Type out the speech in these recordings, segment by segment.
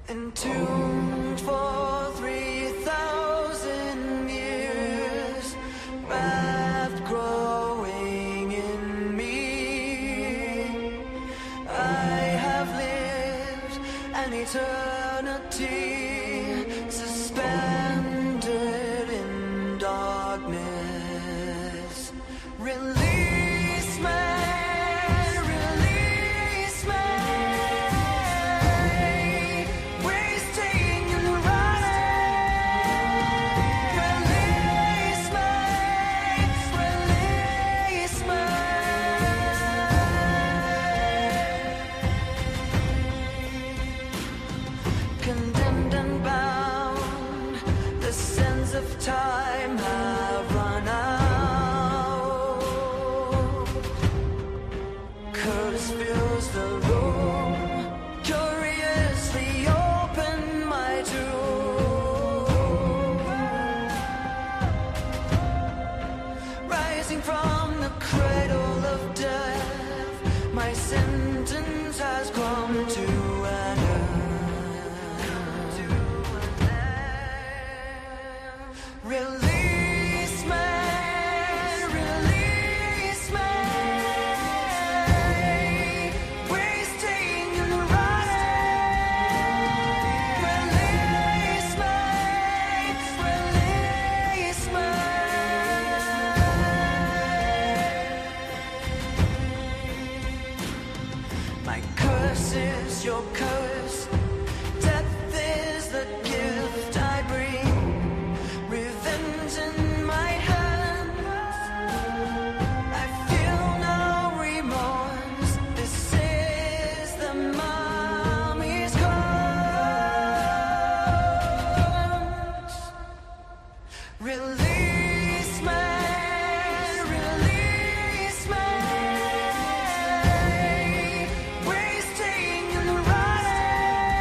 entombed for 3,000 years, wrath growing in me. I have lived an eternity, suspended in darkness. Release me. Condemned and bound, the sands of time have run out. Curtis fills the room, curiously open my tomb. Rising from the cradle of death, my sentence has come to an end. Release me, release me, wasting and running. Release me, release me. My curse is your curse, death is the gift I bring. Revenge in my hands, I feel no remorse. This is the mommy's curse. Release me, release me, wasting and running.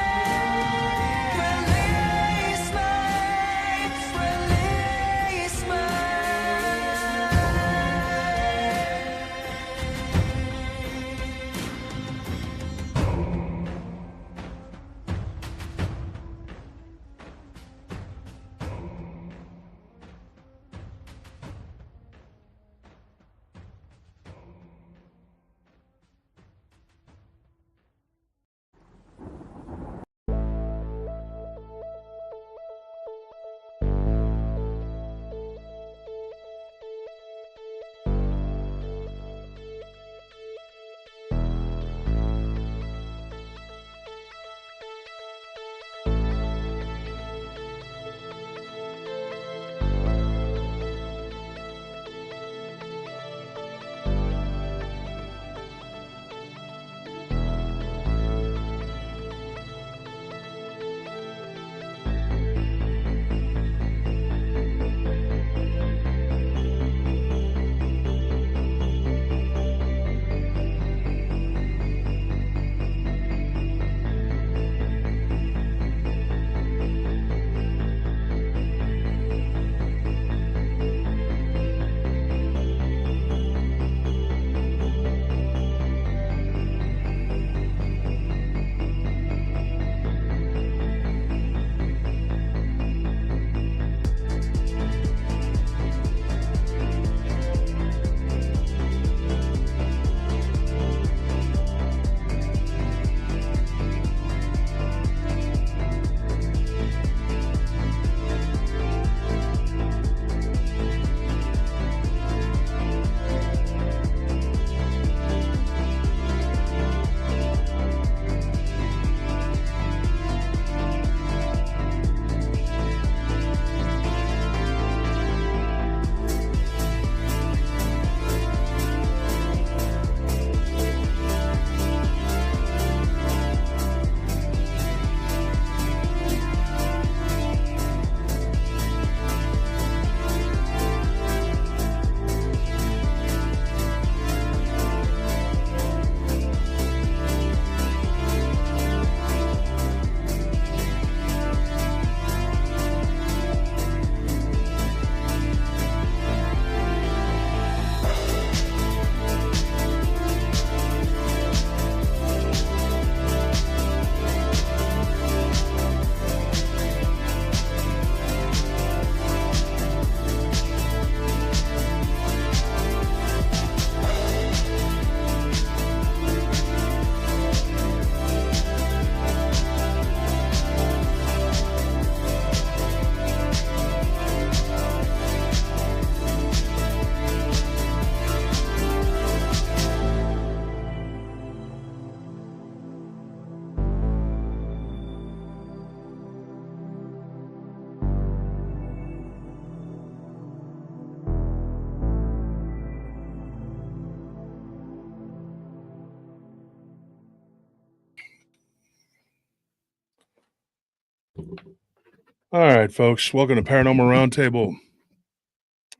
All right, folks. Welcome to Paranormal Roundtable.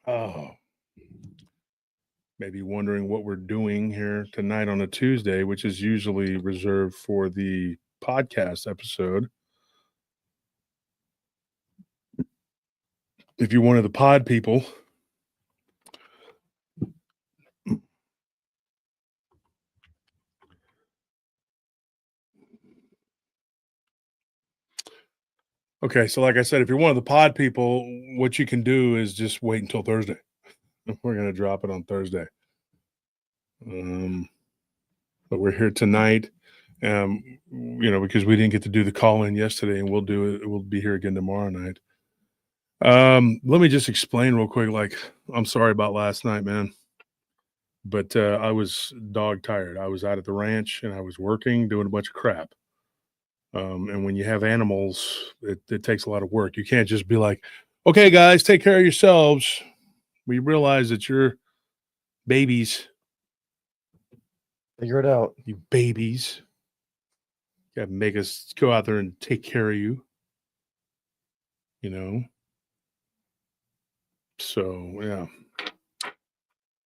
Oh, maybe wondering what we're doing here tonight on a Tuesday, which is usually reserved for the podcast episode. If you're one of the pod people, okay, so like I said, if you're one of the pod people, what you can do is just wait until Thursday. We're going to drop it on Thursday. But we're here tonight, because we didn't get to do the call in yesterday, and we'll do it. We'll be here again tomorrow night. Let me just explain real quick. Like, I'm sorry about last night, man, but I was dog tired. I was out at the ranch and I was working, doing a bunch of crap. And when you have animals, it takes a lot of work. You can't just be like, okay, guys, take care of yourselves. We realize that you're babies. Figure it out. You babies. You got to make us go out there and take care of you. You know? So, yeah.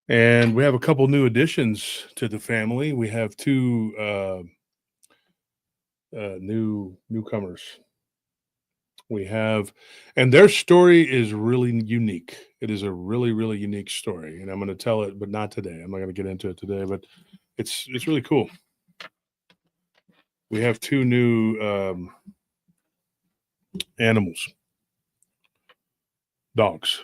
And we have a couple new additions to the family. We have two newcomers. We have, and their story is really unique. It is a really, really unique story, and I'm going to tell it, but not today. I'm not going to get into it today, but it's really cool. We have two new animals, dogs,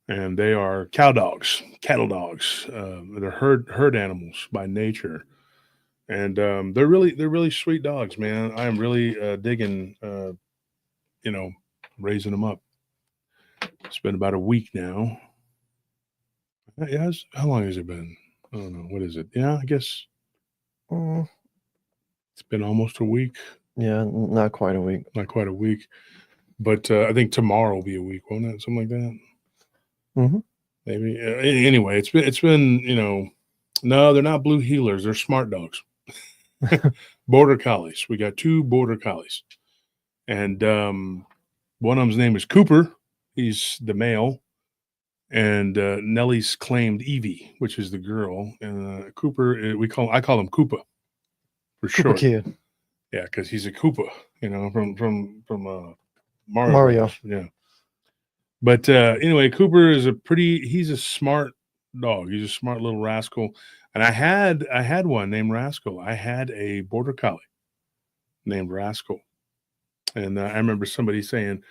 and they are cattle dogs. They're herd animals by nature. And they're really sweet dogs, man. I am really digging, raising them up. It's been about a week now. Yeah, how long has it been? I don't know. What is it? Yeah, I guess it's been almost a week. Yeah, not quite a week. Not quite a week, but I think tomorrow will be a week, won't it? Something like that. Mm-hmm. Maybe. Anyway, it's been. No, they're not blue heelers. They're smart dogs. Border collies. We got two border collies, and one of them's name is Cooper. He's the male, and Nellie's claimed Evie, which is the girl. And Cooper, I call him Koopa for short. Kid. Yeah, because he's a Koopa, from Mario. Mario. Yeah. But anyway, Cooper is he's a smart dog. He's a smart little rascal. And I had one named Rascal. I had a border collie named Rascal. And I remember somebody saying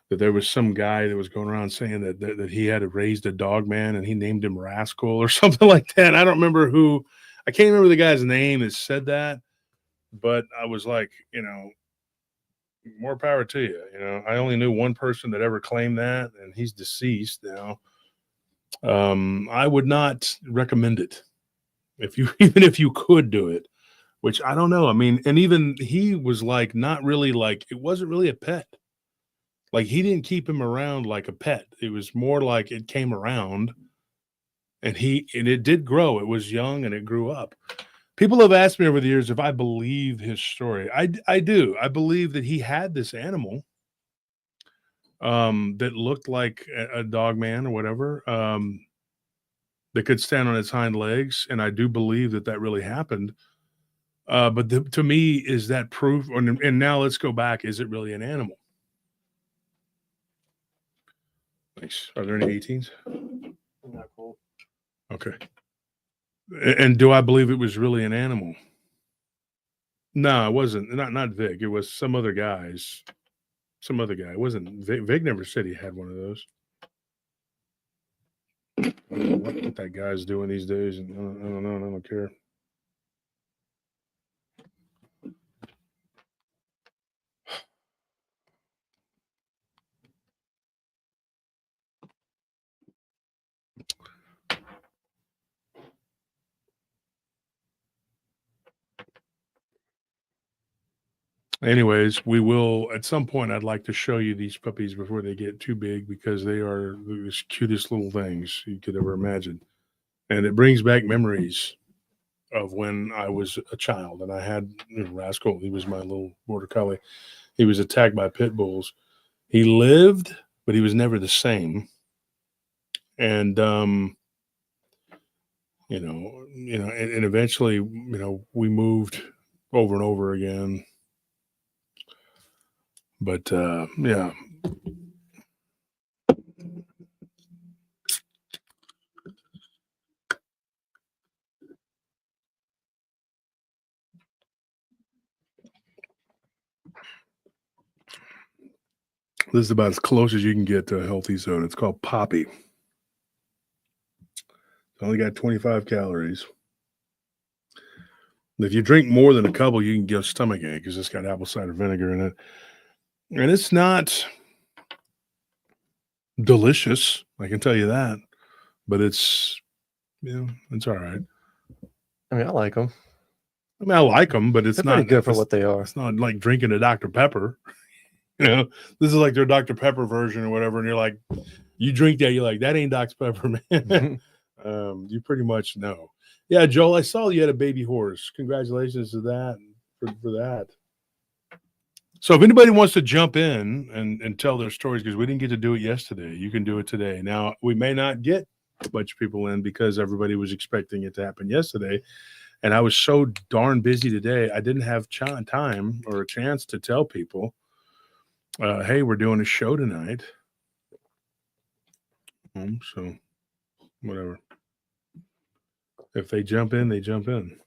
that there was some guy that was going around saying that he had raised a Dogman and he named him Rascal or something like that. I don't remember I can't remember the guy's name that said that, but I was like, more power to you. I only knew one person that ever claimed that, and he's deceased now. I would not recommend it even if you could do it, which I don't know. I mean, and even he was like, not really like, it wasn't really a pet. Like he didn't keep him around like a pet. It was more like it came around and it did grow. It was young and it grew up. People have asked me over the years if I believe his story. I do. I believe that he had this animal that looked like a dog man or whatever, that could stand on its hind legs. And I do believe that really happened. But to me, is that proof? And now let's go back. Is it really an animal? Nice. Are there any 18s? Not cool. Okay. And do I believe it was really an animal? No, it wasn't. Not Vic. It was some other guys. Some other guy. It wasn't Vic. Vic never said he had one of those. I don't know what that guy's doing these days. And I don't know. I don't care. Anyways, we will at some point. I'd like to show you these puppies before they get too big because they are the cutest little things you could ever imagine, and it brings back memories of when I was a child, and I had Rascal. He was my little border collie. He was attacked by pit bulls. He lived, but he was never the same. And and eventually, we moved over and over again. But yeah. This is about as close as you can get to a healthy soda. It's called Poppy. It's only got 25 calories. If you drink more than a couple, you can get a stomach ache because it's got apple cider vinegar in it. And it's not delicious, I can tell you that. But it's, it's all right. I mean, I like them. I mean, I like them, but it's They're not pretty good for what they are. It's not like drinking a Dr. Pepper. This is like their Dr. Pepper version or whatever. And you're like, you drink that, you're like, that ain't Dr. Pepper, man. You pretty much know. Yeah, Joel, I saw you had a baby horse. Congratulations to that for that. So if anybody wants to jump in and tell their stories, because we didn't get to do it yesterday, you can do it today. Now, we may not get a bunch of people in because everybody was expecting it to happen yesterday. And I was so darn busy today, I didn't have time or a chance to tell people, hey, we're doing a show tonight. So whatever. If they jump in, they jump in.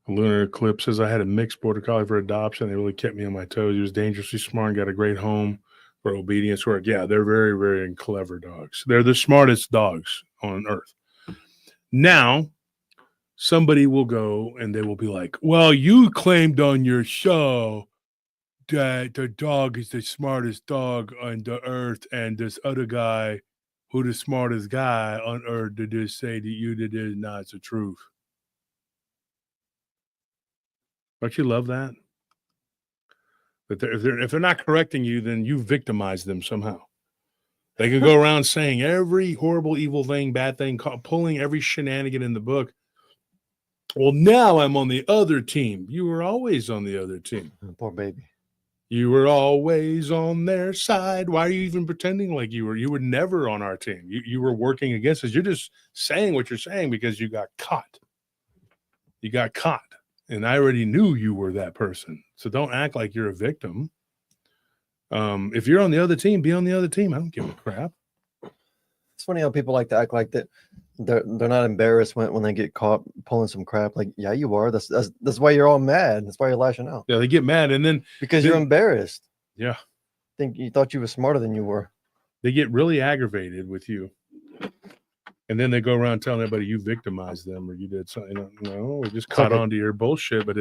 Lunar Eclipse says, I had a mixed border collie for adoption. They really kept me on my toes. He was dangerously smart and got a great home for obedience work. Yeah, they're very, very clever dogs. They're the smartest dogs on earth. Now, somebody will go and they will be like, well, you claimed on your show that the dog is the smartest dog on the earth, and this other guy who the smartest guy on earth did just say that you did it. Not the truth. Don't you love that? But if they're not correcting you, then you victimize them somehow. They can go around saying every horrible, evil thing, bad thing, pulling every shenanigan in the book. Well, now I'm on the other team. You were always on the other team. Poor baby. You were always on their side. Why are you even pretending like you were? You were never on our team. You were working against us. You're just saying what you're saying because you got caught. You got caught. And I already knew you were that person. So don't act like you're a victim. If you're on the other team, be on the other team. I don't give a crap. It's funny how people like to act like that. They're not embarrassed when they get caught pulling some crap. Like, yeah, you are. That's why you're all mad. That's why you're lashing out. Yeah, they get mad, and then because you're embarrassed. Yeah, think you thought you were smarter than you were. They get really aggravated with you, and then they go around telling everybody you victimized them or you did something. No, we just caught on to your bullshit. But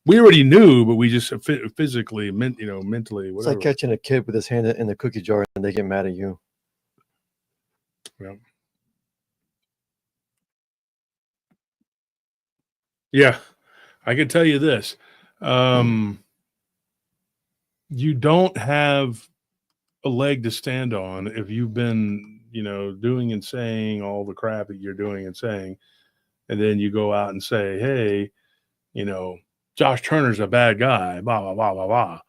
we already knew, but we just physically, mentally. Whatever. It's like catching a kid with his hand in the cookie jar, and they get mad at you. Yeah. Yeah, I can tell you this. You don't have a leg to stand on if you've been, doing and saying all the crap that you're doing and saying, and then you go out and say, hey, Josh Turner's a bad guy, blah, blah, blah, blah, blah.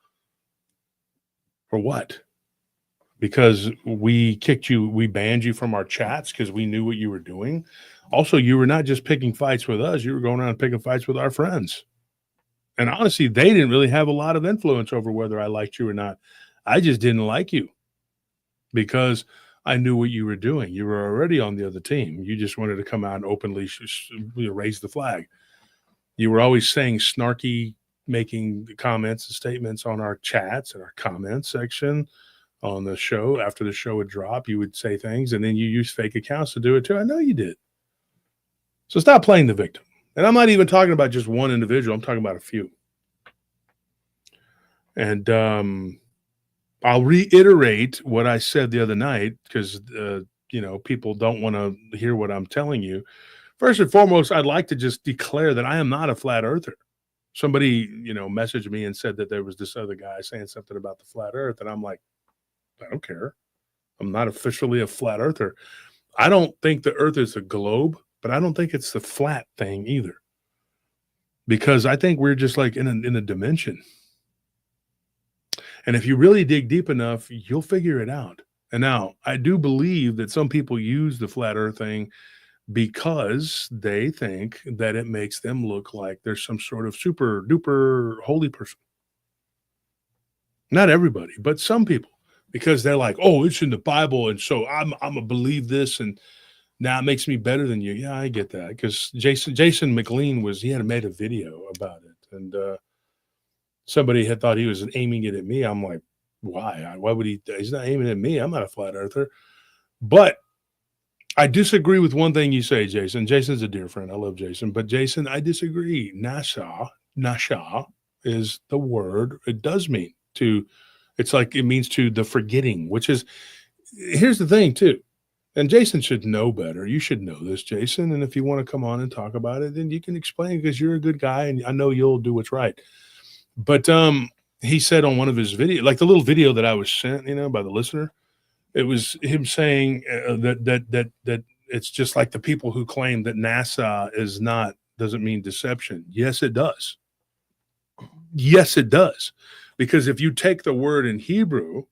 For what? Because we banned you from our chats because we knew what you were doing. Also, you were not just picking fights with us. You were going around picking fights with our friends. And honestly, they didn't really have a lot of influence over whether I liked you or not. I just didn't like you because I knew what you were doing. You were already on the other team. You just wanted to come out and openly raise the flag. You were always saying snarky, making comments and statements on our chats and our comment section on the show. After the show would drop, you would say things, and then you use fake accounts to do it too. I know you did. So stop playing the victim. And I'm not even talking about just one individual. I'm talking about a few. And I'll reiterate what I said the other night because, people don't want to hear what I'm telling you. First and foremost, I'd like to just declare that I am not a flat earther. Somebody, messaged me and said that there was this other guy saying something about the flat earth. And I'm like, I don't care. I'm not officially a flat earther. I don't think the earth is a globe, but I don't think it's the flat thing either. Because I think we're just like in a dimension. And if you really dig deep enough, you'll figure it out. And now I do believe that some people use the flat earth thing because they think that it makes them look like there's some sort of super duper holy person. Not everybody, but some people, because they're like, oh, it's in the Bible. And so I'm gonna believe this. And now it makes me better than you. Yeah, I get that. Because Jason McLean he had made a video about it. And somebody had thought he was aiming it at me. I'm like, why? Why would he? He's not aiming at me. I'm not a flat earther. But I disagree with one thing you say, Jason. Jason's a dear friend. I love Jason. But Jason, I disagree. Nasha is the word. It does mean to, it's like it means to the forgetting, which is, here's the thing too. And Jason should know better. You should know this, Jason. And if you want to come on and talk about it, then you can explain because you're a good guy and I know you'll do what's right. But he said on one of his videos, like the little video that I was sent, by the listener, it was him saying that it's just like the people who claim that NASA doesn't mean deception. Yes, it does. Yes, it does. Because if you take the word in Hebrew,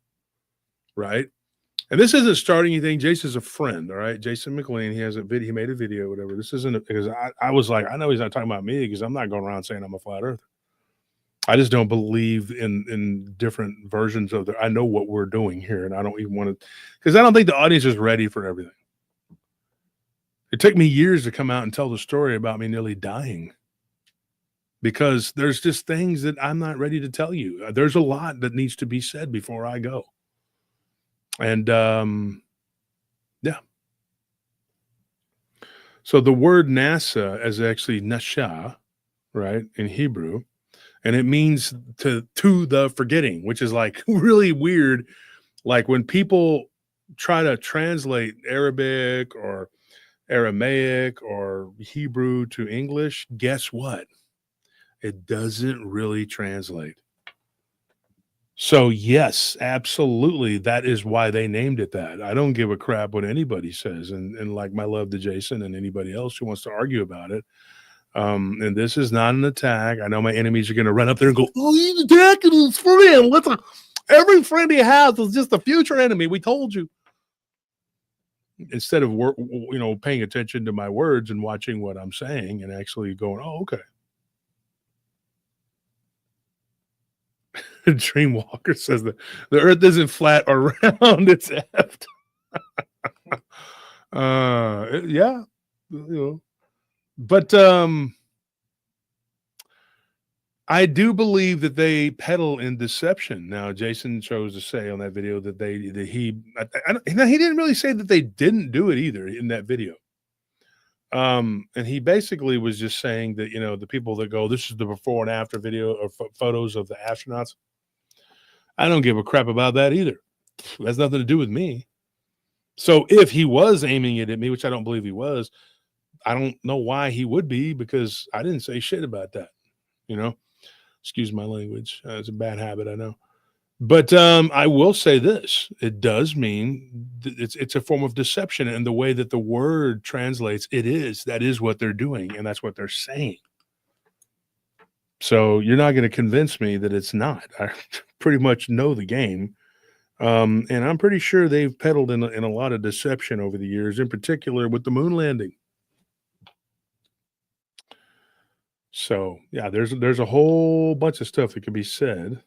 right? And this isn't starting anything. Jason's a friend, all right? Jason McLean, he made a video, whatever. This isn't because I was like, I know he's not talking about me because I'm not going around saying I'm a flat earther. I just don't believe in different versions of I know what we're doing here, and I don't even want to, because I don't think the audience is ready for everything. It took me years to come out and tell the story about me nearly dying because there's just things that I'm not ready to tell you. There's a lot that needs to be said before I go. And yeah. So the word NASA is actually nasha, right, in Hebrew. And it means to the forgetting, which is like really weird. Like when people try to translate Arabic or Aramaic or Hebrew to English, guess what? It doesn't really translate. So yes, absolutely. That is why they named it that. I don't give a crap what anybody says. And like my love to Jason and anybody else who wants to argue about it. And this is not an attack. I know my enemies are going to run up there and go, oh, he's attacking his friend. Every friend he has is just a future enemy. We told you. Instead of paying attention to my words and watching what I'm saying and actually going, oh, okay. Dreamwalker says that the earth isn't flat or round, it's effed. Yeah. But I do believe that they peddle in deception. Now, Jason chose to say on that video that he didn't really say that they didn't do it either in that video. And he basically was just saying that, the people that go, this is the before and after video or photos of the astronauts. I don't give a crap about that either. It has nothing to do with me. So if he was aiming it at me, which I don't believe he was, I don't know why he would be, because I didn't say shit about that, Excuse my language. It's a bad habit, I know. But I will say this. It does mean it's a form of deception. And the way that the word translates, that is what they're doing. And that's what they're saying. So you're not going to convince me that it's not. I pretty much know the game. And I'm pretty sure they've peddled in a lot of deception over the years, in particular with the moon landing. So yeah, there's a whole bunch of stuff that could be said.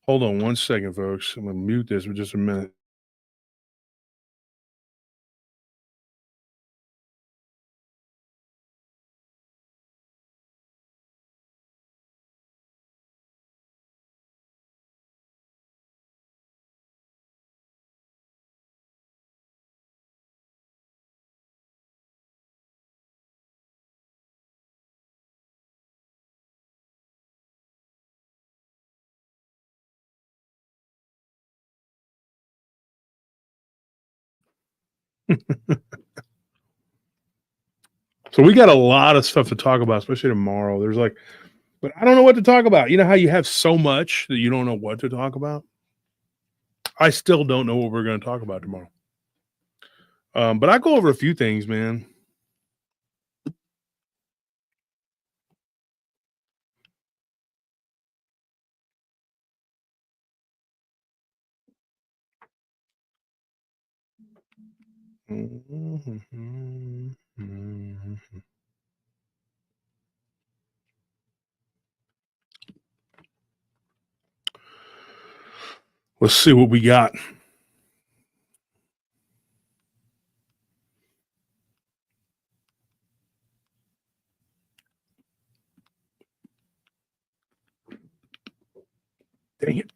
Hold on one second, folks. I'm gonna mute this for just a minute. So we got a lot of stuff to talk about, especially tomorrow. But I don't know what to talk about. You know how you have so much that you don't know what to talk about? I still don't know what we're going to talk about tomorrow. But I go over a few things, man. Let's see what we got. Dang it.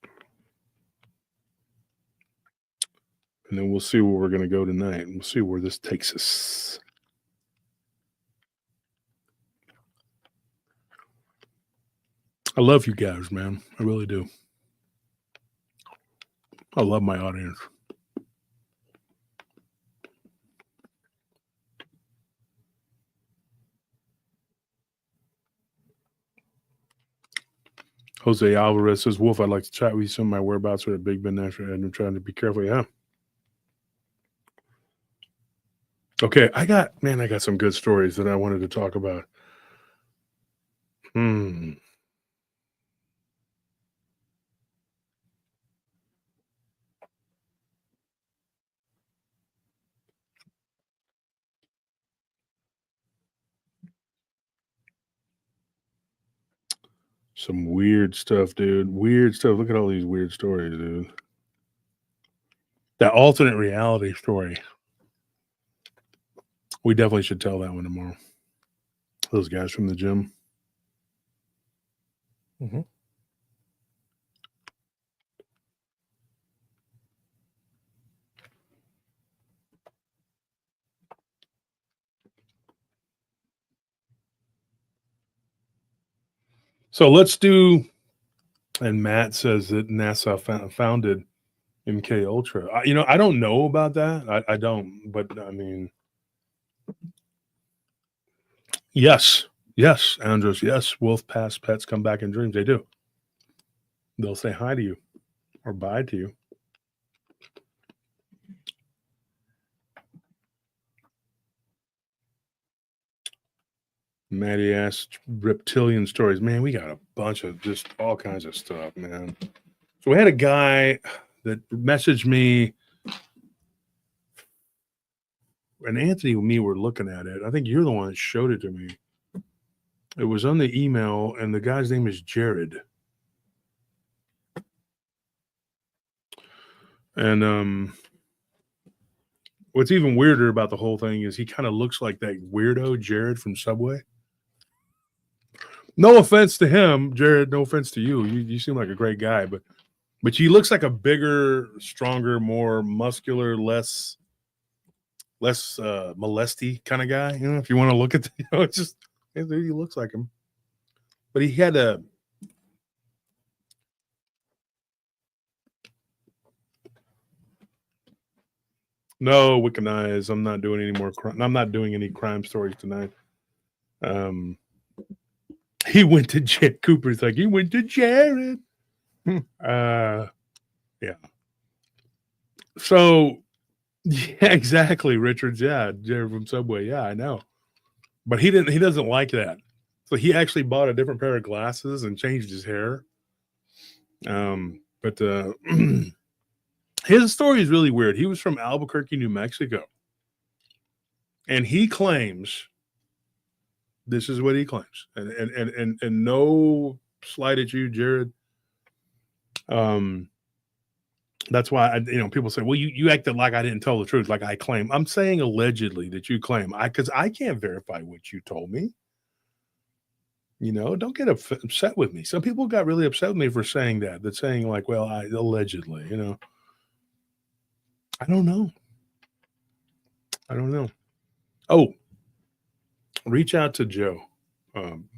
And then we'll see where we're going to go tonight. We'll see where this takes us. I love you guys, man. I really do. I love my audience. Jose Alvarez says, Wolf, I'd like to chat with you. Some of my whereabouts are at Big Ben National. I'm trying to be careful. Yeah. Okay, I got some good stories that I wanted to talk about. Some weird stuff, dude. Weird stuff. Look at all these weird stories, dude. That alternate reality story. We definitely should tell that one tomorrow. Those guys from the gym. Mm-hmm. So let's do, and Matt says that NASA founded MK Ultra. I don't know about that. I don't, but I mean, yes, Andros, yes. Wolf Pass pets come back in dreams. They do. They'll say hi to you or bye to you. Maddie asked reptilian stories. Man, we got a bunch of just all kinds of stuff, man. So we had a guy that messaged me, and Anthony and me were looking at it. I think you're the one that showed it to me. It was on the email, and the guy's name is Jared. And what's even weirder about the whole thing is he kind of looks like that weirdo Jared from Subway. No offense to him, Jared. No offense to you. You seem like a great guy, but he looks like a bigger, stronger, more muscular, less molesty kind of guy. You know, if you want to look at, it's just he looks like him. But he had a no wicked eyes. I'm not doing any more crime. I'm not doing any crime stories tonight. He went to Jared. Cooper's like, he went to Jared. Yeah. So, yeah, exactly, Richards. Yeah, Jared from Subway. Yeah, I know. But he doesn't like that. So he actually bought a different pair of glasses and changed his hair. But his story is really weird. He was from Albuquerque, New Mexico. And he claims, this is what he claims. And no slight at you, Jared. That's why people say, well, you acted like I didn't tell the truth, like I claim. I'm saying allegedly that you claim. Because I can't verify what you told me. Don't get upset with me. Some people got really upset with me for saying that. That's saying like, well, I allegedly, I don't know. Oh, reach out to Joe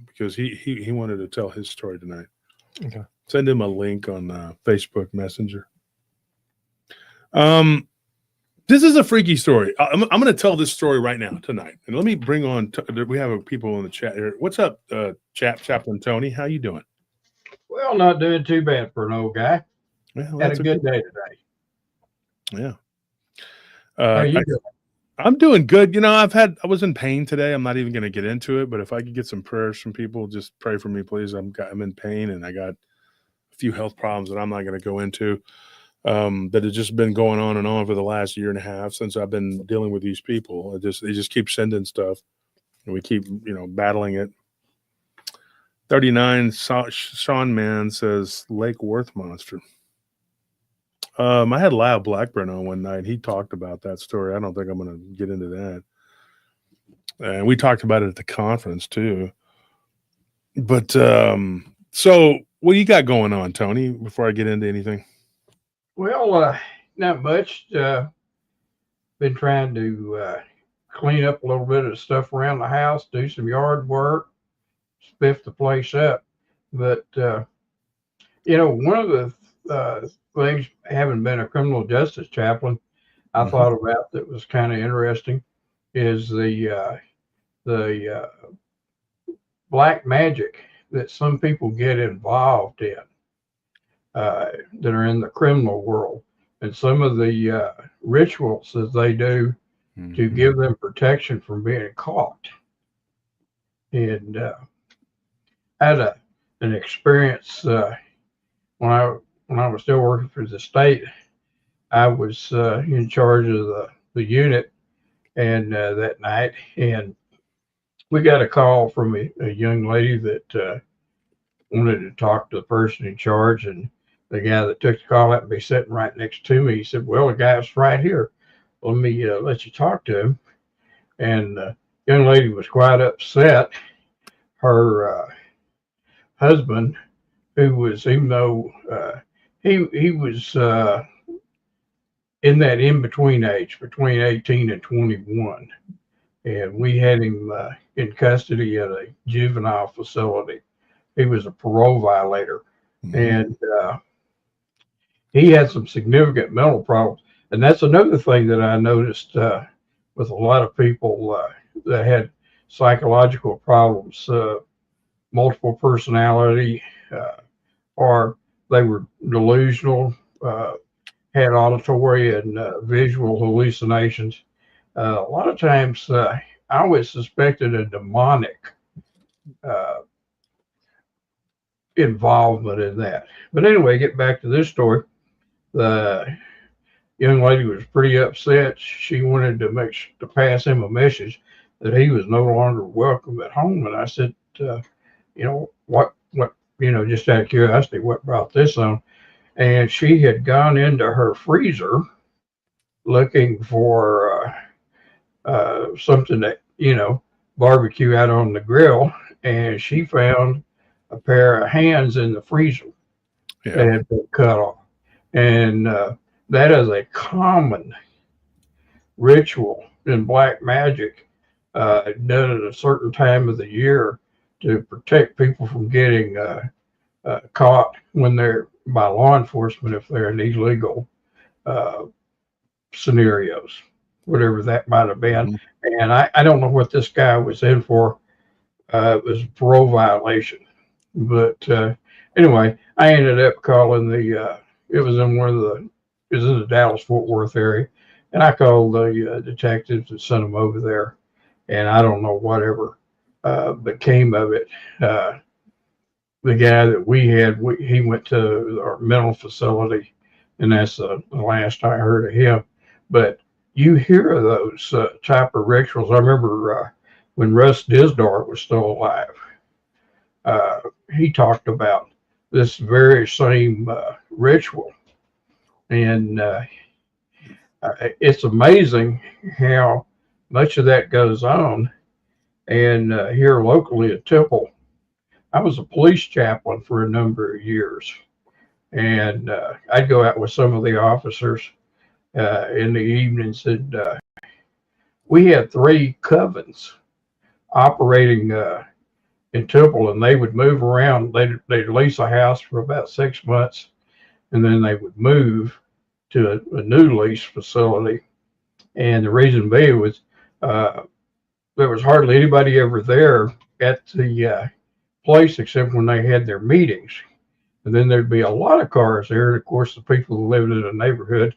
because he wanted to tell his story tonight. Okay. Send him a link on Facebook Messenger. This is a freaky story. I'm going to tell this story right now tonight, and let me bring on. We have people in the chat here. What's up, Chaplain Tony? How you doing? Well, not doing too bad for an old guy. Well, Had a good day today. Yeah. How you I, doing? I'm doing good. You know, I was in pain today. I'm not even going to get into it, but if I could get some prayers from people, just pray for me, please. I'm in pain and I got a few health problems that I'm not going to go into. That have just been going on and on for the last year and a half since I've been dealing with these people. They just keep sending stuff, and we keep battling it. 39 Sean Mann says Lake Worth monster. I had Lyle Blackburn on one night. He talked about that story. I don't think I'm going to get into that. And we talked about it at the conference too. But so what do you got going on, Tony? Before I get into anything. Well, not much. Been trying to clean up a little bit of stuff around the house, do some yard work, spiff the place up. But one of the things, having been a criminal justice chaplain, I thought about that was kind of interesting is the black magic that some people get involved in that are in the criminal world, and some of the rituals that they do to give them protection from being caught. And I had an experience when I was still working for the state. I was in charge of the unit, and that night, and we got a call from a young lady that wanted to talk to the person in charge, and the guy that took the call happened to be sitting right next to me. He said, "Well, the guy's right here. Let me let you talk to him." And the young lady was quite upset. Her husband, who was, even though he was in that in between age, between 18 and 21, and we had him in custody at a juvenile facility. He was a parole violator, and he had some significant mental problems. And that's another thing that I noticed with a lot of people that had psychological problems, multiple personality, or they were delusional, had auditory and visual hallucinations. A lot of times I always suspected a demonic involvement in that. But anyway, get back to this story. The young lady was pretty upset. She wanted to pass him a message that he was no longer welcome at home. And I said, what, just out of curiosity, what brought this on? And she had gone into her freezer looking for something that, barbecue out on the grill. And she found a pair of hands in the freezer that had been cut off. And that is a common ritual in black magic done at a certain time of the year to protect people from getting caught when they're by law enforcement, if they're in illegal scenarios, whatever that might have been. And I don't know what this guy was in for. It was a parole violation. But anyway, I ended up calling it was in the Dallas-Fort Worth area. And I called the detectives and sent them over there. And I don't know whatever became of it. The guy that we had, he went to our mental facility, and that's the last I heard of him. But you hear of those type of rituals. I remember when Russ Disdart was still alive, he talked about this very same ritual. And it's amazing how much of that goes on. And here locally at Temple, I was a police chaplain for a number of years. And I'd go out with some of the officers in the evenings. And we had 3 covens operating in Temple, and they would move around. They'd lease a house for about 6 months, and then they would move to a new lease facility. And the reason being was there was hardly anybody ever there at the place except when they had their meetings. And then there'd be a lot of cars there. And of course, the people who lived in the neighborhood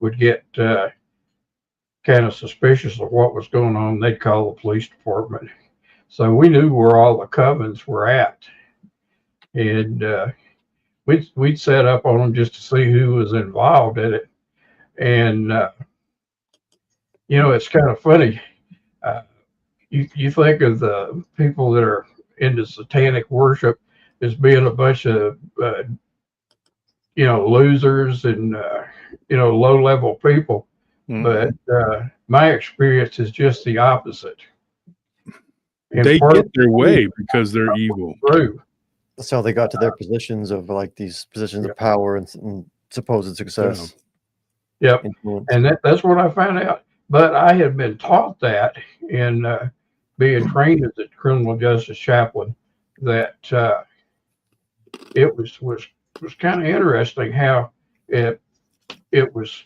would get kind of suspicious of what was going on, they'd call the police department. So we knew where all the covens were at, and we'd set up on them just to see who was involved in it. And it's kind of funny. You think of the people that are into satanic worship as being a bunch of losers and low level people, but my experience is just the opposite. And they get their way because they're evil. True. That's how they got to their positions of like these positions of power and supposed success. Yep. And that's what I found out. But I had been taught that in being trained as a criminal justice chaplain, that it was kind of interesting how it was,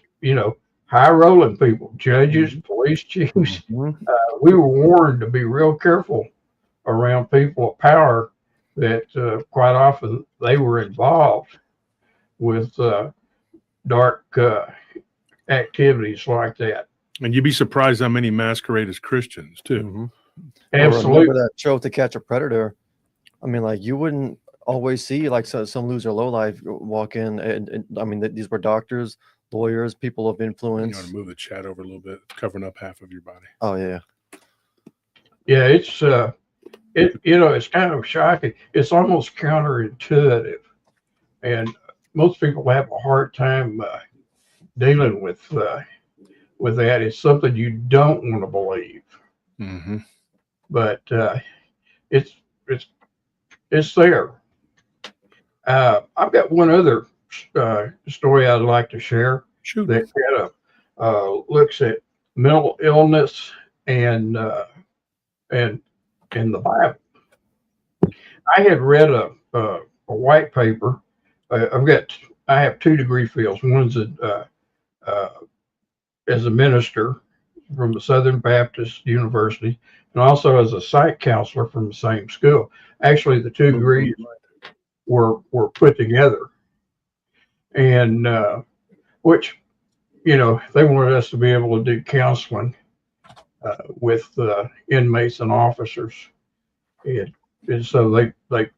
high rolling people, judges, police chiefs. We were warned to be real careful around people of power, that quite often they were involved with dark activities like that. And you'd be surprised how many masquerade as Christians too. Absolutely. Remember that show To Catch a Predator? I mean, like, you wouldn't always see like some loser lowlife walk in, and I mean these were doctors, lawyers, people of influence. You want to move the chat over a little bit, covering up half of your body. Oh yeah. Yeah, it's kind of shocking. It's almost counterintuitive, and most people have a hard time dealing with that. It's something you don't want to believe, but it's there. I've got one other story I'd like to share. Shoot. That kind of looks at mental illness and the Bible. I had read a white paper. I have 2 degree fields. One's as a minister from the Southern Baptist University, and also as a psych counselor from the same school. Actually, the 2 degrees were put together, and which they wanted us to be able to do counseling with inmates and officers, and so they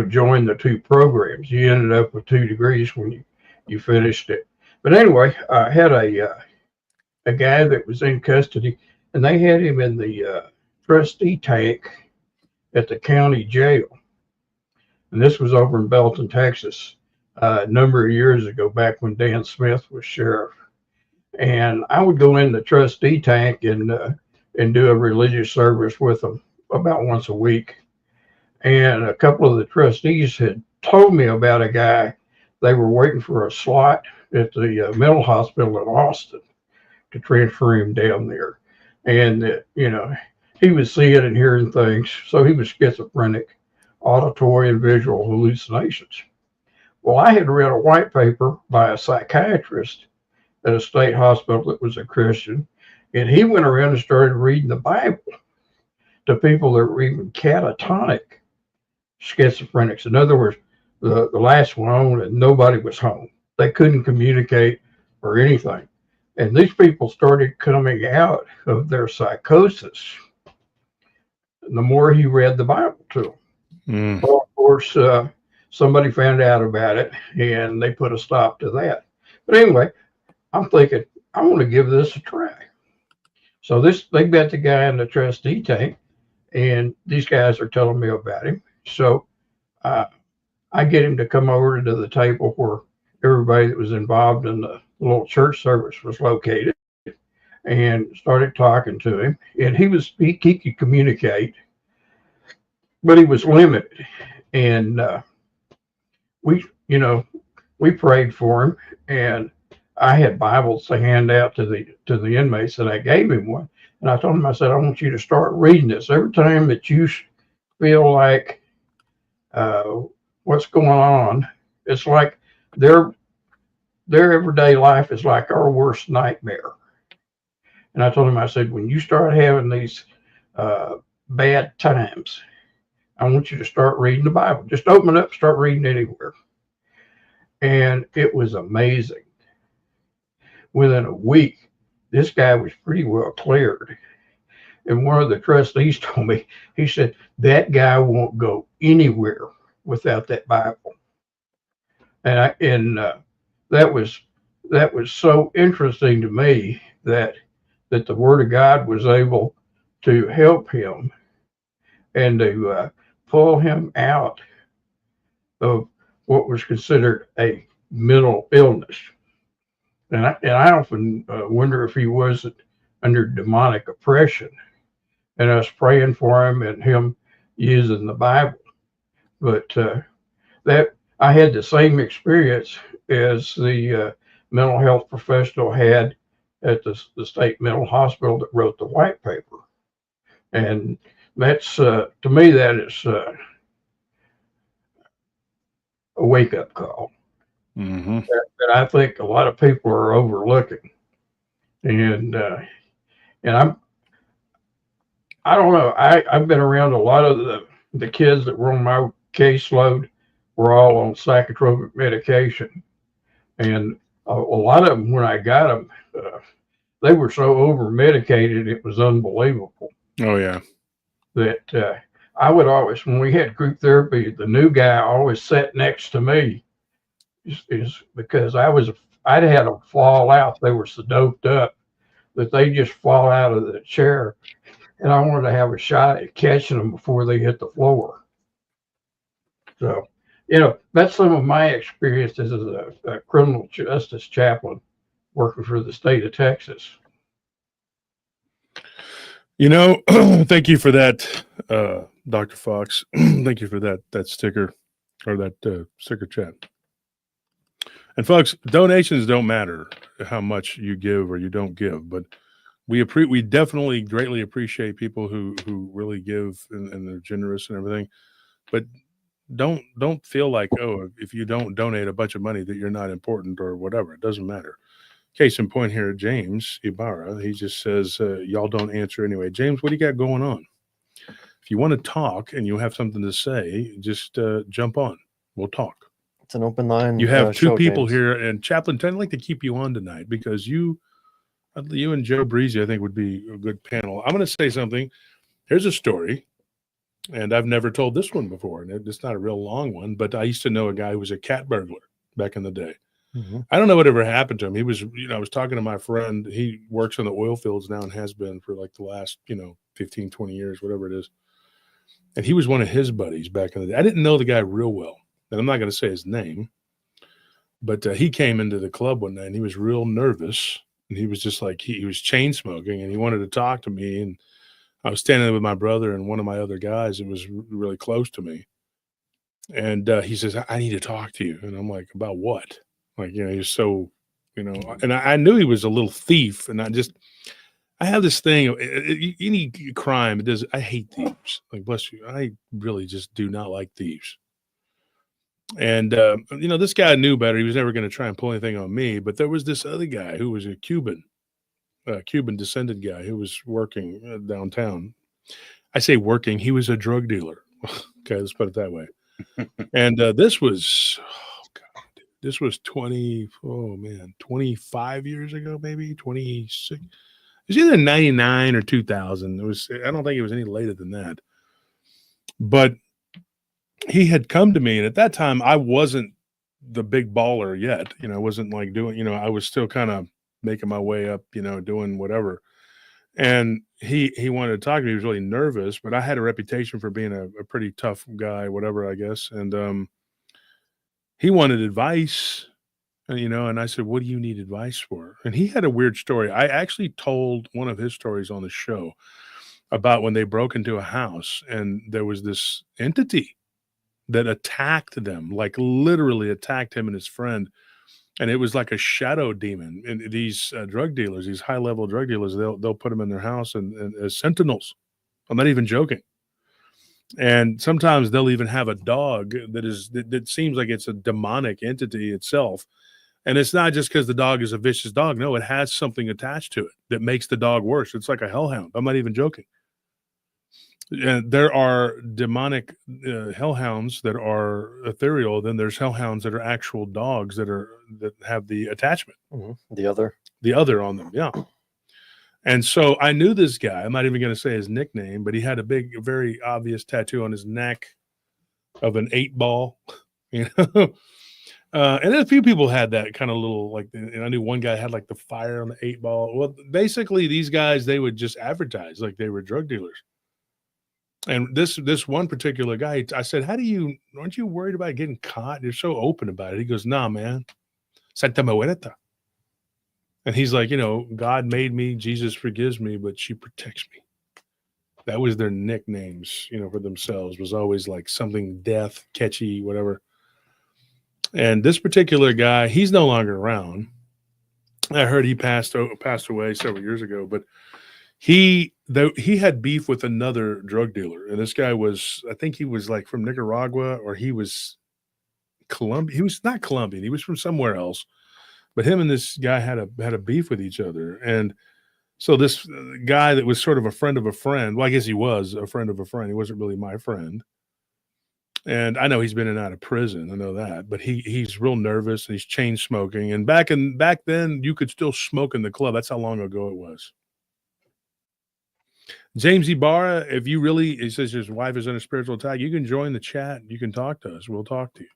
joined the 2 programs. You ended up with 2 degrees when you finished it. But anyway, I had a guy that was in custody, and they had him in the trustee tank at the county jail. And this was over in Belton, Texas, a number of years ago, back when Dan Smith was sheriff. And I would go in the trustee tank and do a religious service with them about once a week. And a couple of the trustees had told me about a guy. They were waiting for a slot at the mental hospital in Austin to transfer him down there. And, he was seeing and hearing things. So he was schizophrenic, auditory and visual hallucinations. Well, I had read a white paper by a psychiatrist at a state hospital that was a Christian, and he went around and started reading the Bible to people that were even catatonic schizophrenics. In other words, the last one on and nobody was home. They couldn't communicate or anything. And these people started coming out of their psychosis the more he read the Bible to them. Well, of course, somebody found out about it, and they put a stop to that. But anyway, I'm thinking, I want to give this a try. So they got the guy in the trustee tank, and these guys are telling me about him. So I get him to come over to the table where everybody that was involved in the little church service was located, and started talking to him. And he could communicate, but he was limited. And we prayed for him, and I had Bibles to hand out to the inmates, and I gave him one. And I told him, I said, I want you to start reading this. Every time that you feel like what's going on, it's like their everyday life is like our worst nightmare. And I told him, I said, when you start having these bad times, I want you to start reading the Bible. Just open it up, start reading anywhere. And it was amazing. within a week, this guy was pretty well cleared. And one of the trustees told me, he said, that guy won't go anywhere without that Bible. And that was so interesting to me that the Word of God was able to help him and to pull him out of what was considered a mental illness. And I often wonder if he wasn't under demonic oppression, and us praying for him and him using the Bible. But that I had the same experience as the mental health professional had at the state mental hospital that wrote the white paper. And that's, to me, that is a wake-up call that I think a lot of people are overlooking. And I don't know. I've been around a lot of the kids that were on my caseload were all on psychotropic medication. And a lot of them, when I got them, they were so over-medicated, it was unbelievable. Oh, yeah. That I would always, when we had group therapy, the new guy always sat next to me is because I'd had them fall out. They were so doped up that they just fall out of the chair. And I wanted to have a shot at catching them before they hit the floor. So, that's some of my experiences as a criminal justice chaplain working for the state of Texas. Thank you for that, Dr. Fox. Thank you for that sticker or that sticker chat. And folks, donations don't matter how much you give or you don't give, but we definitely greatly appreciate people who really give and they're generous and everything. But don't feel like, oh, if you don't donate a bunch of money that you're not important or whatever. It doesn't matter. Case in point here, James Ibarra, he just says, y'all don't answer anyway. James, what do you got going on? If you want to talk and you have something to say, just jump on. We'll talk. It's an open line. You have two show, people James. here, and Chaplain, I'd like to keep you on tonight because you and Joe Breezy, I think, would be a good panel. I'm going to say something. Here's a story, and I've never told this one before, and it's not a real long one, but I used to know a guy who was a cat burglar back in the day. Mm-hmm. I don't know whatever happened to him. He was, I was talking to my friend. He works on the oil fields now and has been for like the last, 15, 20 years, whatever it is. And he was one of his buddies back in the day. I didn't know the guy real well, and I'm not going to say his name, but he came into the club one night and he was real nervous. And he was just like, he was chain smoking and he wanted to talk to me. And I was standing there with my brother and one of my other guys that was really close to me. And he says, I need to talk to you. And I'm like, about what? Like, he's so, and I knew he was a little thief. And I have this thing, any crime, I hate thieves. Like, bless you. I really just do not like thieves. And, this guy knew better. He was never going to try and pull anything on me. But there was this other guy who was a Cuban descended guy who was working downtown. I say working. He was a drug dealer. Okay, let's put it that way. And this was, this was 25 years ago, maybe 26. It was either 99 or 2000. I don't think it was any later than that. But he had come to me, and at that time I wasn't the big baller yet. I wasn't like doing, I was still kind of making my way up, doing whatever. And he wanted to talk to me. He was really nervous, but I had a reputation for being a pretty tough guy, whatever, I guess. And he wanted advice, and I said, what do you need advice for? And he had a weird story. I actually told one of his stories on the show about when they broke into a house and there was this entity that attacked them, like literally attacked him and his friend. And it was like a shadow demon. And these drug dealers, these high-level drug dealers, they'll put them in their house and as sentinels. I'm not even joking. And sometimes they'll even have a dog that seems like it's a demonic entity itself. And it's not just because the dog is a vicious dog. No, it has something attached to it that makes the dog worse. It's like a hellhound. I'm not even joking. There are demonic hellhounds that are ethereal. Then there's hellhounds that are actual dogs that have the attachment, The other. the other on them. Yeah. And so I knew this guy. I'm not even going to say his nickname, but he had a big, very obvious tattoo on his neck of an 8-ball. You know, and then a few people had that kind of little, like, and I knew one guy had like the fire on the 8-ball. Well, basically, these guys, they would just advertise like they were drug dealers. And this one particular guy, I said, aren't you worried about getting caught? You're so open about it. He goes, nah, man. Santa Muerta. And he's like, God made me, Jesus forgives me, but she protects me. That was their nicknames, for themselves, was always like something death, catchy, whatever. And this particular guy, he's no longer around. I heard he passed away several years ago, but he had beef with another drug dealer. And this guy I think he was like from Nicaragua, or he was Colombian. He was not Colombian. He was from somewhere else. But him and this guy had a beef with each other. And so this guy that was sort of a friend of a friend, well, I guess he was a friend of a friend. He wasn't really my friend. And I know he's been in and out of prison. I know that. But he's real nervous, and he's chain smoking. And back then, you could still smoke in the club. That's how long ago it was. James Ibarra, if you really, he says his wife is under spiritual attack, you can join the chat. You can talk to us. We'll talk to you.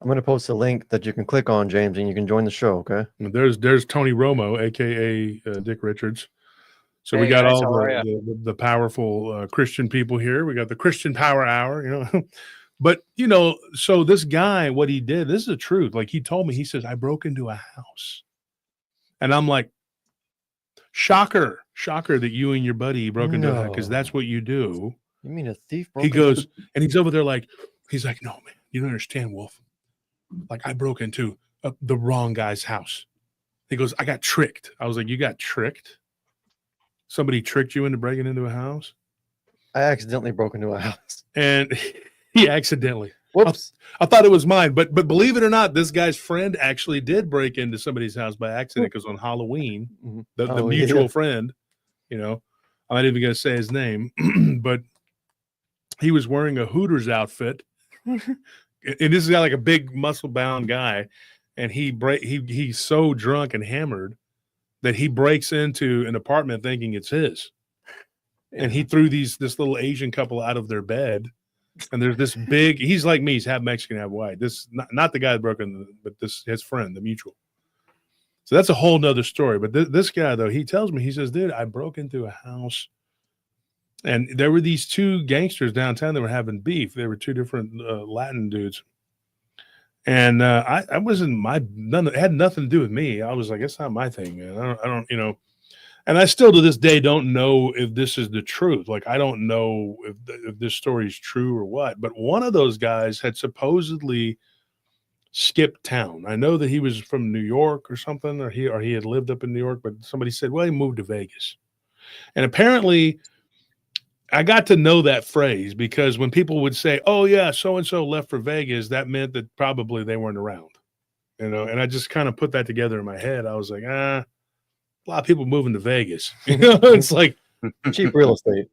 I'm going to post a link that you can click on, James, and you can join the show. Okay. There's Tony Romo, aka Dick Richards. So we got all the powerful Christian people here. We got the Christian Power Hour, But so this guy, what he did, this is the truth. Like, he told me, he says, I broke into a house, and I'm like, shocker that you and your buddy broke into a house, because that's what you do. You mean a thief? He goes, and he's over there like, he's like, no, man, you don't understand, Wolf. Like, I broke into the wrong guy's house. He goes, I got tricked. I was like, you got tricked? Somebody tricked you into breaking into a house? I accidentally broke into a house. And he accidentally. Whoops. I thought it was mine. But believe it or not, this guy's friend actually did break into somebody's house by accident, because on Halloween, the mutual friend, I'm not even going to say his name, but he was wearing a Hooters outfit. And this is like a big muscle-bound guy, and he's so drunk and hammered that he breaks into an apartment thinking it's his. Yeah. And he threw this little Asian couple out of their bed, and there's this big, he's like me, he's half Mexican, half white. This not the guy that broke in, but his friend, the mutual. So that's a whole nother story. But this guy, though, he tells me, he says, dude, I broke into a house, and there were these two gangsters downtown that were having beef. They were two different Latin dudes. And I wasn't it had nothing to do with me. I was like, it's not my thing, man. I don't, and I still to this day don't know if this is the truth. Like, I don't know if this story is true or what, but one of those guys had supposedly skipped town. I know that he was from New York or something, or he had lived up in New York, but somebody said, well, he moved to Vegas. And apparently I got to know that phrase, because when people would say, oh yeah, so-and-so left for Vegas, that meant that probably they weren't around, and I just kind of put that together in my head. I was like, a lot of people moving to Vegas. It's like cheap real estate.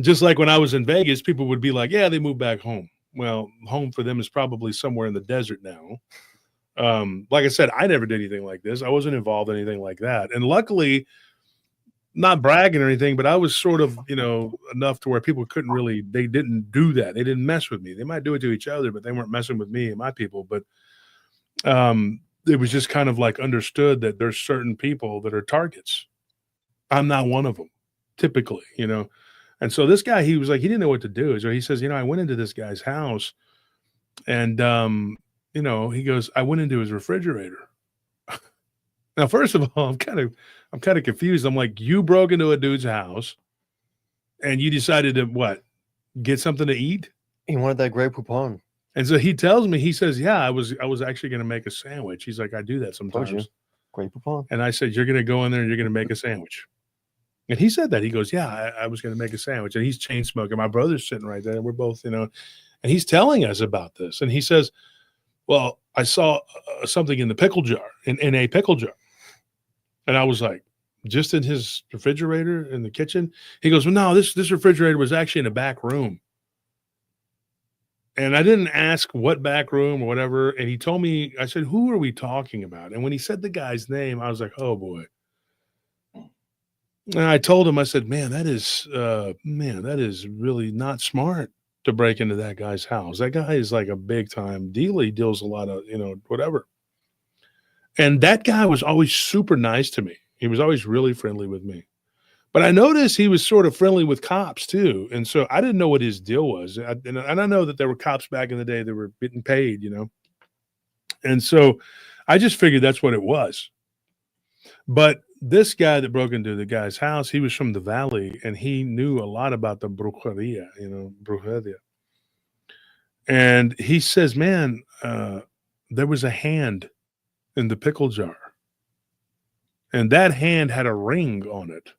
Just like when I was in Vegas, people would be like, yeah, they moved back home. Well, home for them is probably somewhere in the desert now. Like I said, I never did anything like this. I wasn't involved in anything like that. And luckily, not bragging or anything, but I was sort of, enough to where people they didn't do that. They didn't mess with me. They might do it to each other, but they weren't messing with me and my people. But it was just kind of like understood that there's certain people that are targets. I'm not one of them, typically, And so this guy, he was like, he didn't know what to do. So he says, I went into this guy's house, and, he goes, I went into his refrigerator. Now, first of all, I'm kind of confused. I'm like, you broke into a dude's house, and you decided to what? Get something to eat? He wanted that Grey Poupon. And so he tells me, he says, yeah, I was actually going to make a sandwich. He's like, I do that sometimes. Grey Poupon. And I said, you're going to go in there and you're going to make a sandwich. And he said that. He goes, yeah, I was going to make a sandwich. And he's chain smoking. My brother's sitting right there. We're both, and he's telling us about this. And he says, well, I saw something in the pickle jar, in a pickle jar. And I was like, just in his refrigerator in the kitchen. He goes, well, no, this refrigerator was actually in a back room. And I didn't ask what back room or whatever. And he told me, I said, who are we talking about? And when he said the guy's name, I was like, oh boy. And I told him, I said, man, that is really not smart to break into that guy's house. That guy is like a big time dealer. He deals a lot of, whatever. And that guy was always super nice to me. He was always really friendly with me. But I noticed he was sort of friendly with cops too. And so I didn't know what his deal was. And I know that there were cops back in the day that were getting paid, And so I just figured that's what it was. But this guy that broke into the guy's house, he was from the valley and he knew a lot about the brujeria, brujeria. And he says, man, there was a hand in the pickle jar. And that hand had a ring on it.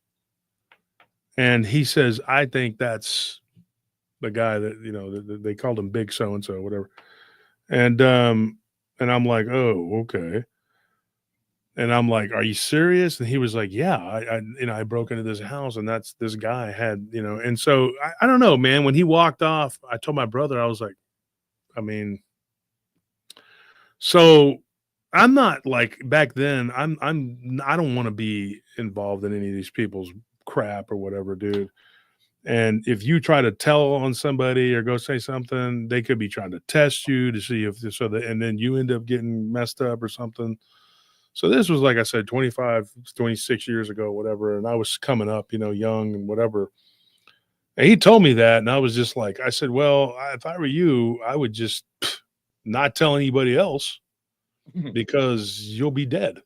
And he says, I think that's the guy that, they called him Big So-and-so, whatever. And I'm like, oh, okay. And I'm like, are you serious? And he was like, yeah, I broke into this house and that's this guy had, and so I don't know, man, when he walked off, I told my brother, I was like, so I'm not like back then, I don't want to be involved in any of these people's crap or whatever, dude. And if you try to tell on somebody or go say something, they could be trying to test you to see and then you end up getting messed up or something. So this was, like I said, 25, 26 years ago, whatever. And I was coming up, young and whatever. And he told me that. And I was just like, I said, well, if I were you, I would just not tell anybody else because you'll be dead,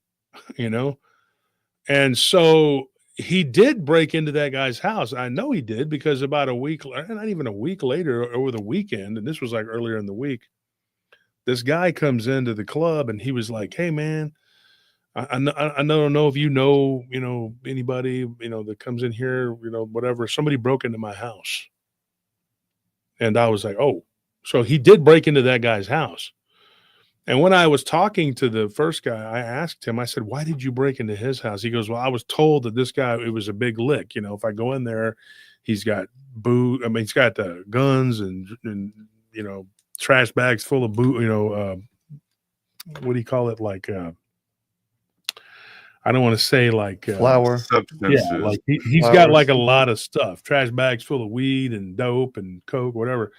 And so he did break into that guy's house. I know he did because about a week, not even a week later, over the weekend, and this was like earlier in the week, this guy comes into the club and he was like, hey, man, I don't know if anybody, that comes in here, whatever. Somebody broke into my house. And I was like, oh, so he did break into that guy's house. And when I was talking to the first guy, I asked him, I said, why did you break into his house? He goes, well, I was told that this guy, it was a big lick. If I go in there, he's got he's got guns and trash bags full of what do you call it? Like, I don't want to say like Flour. Substances. yeah, like he's got like a lot of stuff, trash bags full of weed and dope and coke, whatever.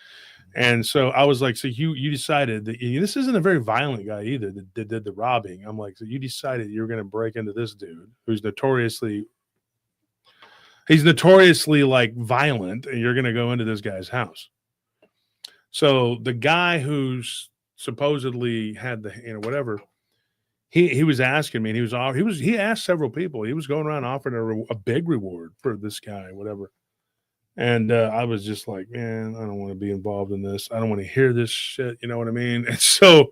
And so I was like, so you decided that this isn't a very violent guy either that did the robbing. I'm like, so you decided you were going to break into this dude who's notoriously like violent, and you're going to go into this guy's house. So the guy who's supposedly had the whatever, he was asking me, and he asked several people. He was going around offering a big reward for this guy, whatever. And I was just like, man, I don't want to be involved in this. I don't want to hear this shit. You know what I mean? And so,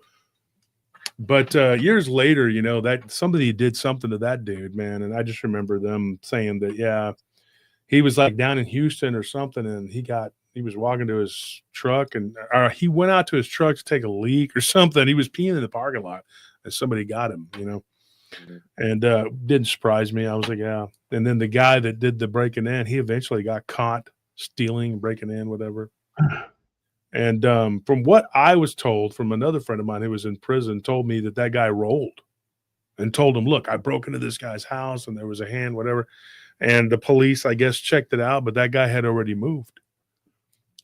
but years later, that somebody did something to that dude, man. And I just remember them saying that, yeah, he was like down in Houston or something, and he was walking to his truck, and he went out to his truck to take a leak or something. He was peeing in the parking lot, and somebody got him, and didn't surprise me. I was like, yeah. And then the guy that did the breaking in, he eventually got caught stealing, breaking in, whatever. And from what I was told from another friend of mine who was in prison, told me that guy rolled and told him, look, I broke into this guy's house and there was a hand, whatever. And the police, I guess, checked it out, but that guy had already moved.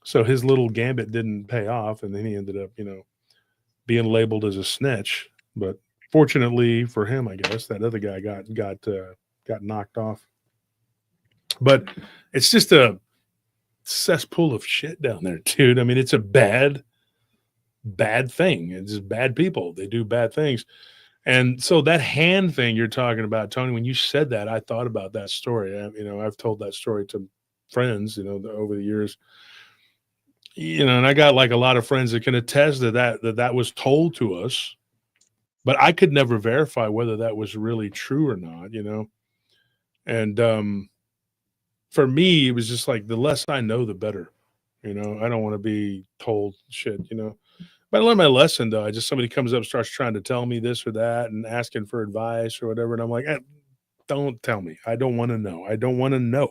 So his little gambit didn't pay off. And then he ended up, being labeled as a snitch. But fortunately for him, I guess, that other guy got knocked off. But it's just a cesspool of shit down there, dude. I mean, it's a bad thing. It's just bad people. They do bad things. And so that hand thing you're talking about, Tony, when you said that, I thought about that story. I've told that story to friends, over the years, and I got like a lot of friends that can attest that was told to us, but I could never verify whether that was really true or not, and, for me, it was just like, the less I know, the better. I don't want to be told shit, But I learned my lesson, though. Somebody comes up, starts trying to tell me this or that and asking for advice or whatever. And I'm like, don't tell me. I don't want to know. I don't want to know.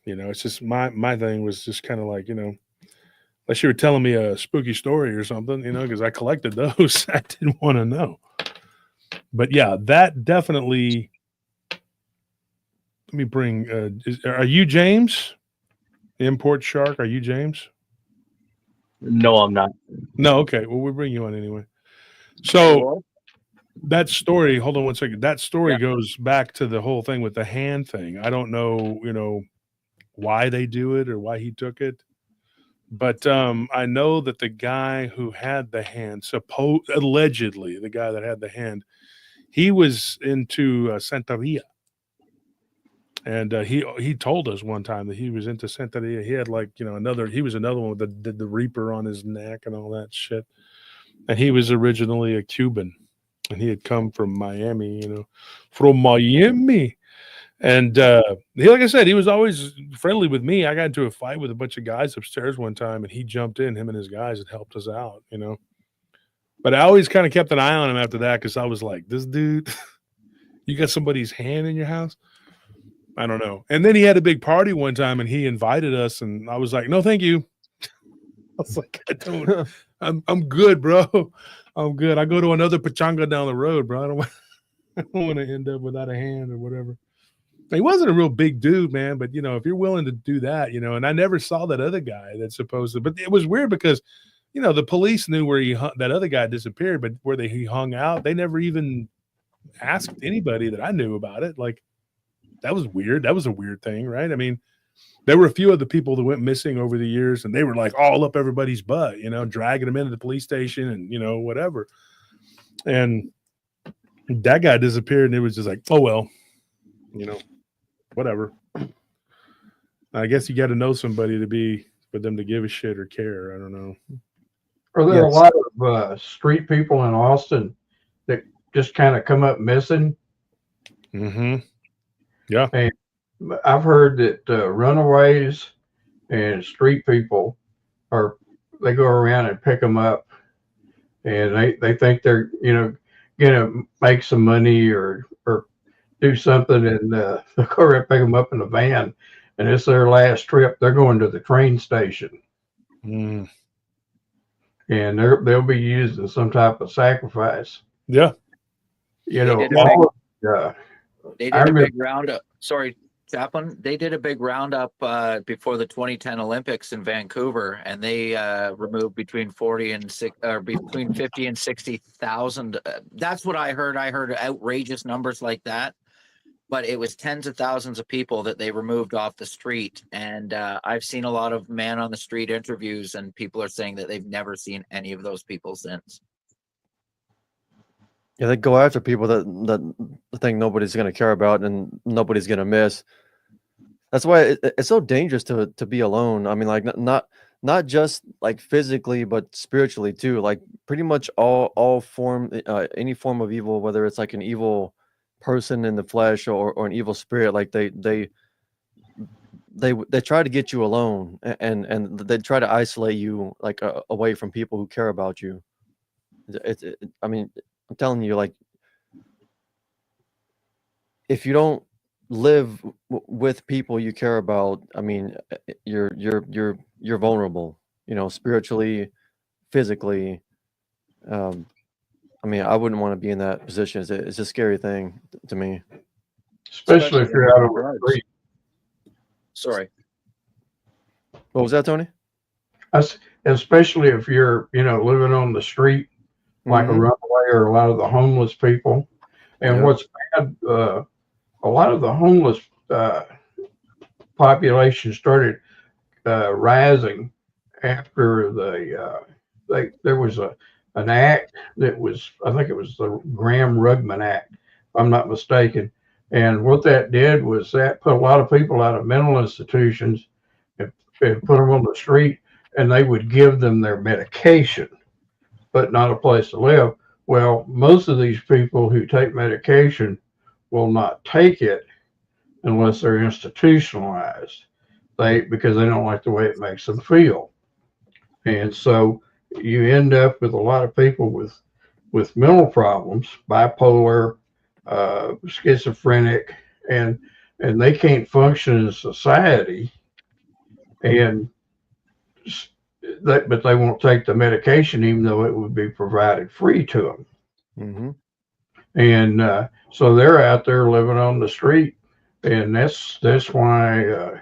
You know, it's just my thing was just kind of like, you know, unless you were telling me a spooky story or something, you know, because I collected those. I didn't want to know. But yeah, that definitely. Let me bring. Are you James? Import Shark? Are you James? No, I'm not. No. Okay. Well, we'll bring you on anyway. So that story. Hold on one second. That story goes back to the whole thing with the hand thing. I don't know, you know, why they do it or why he took it. But I know that the guy who had the hand, allegedly, the guy that had the hand, he was into Santeria, and he told us one time that he was into Santeria. He had like, you know, he was another one with the Reaper on his neck and all that shit. And he was originally a Cuban, and he had come from Miami, you know, from Miami. And he, like I said, he was always friendly with me. I got into a fight with a bunch of guys upstairs one time, and he jumped in, him and his guys, and helped us out, you know. But I always kind of kept an eye on him after that because I was like, this dude, you got somebody's hand in your house? I don't know. And then he had a big party one time, and he invited us, and I was like, no, thank you. I was like, I'm good, bro. I'm good. I go to another pachanga down the road, bro. I don't want to end up without a hand or whatever. He wasn't a real big dude, man, but you know, if you're willing to do that, you know, and I never saw that other guy that supposed to, but it was weird because, you know, the police knew where that other guy disappeared, but where he hung out, they never even asked anybody that I knew about it. Like, that was weird. That was a weird thing, right? I mean, there were a few other people that went missing over the years, and they were like all up everybody's butt, you know, dragging them into the police station and, you know, whatever. And that guy disappeared, and it was just like, oh, well, you know, whatever. I guess you got to know somebody for them to give a shit or care. I don't know. Are there a lot of street people in Austin that just kind of come up missing? Mm-hmm. Yeah. And I've heard that runaways and street people they go around and pick them up, and they think they're, you know, gonna make some money or do something, and they'll go around and pick them up in a van, and it's their last trip. They're going to the train station, and they'll be used as some type of sacrifice. Yeah. You know, they did a big roundup. Sorry, Chaplain. They did a big roundup before the 2010 Olympics in Vancouver, and they removed between 50 and 60,000. That's what I heard. I heard outrageous numbers like that, but it was tens of thousands of people that they removed off the street. And I've seen a lot of man on the street interviews, and people are saying that they've never seen any of those people since. Yeah, they go after people that think nobody's going to care about and nobody's going to miss. That's why it's so dangerous to be alone. I mean, like not just like physically, but spiritually too. Like pretty much all form any form of evil, whether it's like an evil person in the flesh or an evil spirit, like they try to get you alone, and they try to isolate you like away from people who care about you. I mean, I'm telling you, like, if you don't live with people you care about, I mean, you're vulnerable, you know, spiritually, physically. I mean, I wouldn't want to be in that position. It's a scary thing to me. Especially if you're out on the street. Sorry. What was that, Tony? Especially if you're, you know, living on the street, like a runaway or a lot of the homeless people. And what's bad, a lot of the homeless population started rising after there was an act that was, I think it was the Graham-Rugman Act, if I'm not mistaken. And what that did was that put a lot of people out of mental institutions and put them on the street, and they would give them their medication, but not a place to live. Well, most of these people who take medication will not take it unless they're institutionalized, because they don't like the way it makes them feel. And so you end up with a lot of people with mental problems, bipolar, schizophrenic, and they can't function in society, and but they won't take the medication even though it would be provided free to them. Mm-hmm. And so they're out there living on the street, and that's why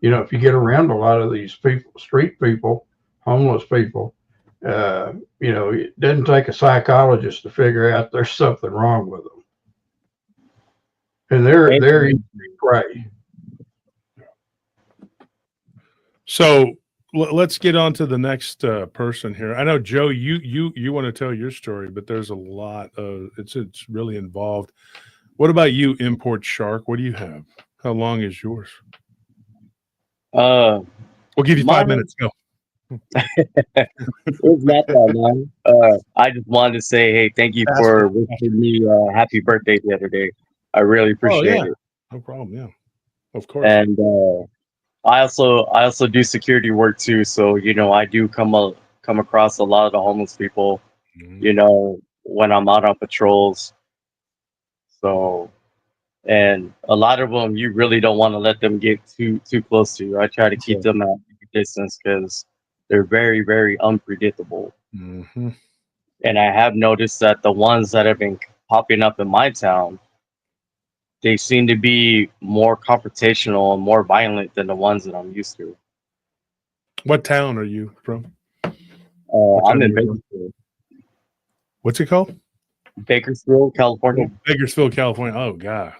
if you get around a lot of these people, street people, homeless people, it doesn't take a psychologist to figure out there's something wrong with them, and they're easy to prey. So let's get on to the next person here. I know, Joe, you want to tell your story, but there's a lot of it's really involved. What about you, Import Shark? What do you have? How long is yours? We'll give you 5 minutes. Go. It's not that long. I just wanted to say, hey, thank you for wishing me happy birthday the other day. I really appreciate it. No problem. Yeah, of course. And I also do security work too, so I do come across a lot of the homeless people, when I'm out on patrols. So, and a lot of them, you really don't want to let them get too close to you. I try to keep them at a distance because they're very, very unpredictable. Mm-hmm. And I have noticed that the ones that have been popping up in my town, they seem to be more confrontational and more violent than the ones that I'm used to. What town are you from? I'm in Bakersfield. What's it called? Bakersfield, California. Bakersfield, California. Oh, God.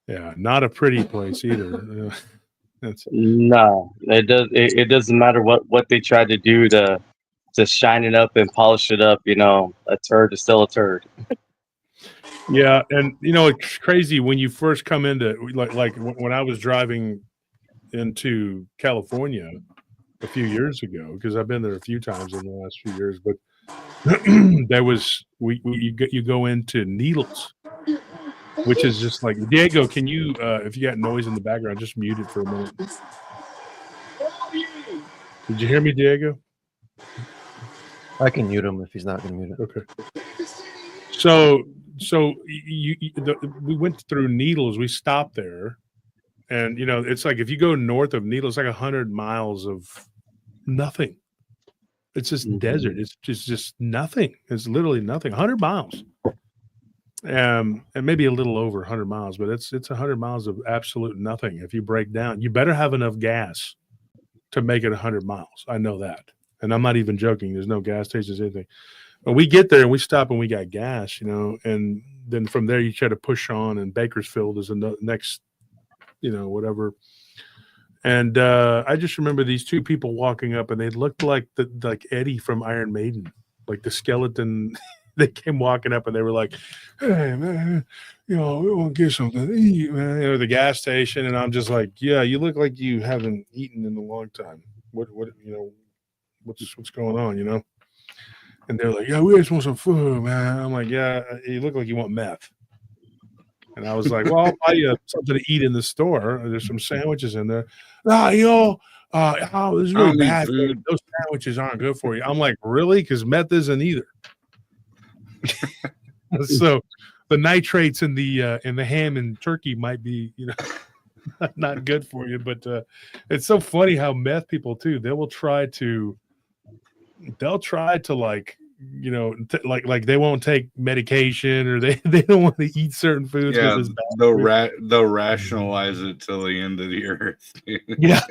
Yeah, not a pretty place either. No, it doesn't matter what they try to do to shine it up and polish it up. A turd is still a turd. Yeah, and it's crazy when you first come into like when I was driving into California a few years ago, because I've been there a few times in the last few years, but there was you go into Needles, which is just like, Diego, can you if you got noise in the background, just mute it for a minute. Did you hear me, Diego? I can mute him if he's not going to mute it. Okay. So we went through Needles. We stopped there, and it's like if you go north of Needles, it's like 100 miles of nothing. It's just desert. It's just nothing. It's literally nothing. 100 miles, and maybe a little over 100 miles, but it's 100 miles of absolute nothing. If you break down, you better have enough gas to make it 100 miles. I know that, and I'm not even joking. There's no gas stations, anything. But we get there and we stop and we got gas, and then from there you try to push on, and Bakersfield is the next, whatever. And I just remember these two people walking up, and they looked like Eddie from Iron Maiden, like the skeleton. They came walking up and they were like, "Hey man, we want to get something to eat, man." The gas station, and I'm just like, "Yeah, you look like you haven't eaten in a long time. What's going on, And they're like, "Yeah, we just want some food, man." I'm like, "Yeah, you look like you want meth." And I was like, "Well, I'll buy you something to eat in the store. There's some sandwiches in there." This is really bad. Those sandwiches aren't good for you. I'm like, "Really?" Because meth isn't either. So the nitrates in the ham and turkey might be, not good for you. But it's so funny how meth people too. They'll try to like, like they won't take medication, or they don't want to eat certain foods. Yeah, they'll rationalize it till the end of the earth. Yeah,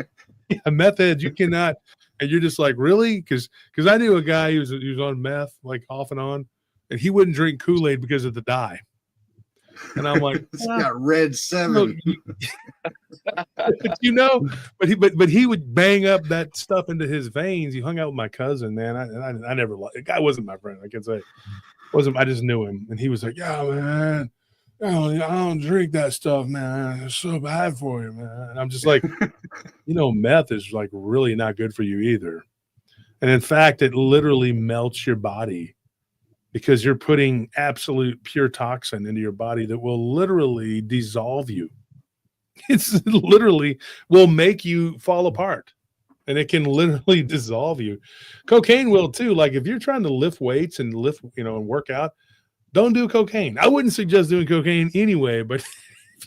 meth heads, you cannot, and you're just like, really? Because I knew a guy who was on meth, like off and on, and he wouldn't drink Kool-Aid because of the dye. And I'm like, it's got red 7. But he would bang up that stuff into his veins. He hung out with my cousin, man. I never liked the guy. Wasn't my friend, I can say. I just knew him, and he was like, "Yeah, man, I don't drink that stuff, man. It's so bad for you, man." And I'm just like, meth is like really not good for you either. And in fact, it literally melts your body, because you're putting absolute pure toxin into your body that will literally dissolve you. It's literally will make you fall apart, and it can literally dissolve you. Cocaine will too. Like if you're trying to lift weights and and work out, don't do cocaine. I wouldn't suggest doing cocaine anyway, but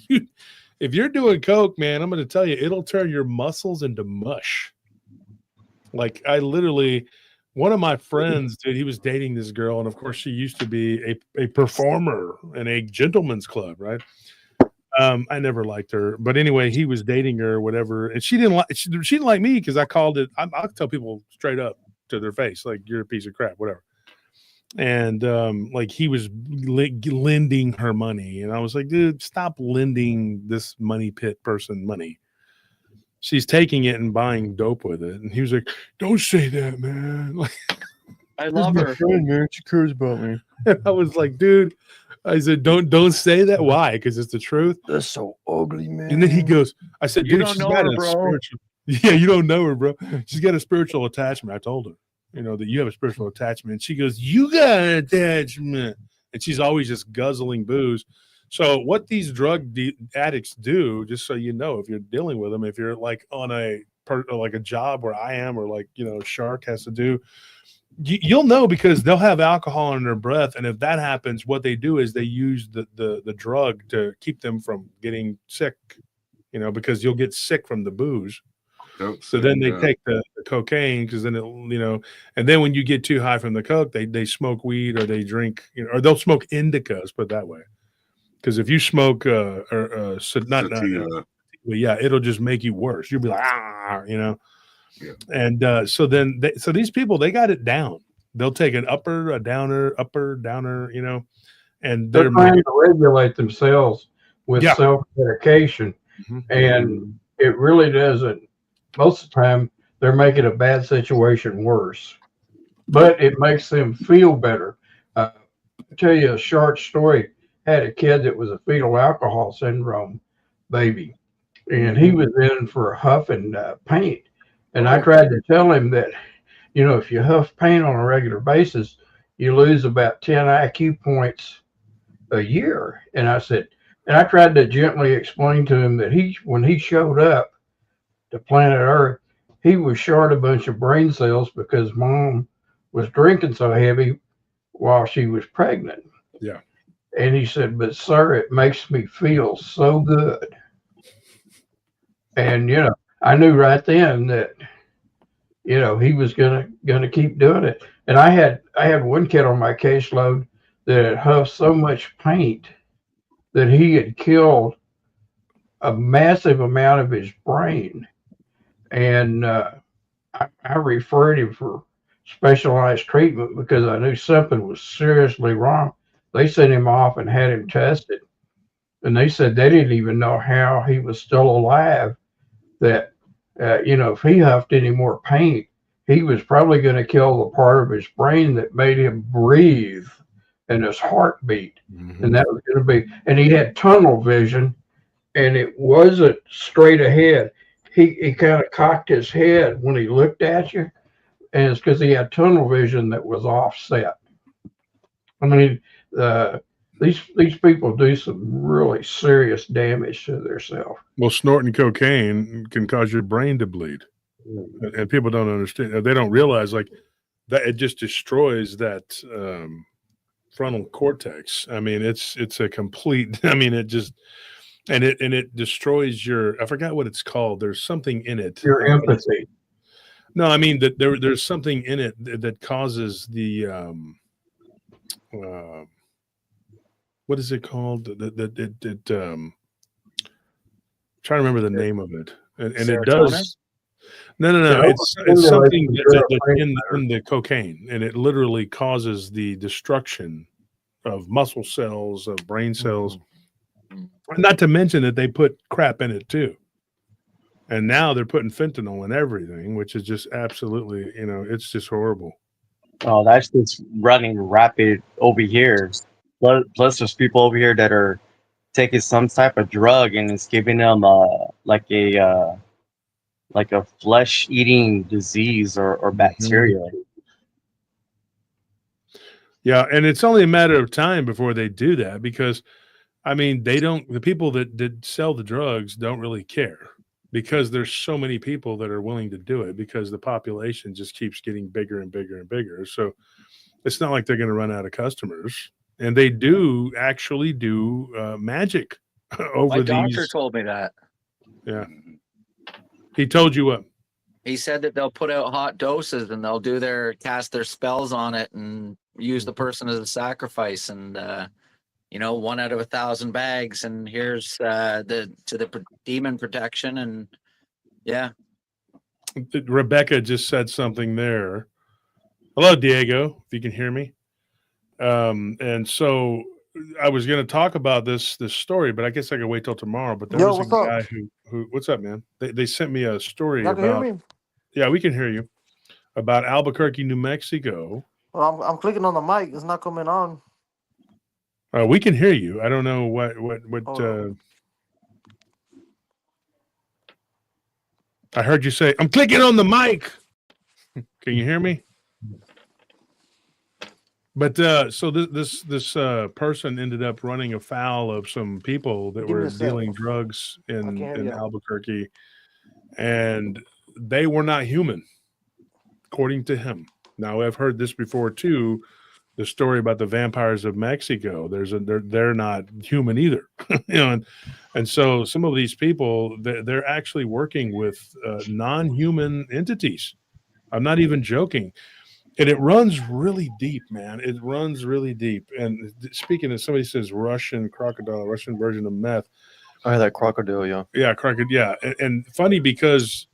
if you're doing coke, man, I'm going to tell you, it'll turn your muscles into mush. Like I literally, one of my friends, dude, he was dating this girl, and of course she used to be a performer in a gentleman's club, right? I never liked her, but anyway, he was dating her or whatever, and she didn't like me because I called it. I'll tell people straight up to their face, like, you're a piece of crap, whatever. And like he was lending her money, and I was like, dude, stop lending this money pit person money. She's taking it and buying dope with it. And he was like, don't say that, man. Like, I love her. Friend, man, she cares about me. I was like, dude, I said, don't say that. Why? Because it's the truth. That's so ugly, man. And then he goes, I said, You dude, don't she's know got her, a bro. spiritual. Yeah, you don't know her, bro. She's got a spiritual attachment. I told her, that you have a spiritual attachment. And she goes, you got an attachment. And she's always just guzzling booze. So what these drug addicts do, just so you know, if you're dealing with them, if you're like on like a job where I am, or like, Shark has to do, you'll know, because they'll have alcohol in their breath. And if that happens, what they do is they use the drug to keep them from getting sick, because you'll get sick from the booze. So then they take the cocaine, because then and then when you get too high from the coke, they smoke weed, or they drink, or they'll smoke indicas, put it that way. Because if you smoke yeah, it'll just make you worse. You'll be like, Yeah. And so these people, they got it down. They'll take an upper, a downer, upper, downer, and They're trying to regulate themselves with Yeah. self-medication, and it really doesn't. Most of the time, they're making a bad situation worse, but it makes them feel better. I'll tell you a short story. Had a kid that was a fetal alcohol syndrome baby, and he was in for huffing paint. And I tried to tell him that, if you huff paint on a regular basis, you lose about 10 IQ points a year. And I tried to gently explain to him that when he showed up to planet Earth, he was short a bunch of brain cells because mom was drinking so heavy while she was pregnant. Yeah. And he said, but sir, it makes me feel so good. And, I knew right then that, he was gonna keep doing it. And I had one kid on my caseload that had huffed so much paint that he had killed a massive amount of his brain. And I referred him for specialized treatment because I knew something was seriously wrong. They sent him off and had him tested. And they said they didn't even know how he was still alive, that, if he huffed any more paint, he was probably going to kill the part of his brain that made him breathe and his heartbeat. And that was going to be, and he had tunnel vision, and it wasn't straight ahead. He kind of cocked his head when he looked at you, and it's because he had tunnel vision that was offset. I mean, these people do some really serious damage to themselves. Well, snorting cocaine can cause your brain to bleed, and people don't understand. They don't realize like that it just destroys that frontal cortex. I mean, it's a complete. I mean, it just and it destroys your. I forgot what it's called. There's something in it. Your empathy. No, I mean that there's something in it that causes the. What is it called? Trying to remember the name of it, and it does. No. It's something that's in the cocaine, and it literally causes the destruction of muscle cells, of brain cells. Not to mention that they put crap in it too, and now they're putting fentanyl in everything, which is just absolutely, it's just horrible. Oh, that's just running rapid over here. Plus, there's people over here that are taking some type of drug, and it's giving them like a flesh-eating disease or bacteria. Yeah, and it's only a matter of time before they do that, because, I mean, the people that sell the drugs don't really care, because there's so many people that are willing to do it, because the population just keeps getting bigger and bigger and bigger. So it's not like they're going to run out of customers. and they do actually do magic over My doctor these. told me that. Yeah, he told you what? He said that they'll put out hot doses and they'll cast their spells on it and use the person as a sacrifice. And 1 out of 1,000 bags, and here's the demon protection. And yeah, Rebecca just said something there. Hello, Diego, if you can hear me. And so I was going to talk about this story, but I guess I could wait till tomorrow. But there was a guy who what's up, man? They sent me a story Y'all can hear about. me? Yeah, we can hear you. About Albuquerque, New Mexico. Well, I'm clicking on the mic. It's not coming on. We can hear you. I don't know what. I heard you say, "I'm clicking on the mic." Can you hear me? But so this person ended up running afoul of some people that Give me were a sec. dealing drugs can't hear in you. Albuquerque, and they were not human, according to him. Now I've heard this before too. The story about the vampires of Mexico. They're not human either, and so some of these people they're actually working with non-human entities. I'm not even joking. And it runs really deep, man. It runs really deep. And speaking of, somebody says Russian crocodile, Russian version of meth. Oh, that crocodile, yeah. Yeah, crocodile. Yeah. And funny because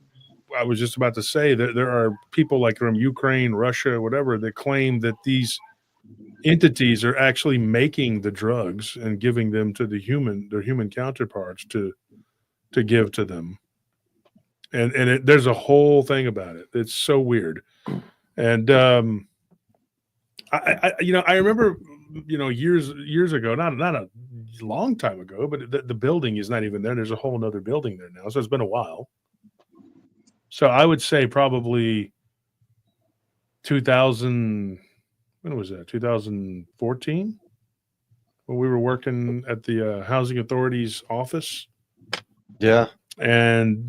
I was just about to say that there are people like from Ukraine, Russia, whatever, that claim that these entities are actually making the drugs and giving them to their human counterparts to give to them. And there's a whole thing about it. It's so weird. And I remember, years ago, not a long time ago, but the building is not even there. There's a whole nother building there now. So it's been a while. So I would say probably 2000. When was that? 2014, when we were working at the Housing Authority's office. Yeah. And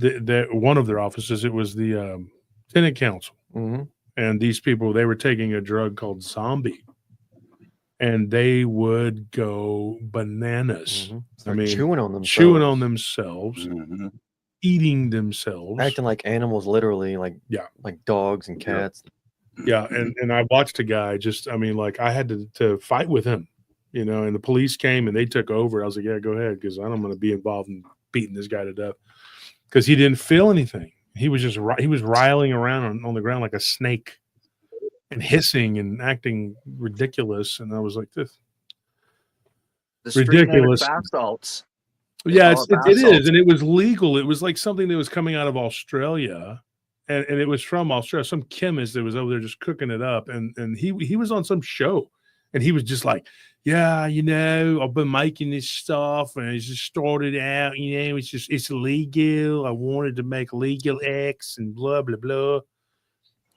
one of their offices, it was the tenant council. Mm-hmm. And these people, they were taking a drug called zombie, and they would go bananas. Mm-hmm. I mean, chewing on themselves, Mm-hmm. eating themselves, acting like animals, literally, like dogs and cats. Yeah, and I watched a guy I had to fight with him, and the police came and they took over. I was like, yeah, go ahead, because I'm going to be involved in beating this guy to death, because he didn't feel anything. He was just he was riling around on the ground like a snake and hissing and acting ridiculous. And I was like, this ridiculous. Bath salts. Yeah, it is, and it was legal. It was like something that was coming out of Australia. And it was from Australia, some chemist that was over there just cooking it up. And he was on some show, and he was just like, yeah, I've been making this stuff, and it just started out, it's illegal. I wanted to make legal X and blah, blah, blah.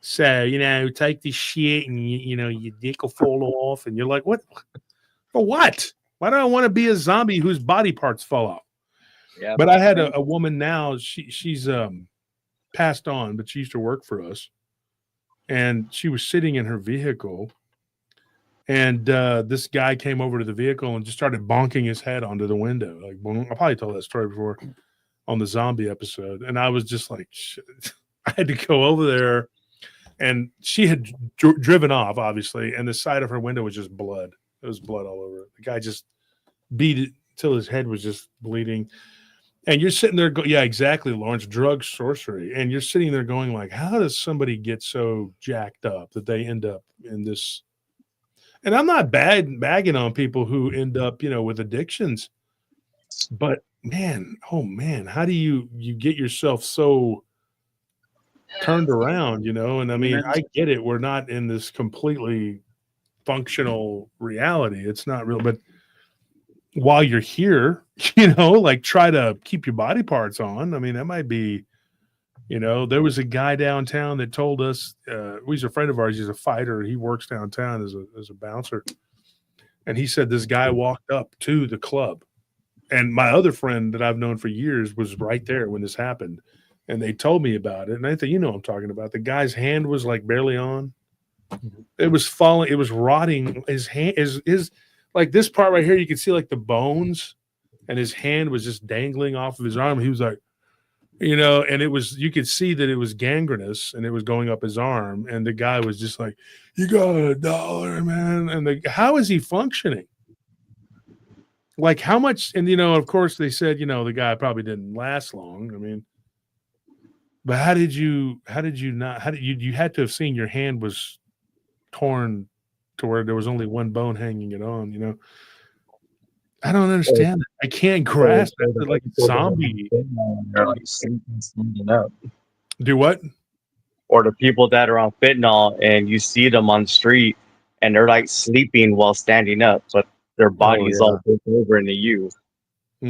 So, take this shit and, your dick will fall off. And you're like, what? For what? Why do I want to be a zombie whose body parts fall off? Yeah. But I had a woman now, she's passed on, but she used to work for us, and she was sitting in her vehicle, and this guy came over to the vehicle and just started bonking his head onto the window. Like, I probably told that story before on the zombie episode, and I was just like, shit. I had to go over there, and she had driven off, obviously, and the side of her window was just blood. There was blood all over it. The guy just beat it till his head was just bleeding. And you're sitting there, yeah, exactly, Lawrence, drug sorcery. And you're sitting there going like, how does somebody get so jacked up that they end up in this? And I'm not bagging on people who end up, with addictions. But man, how do you get yourself so turned around, And I mean, I get it. We're not in this completely functional reality. It's not real, but while you're here, try to keep your body parts on. I mean, that might be, there was a guy downtown that told us, he's a friend of ours. He's a fighter. He works downtown as a bouncer. And he said this guy walked up to the club, and my other friend that I've known for years was right there when this happened. And they told me about it. And I think, I'm talking about, the guy's hand was like barely on. It was falling. It was rotting. His hand, his like this part right here, you can see like the bones, and his hand was just dangling off of his arm. He was like, you know, and it was, you could see that it was gangrenous and it was going up his arm. And the guy was just like, "You got $1, man." And how is he functioning? Like how much? And, you know, of course they said, you know, the guy probably didn't last long. I mean, but how did you you had to have seen your hand was torn to where there was only one bone hanging it on, you know? I don't understand it. I can't grasp it. They're like zombie. They're like sleeping, standing up. Do what? Or the people that are on fentanyl and you see them on the street and they're like sleeping while standing up, but their body's all bent over into you.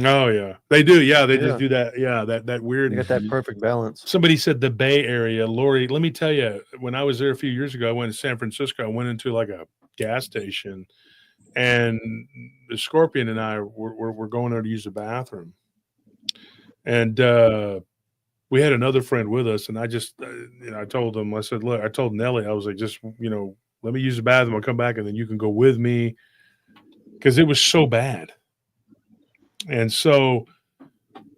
Oh yeah, they do. Yeah, they Yeah. just do that. Yeah, that weird. You got that perfect balance. Somebody said the Bay Area, Lori. Let me tell you, when I was there a few years ago, I went to San Francisco. I went into like a gas station, and the Scorpion and I were going there to use the bathroom, and we had another friend with us, and I just, you know, I told him, I said, look, I told Nelly, I was like, just, you know, let me use the bathroom. I'll come back, and then you can go with me, because it was so bad. And so,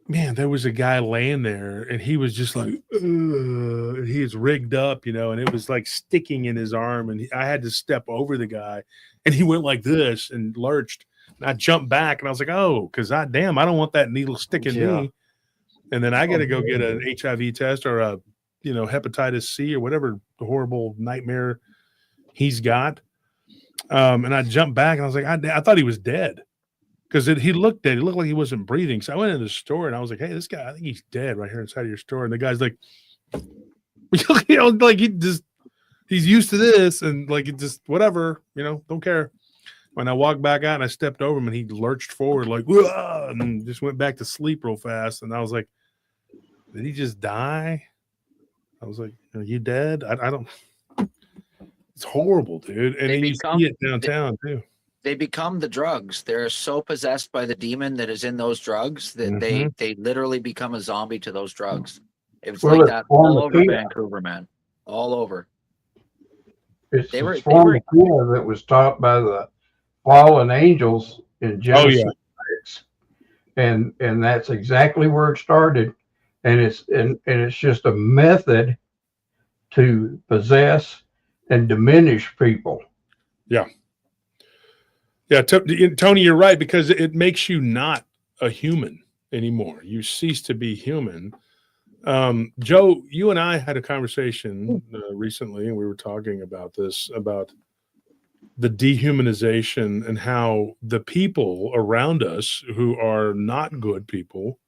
man, there was a guy laying there, and he was just like, and he was rigged up, you know, and it was like sticking in his arm, and I had to step over the guy, and he went like this and lurched, and I jumped back, and I was like, oh, because damn, I don't want that needle sticking me, and then I got to go get an HIV test or a, you know, hepatitis C or whatever horrible nightmare he's got, and I jumped back, and I was like, I thought he was dead. Because he looked dead. He looked like he wasn't breathing. So I went into the store and I was like, hey, this guy, I think he's dead right here inside of your store. And the guy's like, you know, like he's used to this and like it just whatever, you know, don't care. When I walked back out and I stepped over him and he lurched forward like, whoa, and just went back to sleep real fast. And I was like, did he just die? I was like, are you dead? I don't. It's horrible, dude. And then you see it downtown too. They become the drugs. They're so possessed by the demon that is in those drugs that they literally become a zombie to those drugs. It was like that all over Vancouver, man. All over. It's a pharmacia that was taught by the fallen angels in Genesis 6. And that's exactly where it started. And it's just a method to possess and diminish people. Yeah. Yeah, Tony, you're right, because it makes you not a human anymore. You cease to be human. Joe, you and I had a conversation recently, and we were talking about this, about the dehumanization and how the people around us who are not good people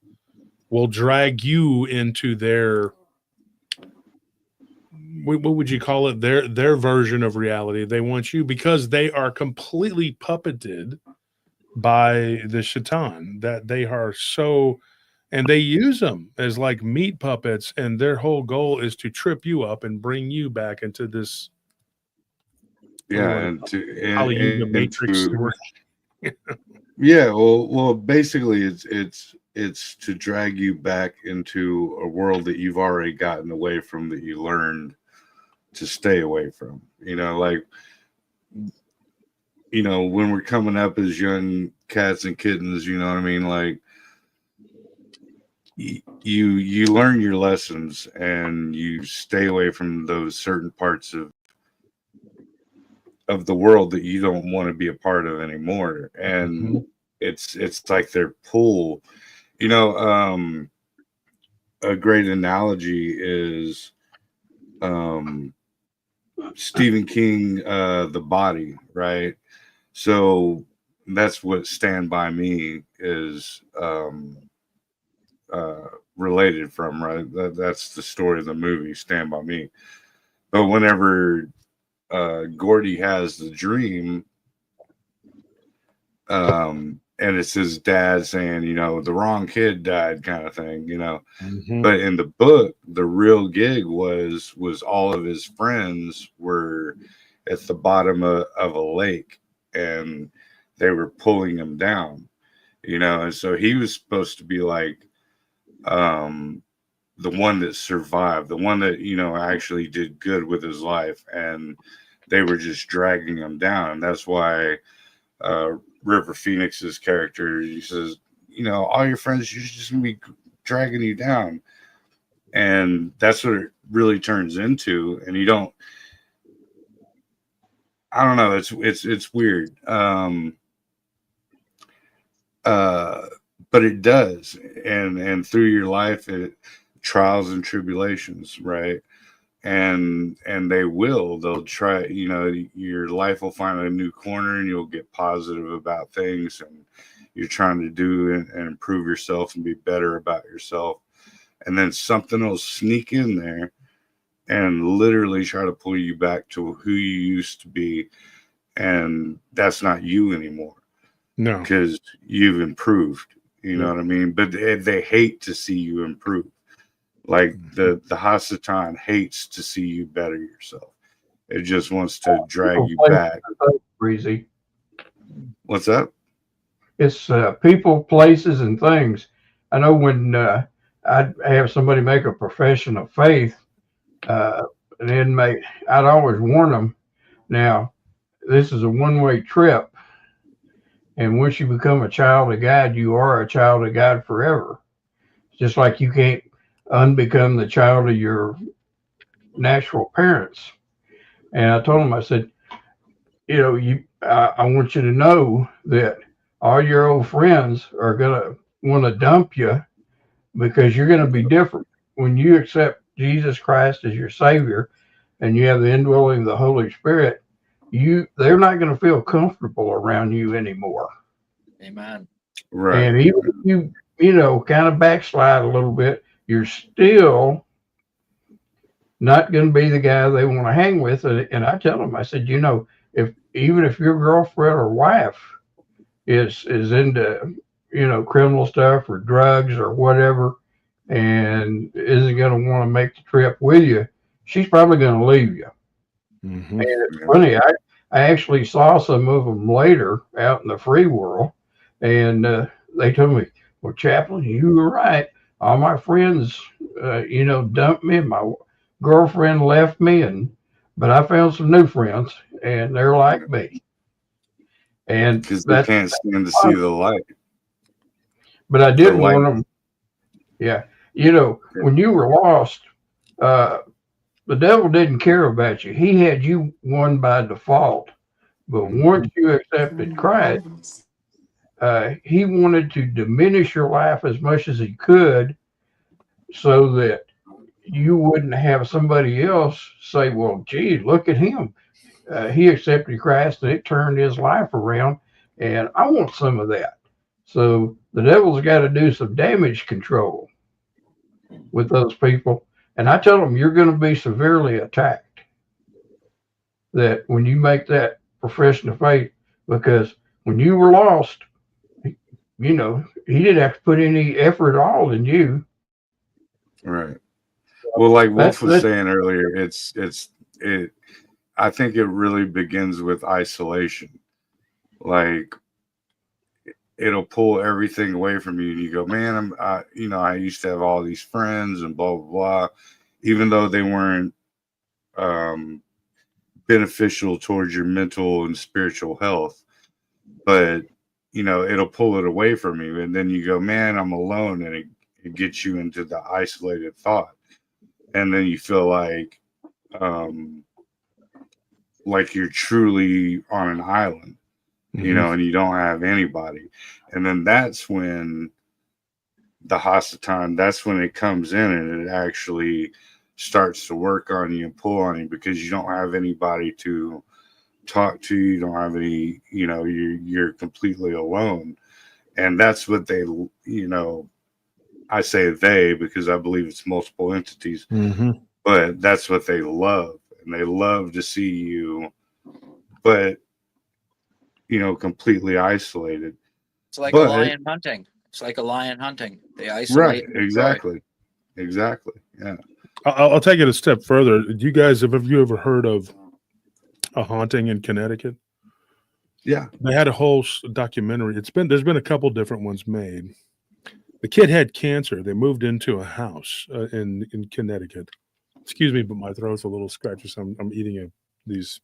will drag you into their, what would you call it? Their version of reality. They want you, because they are completely puppeted by the shaitan, that they are so, and they use them as like meat puppets, and their whole goal is to trip you up and bring you back into this. Yeah, matrix. Yeah, well, basically, it's to drag you back into a world that you've already gotten away from, that you learned to stay away from. You know, like, you know, when we're coming up as young cats and kittens, you know what I mean? Like, you learn your lessons and you stay away from those certain parts of the world that you don't want to be a part of anymore. And it's like their pull. You know, a great analogy is Stephen King, The Body, right? So that's what Stand By Me is related from, right? That's the story of the movie, Stand By Me. But whenever Gordy has the dream, and it's his dad saying, you know, the wrong kid died, kind of thing, you know. But in the book, the real gig was all of his friends were at the bottom of a lake, and they were pulling him down, you know. And so he was supposed to be like the one that survived, the one that, you know, actually did good with his life, and they were just dragging him down. And that's why River Phoenix's character. He says, you know, all your friends are just gonna be dragging you down, and that's what it really turns into. And you don't. I don't know. It's weird. But it does, and through your life, trials and tribulations, right? And they'll try, you know, your life will find a new corner, and you'll get positive about things, and you're trying to do and improve yourself and be better about yourself, and then something will sneak in there and literally try to pull you back to who you used to be, and that's not you anymore. No, because you've improved. You know what I mean? But they hate to see you improve. Like the Hasatan hates to see you better yourself. It just wants to drag you back. Breezy. What's that? It's people, places, and things. I know when I'd have somebody make a profession of faith, an inmate, I'd always warn them, now, this is a one-way trip. And once you become a child of God, you are a child of God forever. Just like you can't unbecome the child of your natural parents. And I told him, I said, you know, I want you to know that all your old friends are going to want to dump you because you're going to be different. When you accept Jesus Christ as your Savior and you have the indwelling of the Holy Spirit, they're not going to feel comfortable around you anymore. Amen. Right. And even if you know, kind of backslide a little bit, you're still not going to be the guy they want to hang with. And I tell them, I said, you know, even if your girlfriend or wife is into, you know, criminal stuff or drugs or whatever, and isn't going to want to make the trip with you, she's probably going to leave you. Mm-hmm. And it's funny, I actually saw some of them later out in the free world, and they told me, well, Chaplain, you were right. All my friends, you know, dumped me. My girlfriend left me, but I found some new friends, and they're like me. And because they can't stand to see the light. But I did warn them. Yeah, you know, when you were lost, the devil didn't care about you. He had you won by default. But once you accepted Christ, he wanted to diminish your life as much as he could so that you wouldn't have somebody else say, well, gee, look at him. He accepted Christ and it turned his life around, and I want some of that. So the devil's got to do some damage control with those people. And I tell them, you're going to be severely attacked. That when you make that profession of faith, because when you were lost, you know, he didn't have to put any effort at all in you. Right. Well, like Wolf was saying earlier, I think it really begins with isolation. Like, it'll pull everything away from you, and you go, man, you know, I used to have all these friends and blah blah blah, even though they weren't beneficial towards your mental and spiritual health. But you know, it'll pull it away from you, and then you go, man, I'm alone, and it gets you into the isolated thought, and then you feel like you're truly on an island. You know, and you don't have anybody. And then that's when the Hasatan, that's when it comes in and it actually starts to work on you and pull on you, because you don't have anybody to talk to. You don't have any, you know, you're completely alone. And that's what they, you know, I say they because I believe it's multiple entities, but that's what they love. And they love to see you, but you know, completely isolated. It's like a lion hunting. It's like a lion hunting. They isolate. Right. Exactly. Exactly. Yeah. I'll take it a step further. Have you ever heard of a haunting in Connecticut? Yeah. They had a whole documentary. There's been a couple different ones made. The kid had cancer. They moved into a house in Connecticut. Excuse me, but my throat's a little scratchy, so I'm eating these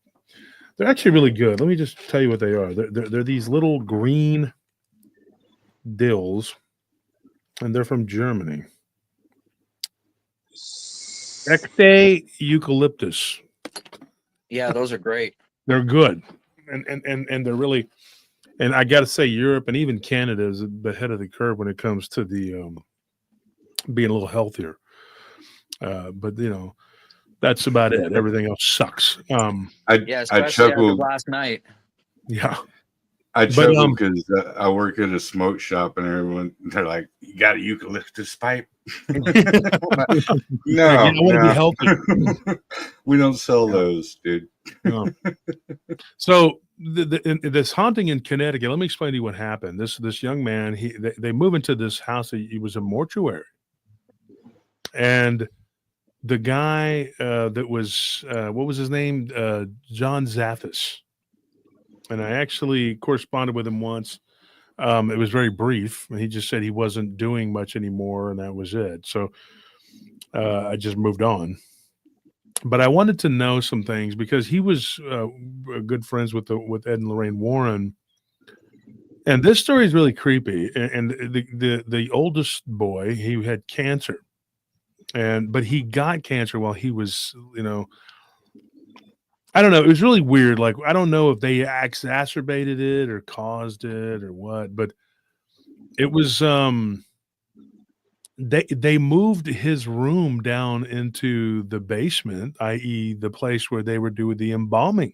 They're actually really good. Let me just tell you what they are. They're these little green dills, and they're from Germany. Ecte eucalyptus. Yeah, those are great. They're good, and they're really. And I got to say, Europe and even Canada is ahead of the curve when it comes to the being a little healthier. But you know, that's about it. Everything else sucks. Yeah, I especially as of chuckled. last night. Yeah. I But, chuckled because I work at a smoke shop, and everyone they're like, "You got a eucalyptus pipe?" No, I want to be healthy. We don't sell those, dude. No. So this haunting in Connecticut. Let me explain to you what happened. This young man, they move into this house. He was a mortuary, and the guy that was what was his name? John Zaffis. And I actually corresponded with him once. It was very brief, and he just said he wasn't doing much anymore, and that was it. So I just moved on. But I wanted to know some things because he was good friends with Ed and Lorraine Warren, and this story is really creepy. And the oldest boy, he had cancer, but he got cancer while he was, I don't know. It was really weird. Like, I don't know if they exacerbated it or caused it or what, but it was, they moved his room down into the basement, i.e. the place where they were doing the embalming.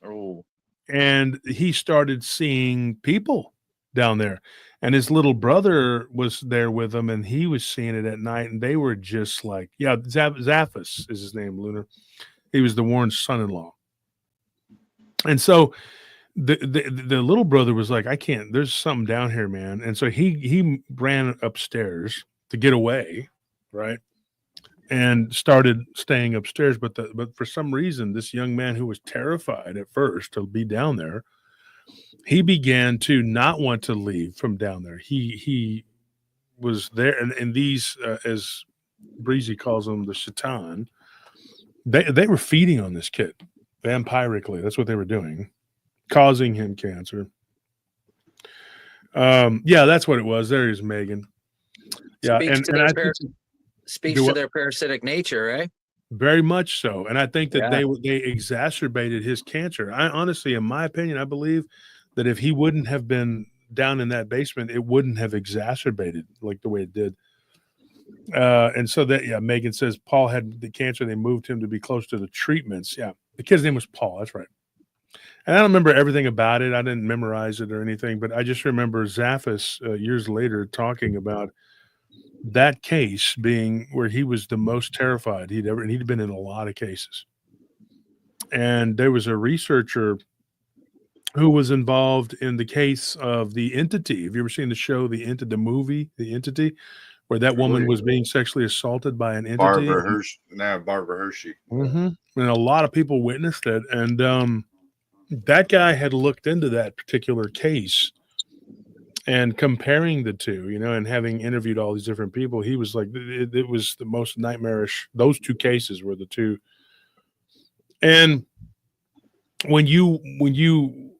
Oh, And he started seeing people down there. And his little brother was there with him, and he was seeing it at night. And they were just like, yeah, Zaffis is his name, Lunar. He was the Warren's son-in-law. And so the little brother was like, I can't, there's something down here, man. And so he ran upstairs to get away, right? And started staying upstairs. But for some reason, this young man who was terrified at first to be down there, he began to not want to leave from down there. He was there, and these, as Breezy calls them, the Shaitan, they were feeding on this kid vampirically. That's what they were doing, causing him cancer. Yeah, that's what it was. There is Megan. Yeah, speaks to their parasitic nature, eh? Very much so. And I think that they exacerbated his cancer. I honestly, in my opinion, I believe that if he wouldn't have been down in that basement, it wouldn't have exacerbated like the way it did. And so that, yeah, Megan says Paul had the cancer. They moved him to be close to the treatments. Yeah. The kid's name was Paul. That's right. And I don't remember everything about it. I didn't memorize it or anything, but I just remember Zaffis years later talking about that case being where he was the most terrified he'd been in a lot of cases. And there was a researcher who was involved in the case of The Entity. Have you ever seen the show, the movie, The Entity, where that woman was being sexually assaulted by an entity? Barbara Hershey. Mm-hmm. And a lot of people witnessed it. And that guy had looked into that particular case and comparing the two, and having interviewed all these different people, he was like, it was the most nightmarish. Those two cases were the two. And when you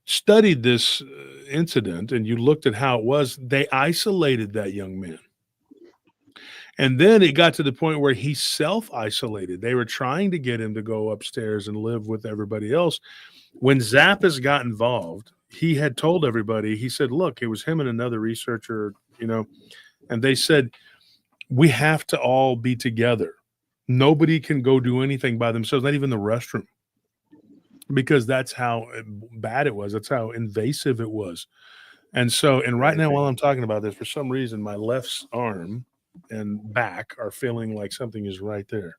studied this incident and you looked at how it was, they isolated that young man. And then it got to the point where he self-isolated. They were trying to get him to go upstairs and live with everybody else. When Zappis got involved, he had told everybody, he said, look, it was him and another researcher, and they said, we have to all be together. Nobody can go do anything by themselves, not even the restroom, because that's how bad it was. That's how invasive it was. And so, and right now, while I'm talking about this, for some reason, my left arm and back are feeling like something is right there.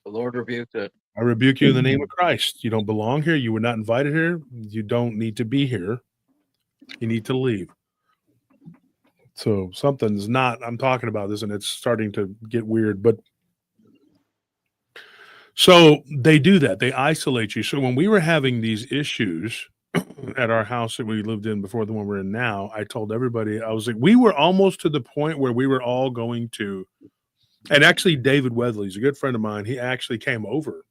The Lord rebuked it. I rebuke you in the name of Christ. You don't belong here. You were not invited here. You don't need to be here. You need to leave. So something's not, I'm talking about this and it's starting to get weird, but so they do that. They isolate you. So when we were having these issues at our house that we lived in before the one we're in now, I told everybody, I was like, we were almost to the point where we were all going to, and actually David Weatherly's a good friend of mine. He actually came over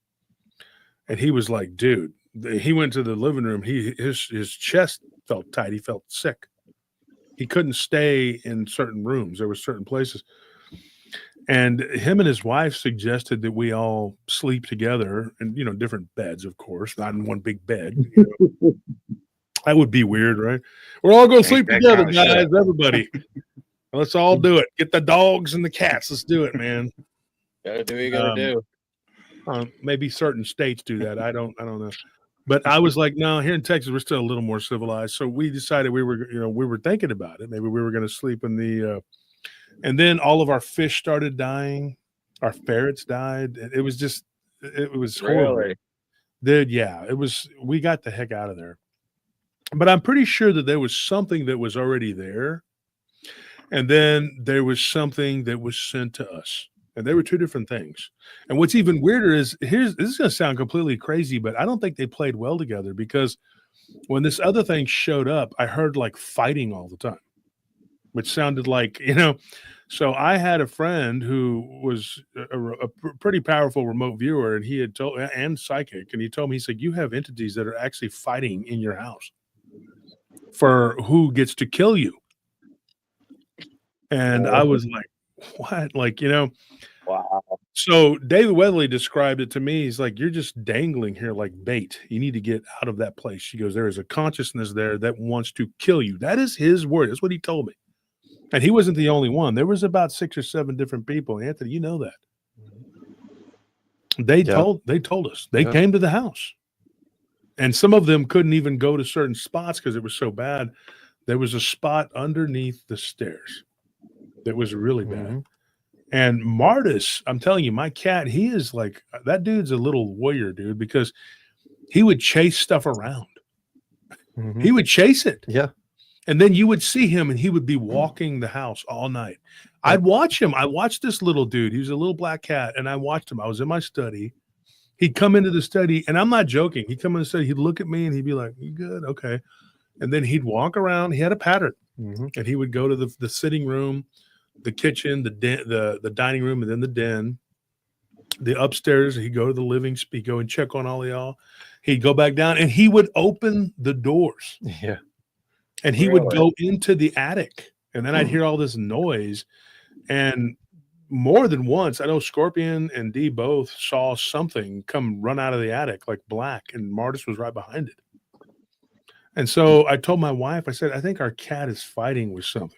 And he was like, dude, he went to the living room. His chest felt tight. He felt sick. He couldn't stay in certain rooms. There were certain places. And him and his wife suggested that we all sleep together in, different beds, of course, not in one big bed. That would be weird, right? We're all going to sleep that together, kind of guys, shit. everybody. Let's all do it. Get the dogs and the cats. Let's do it, man. Gotta do what you gotta do. Maybe certain states do that. I don't know. But I was like, no, here in Texas, we're still a little more civilized. So we decided we were thinking about it. Maybe we were going to sleep in the, and then all of our fish started dying. Our ferrets died. It was horrible. Really? Dude, yeah, we got the heck out of there. But I'm pretty sure that there was something that was already there. And then there was something that was sent to us. And they were two different things. And what's even weirder is this is going to sound completely crazy, but I don't think they played well together, because when this other thing showed up, I heard like fighting all the time, which sounded like, so I had a friend who was a pretty powerful remote viewer, and he had told, and psychic, and he told me, he said, you have entities that are actually fighting in your house for who gets to kill you. And I was like, what? Like, Wow. So David Weatherly described it to me. He's like, you're just dangling here like bait. You need to get out of that place. He goes, there is a consciousness there that wants to kill you. That is his word. That's what he told me. And he wasn't the only one. There was about 6 or 7 different people. Anthony, you know that. They told us. They came to the house. And some of them couldn't even go to certain spots because it was so bad. There was a spot underneath the stairs that was really bad. And Martis, I'm telling you, my cat, he is like, that dude's a little warrior, dude, because he would chase stuff around. He would chase it. Yeah. And then you would see him and he would be walking the house all night. I'd watch him. I watched this little dude. He was a little black cat. And I watched him. I was in my study. He'd come into the study, and I'm not joking. He'd come in the study. He'd look at me and he'd be like, you good? Okay. And then he'd walk around. He had a pattern. And he would go to the sitting room, the kitchen, the dining room, and then the den, the upstairs. He'd go to the living, he'd go and check on all of y'all. He'd go back down, and he would open the doors. Yeah. And he would go into the attic, and then I'd hear all this noise. And more than once, I know Scorpion and D both saw something come run out of the attic like black, and Martis was right behind it. And so I told my wife, I said, I think our cat is fighting with something.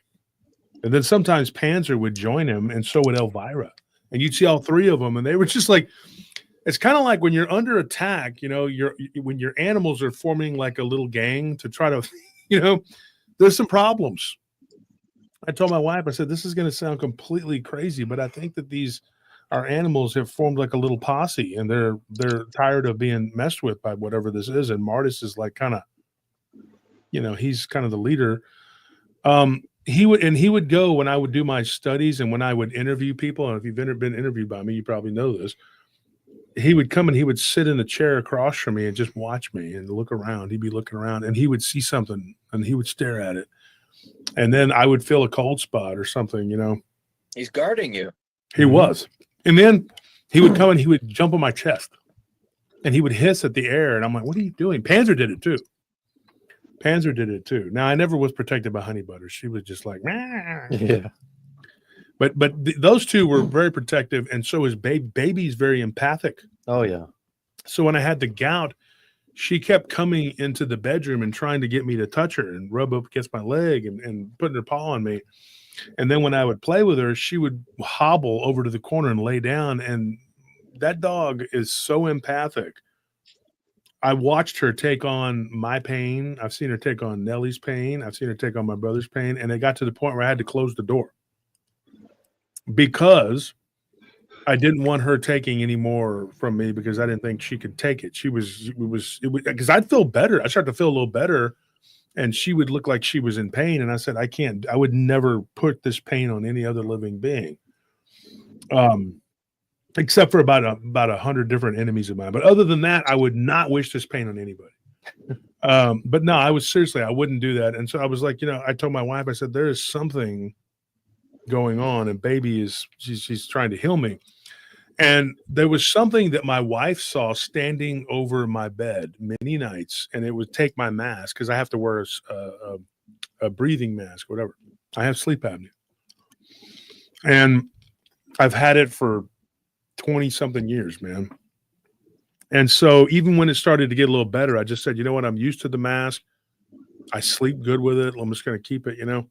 And then sometimes Panzer would join him, and so would Elvira. And you'd see all 3 of them, and they were just like, it's kind of like when you're under attack, when your animals are forming like a little gang to try to, there's some problems. I told my wife, I said, this is going to sound completely crazy, but I think that our animals have formed like a little posse, and they're tired of being messed with by whatever this is. And Martis is like kind of, he's kind of the leader. He would go when I would do my studies and when I would interview people. And if you've ever been interviewed by me, you probably know this. He would come and he would sit in a chair across from me and just watch me and look around. He'd be looking around and he would see something and he would stare at it. And then I would feel a cold spot or something, He's guarding you. He was. And then he would come and he would jump on my chest and he would hiss at the air. And I'm like, what are you doing? Panzer did it too. Now, I never was protected by Honey Butter. She was just like, nah. Yeah. But those two were very protective, and so is Baby's very empathic. Oh, yeah. So when I had the gout, she kept coming into the bedroom and trying to get me to touch her and rub up against my leg and putting her paw on me. And then when I would play with her, she would hobble over to the corner and lay down. And that dog is so empathic. I watched her take on my pain. I've seen her take on Nellie's pain. I've seen her take on my brother's pain. And it got to the point where I had to close the door because I didn't want her taking any more from me because I didn't think she could take it. It was because I'd feel better. I started to feel a little better and she would look like she was in pain. And I said, I would never put this pain on any other living being. Except for about 100 different enemies of mine. But other than that, I would not wish this pain on anybody. But no, I wouldn't do that. And so I was like, I told my wife, I said, there is something going on and Baby she's trying to heal me. And there was something that my wife saw standing over my bed many nights, and it would take my mask because I have to wear a breathing mask, whatever. I have sleep apnea. And I've had it for 20 something years, man. And so even when it started to get a little better, I just said, you know what? I'm used to the mask. I sleep good with it. I'm just going to keep it, you know.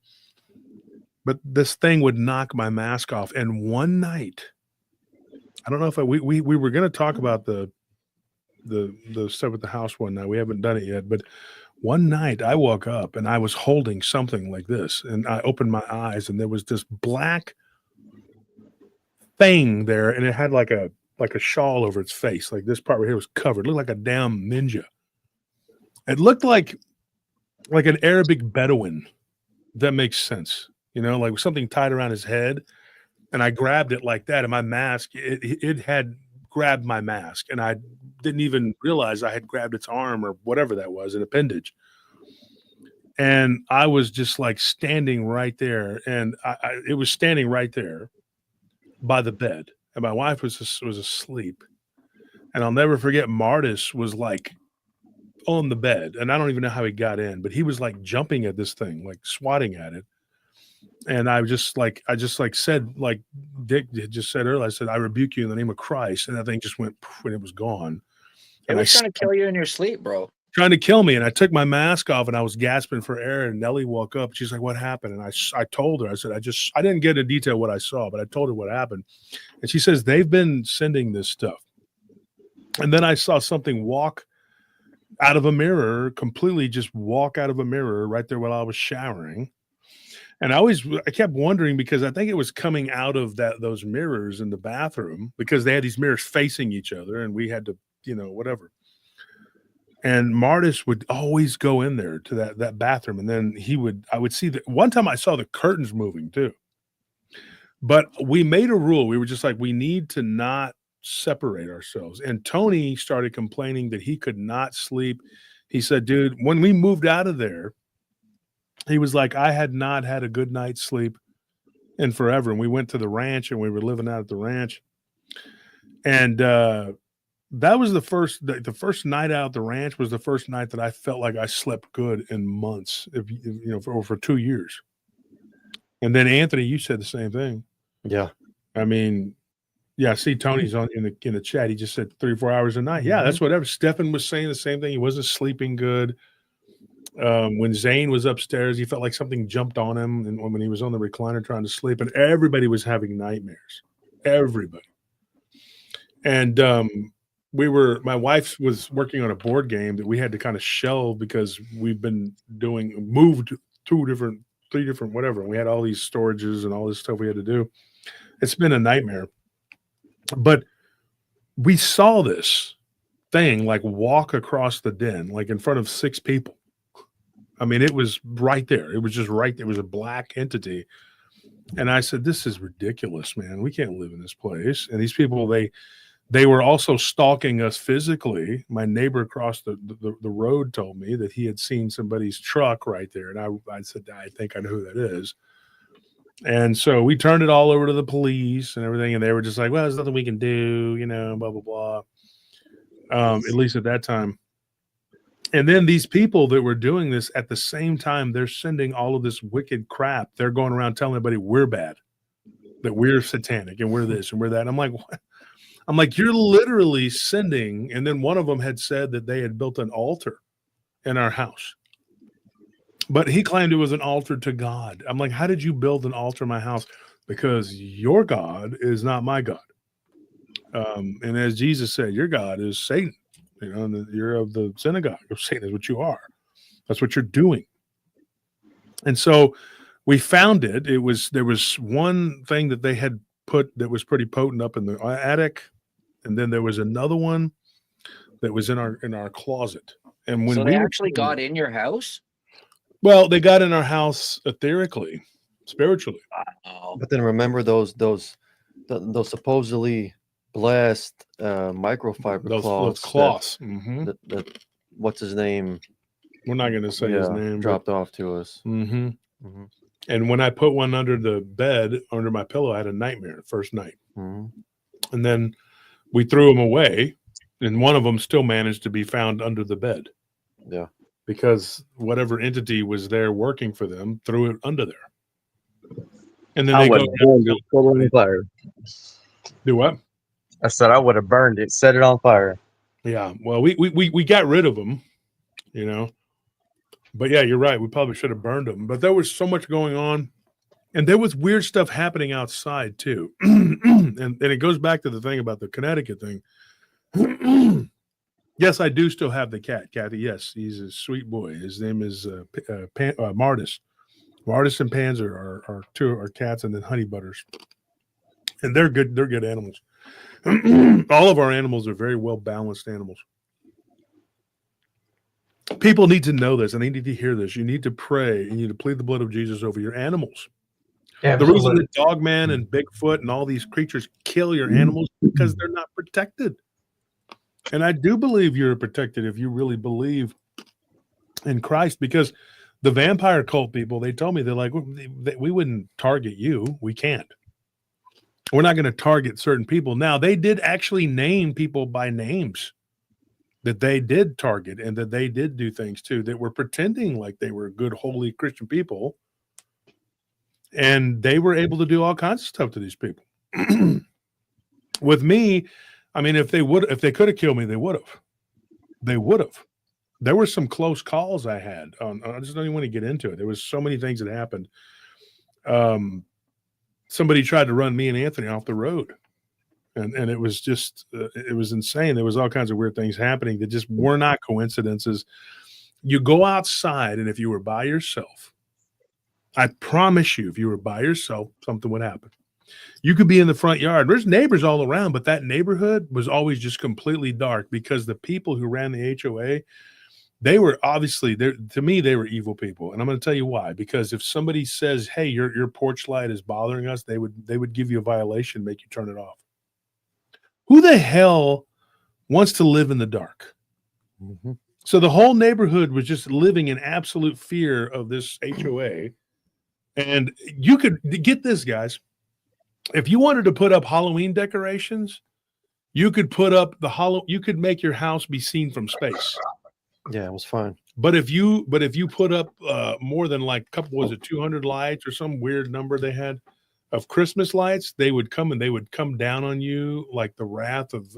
But this thing would knock my mask off. And one night, I don't know if we were going to talk about the stuff at the house one night. We haven't done it yet, but one night I woke up and I was holding something like this, and I opened my eyes and there was this black thing there, and it had like a shawl over its face. Like this part right here was covered. It looked like a damn ninja. It looked like an Arabic Bedouin. That makes sense. You know, like something tied around his head. And I grabbed it like that, and my mask, it had grabbed my mask, and I didn't even realize I had grabbed its arm or whatever that was, an appendage. And I was just like standing right there, and it was standing right there by the bed, and my wife was asleep. And I'll never forget, Martis was like on the bed, and I don't even know how he got in, but he was like jumping at this thing, like swatting at it. And I just said, like Dick had just said earlier, I said, I rebuke you in the name of Christ. And that thing just went poof, and it was gone. It was trying to kill you in your sleep, bro. Trying to kill me. And I took my mask off and I was gasping for air. And Nellie woke up. She's like, what happened? And I told her, I said, I didn't get into detail what I saw, but I told her what happened. And she says, they've been sending this stuff. And then I saw something walk out of a mirror, completely just walk out of a mirror right there while I was showering. And I kept wondering, because I think it was coming out of those mirrors in the bathroom, because they had these mirrors facing each other and we had to, you know, whatever. And Martis would always go in there to that bathroom. And then I would see that one time I saw the curtains moving too. But we made a rule. We were just like, we need to not separate ourselves. And Tony started complaining that he could not sleep. He said, dude, when we moved out of there, he was like, I had not had a good night's sleep in forever. And we went to the ranch and we were living out at the ranch. And that was the first night out at the ranch was the first night that I felt like I slept good in months, for 2 years. And then Anthony, you said the same thing. Yeah. I mean, yeah, see Tony's in the chat. He just said 3 or 4 hours a night. Yeah, that's whatever. Stefan was saying the same thing. He wasn't sleeping good. When Zane was upstairs, he felt like something jumped on him, and when he was on the recliner trying to sleep, and everybody was having nightmares. Everybody. And my wife was working on a board game that we had to kind of shelve because we've been moved 3 different whatever. And we had all these storages and all this stuff we had to do. It's been a nightmare. But we saw this thing like walk across the den, like in front of 6 people. I mean, it was right there. It was just right there. It was a black entity. And I said, this is ridiculous, man. We can't live in this place. And these people, they were also stalking us physically. My neighbor across the road told me that he had seen somebody's truck right there. And I said, I think I know who that is. And so we turned it all over to the police and everything. And they were just like, well, there's nothing we can do, blah, blah, blah. At least at that time. And then these people that were doing this at the same time, they're sending all of this wicked crap. They're going around telling everybody we're bad, that we're satanic and we're this and we're that. And I'm like, what? I'm like, you're literally sending. And then one of them had said that they had built an altar in our house, but he claimed it was an altar to God. I'm like, how did you build an altar in my house? Because your God is not my God. And as Jesus said, your God is Satan. And you're of the synagogue of Satan is what you are. That's what you're doing. And so we found it. There was one thing that they had put that was pretty potent up in the attic. And then there was another one that was in our closet. And when they actually got in your house? Well, they got in our house etherically, spiritually. Wow. But then remember those supposedly blessed microfiber those cloths. That what's his name? We're not going to say his name. Dropped off to us. Mm-hmm. Mm-hmm. And when I put one under the bed, under my pillow, I had a nightmare the first night. Mm-hmm. And then we threw them away, and one of them still managed to be found under the bed. Yeah. Because whatever entity was there working for them threw it under there. And then I they would go have burned it, set it on fire. do what? I said I would have burned it, set it on fire. Yeah. Well, we got rid of them, you know. But yeah, you're right. We probably should have burned them. But there was so much going on. And there was weird stuff happening outside too. and it goes back to the thing about the Connecticut thing. Yes, I do still have the cat, Kathy. Yes, he's a sweet boy. His name is Martis. Martis and Pans are two are cats, and then Honey Butters. And they're good. They're good animals. All of our animals are very well balanced animals. People need to know this, and they need to hear this. You need to pray. You need to plead the blood of Jesus over your animals. The reason that Dogman and Bigfoot and all these creatures kill your animals is because they're not protected. And I do believe you're protected if you really believe in Christ, because the vampire cult people, they told me, they're like, we wouldn't target you. We can't. We're not going to target certain people. Now, they did actually name people by names that they did target and that they did do things too, that were pretending like they were good, holy Christian people. And they were able to do all kinds of stuff to these people. With me, I mean, if they could have killed me, they would have. They would have. There were some close calls I had. I just don't even want to get into it. There was so many things that happened. Somebody tried to run me and Anthony off the road, and it was just it was insane. There was all kinds of weird things happening that just were not coincidences. You go outside, and if you were by yourself, I promise you, if you were by yourself, something would happen. You could be in the front yard. There's neighbors all around, but that neighborhood was always just completely dark because the people who ran the HOA, they were obviously there. To me, they were evil people, and I'm going to tell you why. Because if somebody says, "Hey, your porch light is bothering us," they would give you a violation, make you turn it off. Who the hell wants to live in the dark? Mm-hmm. So the whole neighborhood was just living in absolute fear of this HOA, and you could get this, guys. If you wanted to put up Halloween decorations, you could put up you could make your house be seen from space. Yeah, it was fine. But if you put up more than like a couple, was it 200 lights or some weird number they had of Christmas lights, they would come down on you like the wrath of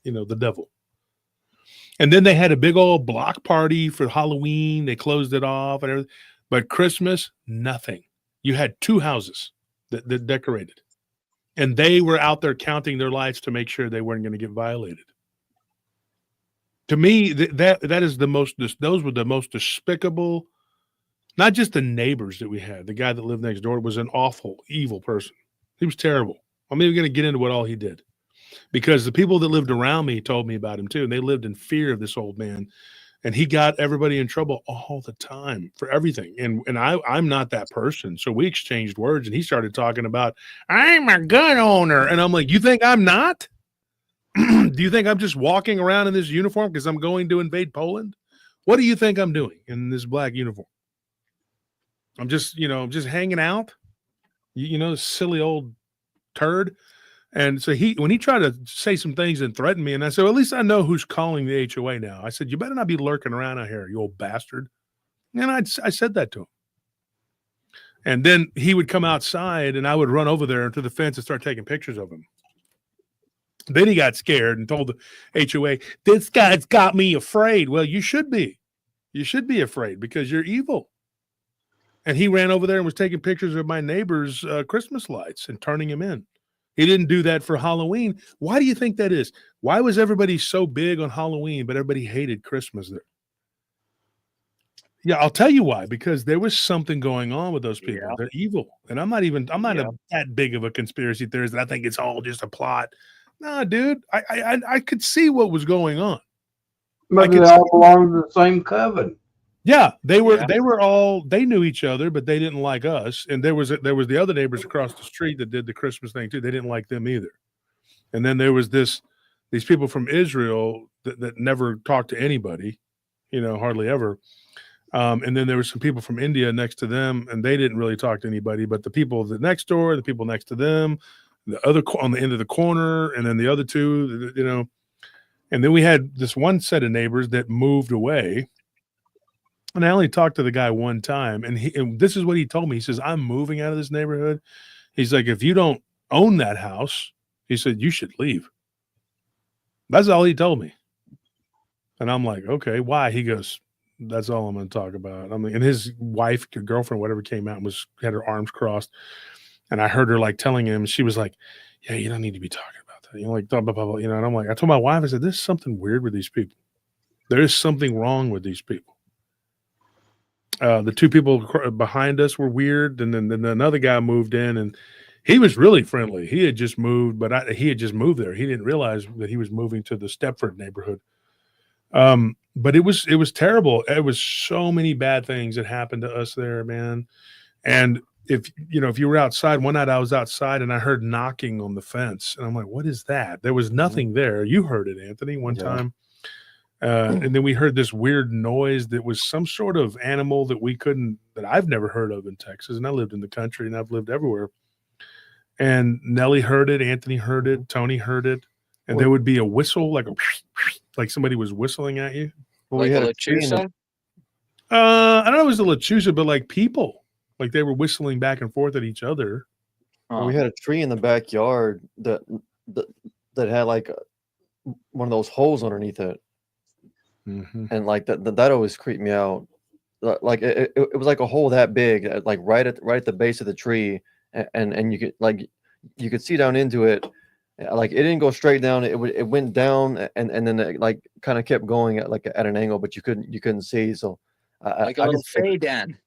the devil. And then they had a big old block party for Halloween. They closed it off and everything. But Christmas, nothing. You had two houses that decorated, and they were out there counting their lights to make sure they weren't going to get violated. To me, that is those were the most despicable, not just the neighbors that we had. The guy that lived next door was an awful, evil person. He was terrible. I'm even going to get into what all he did, because the people that lived around me told me about him too, and they lived in fear of this old man. And he got everybody in trouble all the time for everything. And I'm not that person. So we exchanged words, and he started talking about, I'm a gun owner. And I'm like, you think I'm not? Do you think I'm just walking around in this uniform because I'm going to invade Poland? What do you think I'm doing in this black uniform? I'm just hanging out, silly old turd. And so when he tried to say some things and threaten me, and I said, well, at least I know who's calling the HOA now. I said, you better not be lurking around out here, you old bastard. And I said that to him. And then he would come outside, and I would run over there to the fence and start taking pictures of him. Then he got scared and told the HOA, this guy's got me afraid. Well, you should be. You should be afraid because you're evil. And he ran over there and was taking pictures of my neighbor's Christmas lights and turning him in. He didn't do that for Halloween. Why do you think that is? Why was everybody so big on Halloween, but everybody hated Christmas there? Yeah, I'll tell you why. Because there was something going on with those people. Yeah. They're evil. And I'm not that big of a conspiracy theorist that I think it's all just a plot. Nah, dude, I could see what was going on. But they all belong to the same coven. Yeah, they knew each other, but they didn't like us. And there was the other neighbors across the street that did the Christmas thing too. They didn't like them either. And then there was these people from Israel that never talked to anybody, hardly ever. And then there were some people from India next to them, and they didn't really talk to anybody. But the people next door, the people next to them, the other on the end of the corner, and then the other two, you know. And then we had this one set of neighbors that moved away. And I only talked to the guy one time, and this is what he told me. He says, "I'm moving out of this neighborhood." He's like, "If you don't own that house," he said, "you should leave." That's all he told me. And I'm like, "Okay, why?" He goes, "That's all I'm going to talk about." I mean, and his wife, or girlfriend, whatever, came out and had her arms crossed. And I heard her like telling him, she was like, "Yeah, you don't need to be talking about that." You know, like, blah, blah, blah, blah. You know, and I'm like, I told my wife, I said, "There's something weird with these people. There is something wrong with these people." The two people behind us were weird. And then another guy moved in, and he was really friendly. He had just moved, but he had just moved there. He didn't realize that he was moving to the Stepford neighborhood. But it was terrible. It was so many bad things that happened to us there, man. And if you were outside one night, I was outside and I heard knocking on the fence, and I'm like, "What is that?" There was nothing there. You heard it, Anthony, one time. And then we heard this weird noise that was some sort of animal that I've never heard of in Texas. And I lived in the country and I've lived everywhere. And Nellie heard it, Anthony heard it, Tony heard it, and there would be a whistle, like somebody was whistling at you. Well, Like we had a a tree in the, Lechusa? I don't know if it was the Lechusa, but like people, like they were whistling back and forth at each other. well, we had a tree in the backyard that had like one of those holes underneath it. Mm-hmm. And like that always creeped me out. Like it was like a hole that big, like right at the base of the tree, and you could see down into it. Like it didn't go straight down. It went down, and then it like kind of kept going at an angle, but you couldn't see. So Like a little fade den.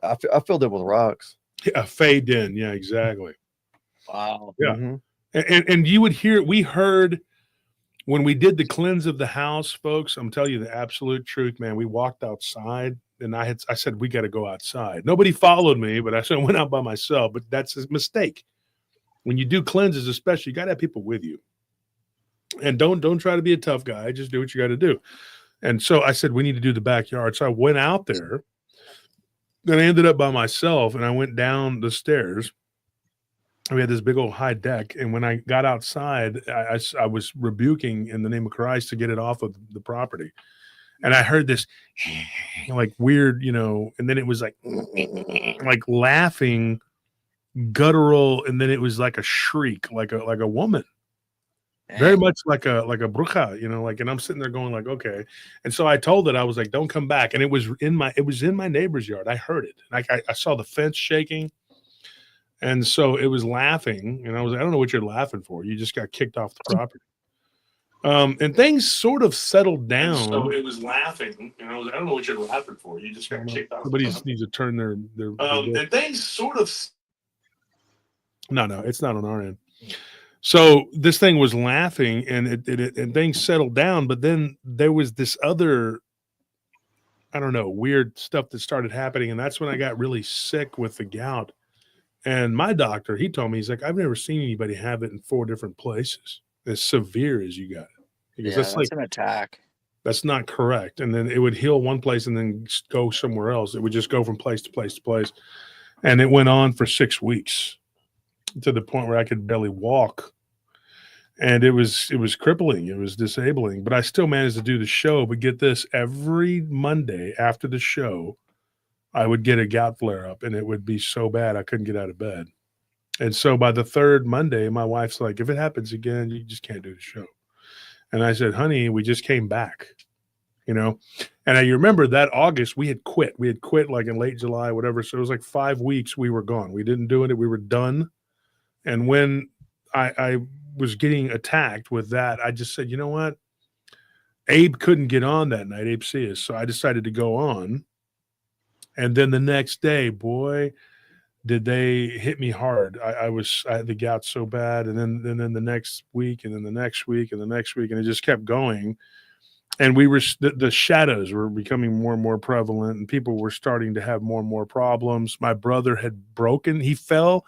I filled it with rocks. Yeah, fade in. Yeah, exactly. Wow. Yeah. Mhm. And you would hear, we heard when we did the cleanse of the house, folks, I'm telling you the absolute truth, man. We walked outside and I said, "We got to go outside." Nobody followed me, but I went out by myself, but that's a mistake. When you do cleanses, especially, you got to have people with you. And don't try to be a tough guy. Just do what you got to do. And so I said, "We need to do the backyard." So I went out there. Then I ended up by myself and I went down the stairs. We had this big old high deck. And when I got outside, I was rebuking in the name of Christ to get it off of the property. And I heard this like weird, and then it was like laughing, guttural. And then it was like a shriek, like a woman. Very much like a bruja, and I'm sitting there going like, okay. And so I told it, I was like, "Don't come back." And it was in my neighbor's yard. I heard it. Like I saw the fence shaking. And so it was laughing. And I was like, "I don't know what you're laughing for. You just got kicked off the property." And things sort of settled down. And so it was laughing. And I was like, "I don't know what you're laughing for. You just got kicked off. Somebody needs to turn their and things sort of No, it's not on our end. So this thing was laughing and and things settled down, but then there was this other, I don't know, weird stuff that started happening. And that's when I got really sick with the gout. And my doctor, he told me, he's like, "I've never seen anybody have it in 4 different places as severe as you got it." Because That's an attack. that's not correct. And then it would heal one place and then go somewhere else. It would just go from place to place to place. And it went on for 6 weeks to the point where I could barely walk. And it was crippling. It was disabling, but I still managed to do the show. But get this, every Monday after the show, I would get a gout flare up and it would be so bad I couldn't get out of bed. And so by the 3rd Monday, my wife's like, "If it happens again, you just can't do the show." And I said, "Honey, we just came back, And I remember that August we had quit. We had quit like in late July, whatever. So it was like 5 weeks we were gone. We didn't do it. We were done. And when I was getting attacked with that, I just said, "You know what? Abe couldn't get on that night, Abe Seas." So I decided to go on. And then the next day, boy, did they hit me hard. I had the gout so bad. And then the next week, and then the next week, and the next week, and it just kept going. And the shadows were becoming more and more prevalent, and people were starting to have more and more problems. My brother had he fell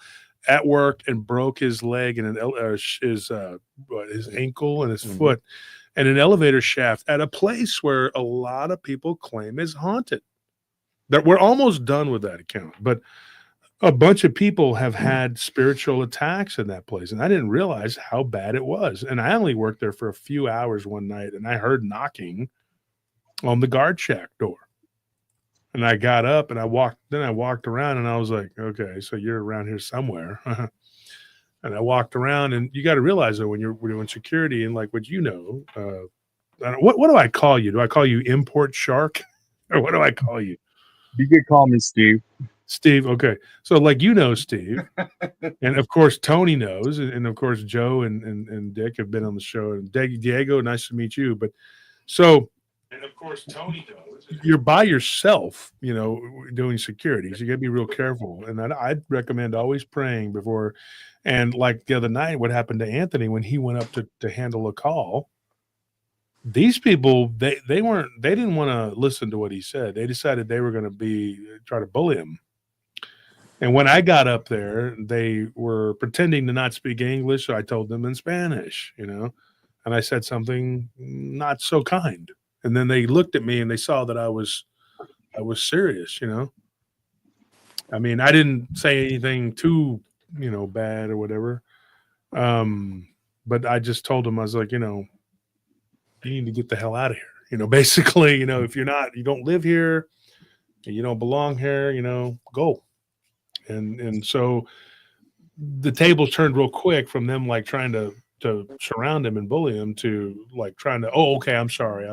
at work and broke his leg and his ankle and his foot and an elevator shaft at a place where a lot of people claim is haunted. That we're almost done with that account, but a bunch of people have had spiritual attacks in that place, and I didn't realize how bad it was. And I only worked there for a few hours one night, and I heard knocking on the guard shack door. And I got up and I walked around, and I was like, okay, so you're around here somewhere. And I walked around, and you got to realize that when you're doing security and like what what do I call you? Do I call you Import Shark, or what do I call you? You could call me Steve. Steve. Okay, so like Steve, and of course Tony knows, and of course Joe and Dick have been on the show. And Diego, nice to meet you. But so, and of course Tony knows, you're by yourself, doing security, so you got to be real careful. And I'd recommend always praying before. And like the other night, what happened to Anthony when he went up to handle a call? These people, they didn't want to listen to what he said. They decided they were going to try to bully him. And when I got up there, they were pretending to not speak English, so I told them in Spanish, and I said something not so kind. And then they looked at me and they saw that I was serious, I mean, I didn't say anything too, bad or whatever. But I just told them, I was like, you need to get the hell out of here. Basically, if you don't live here, and you don't belong here, go. And so the tables turned real quick from them like trying to surround him and bully him to like trying to, oh, okay, I'm sorry.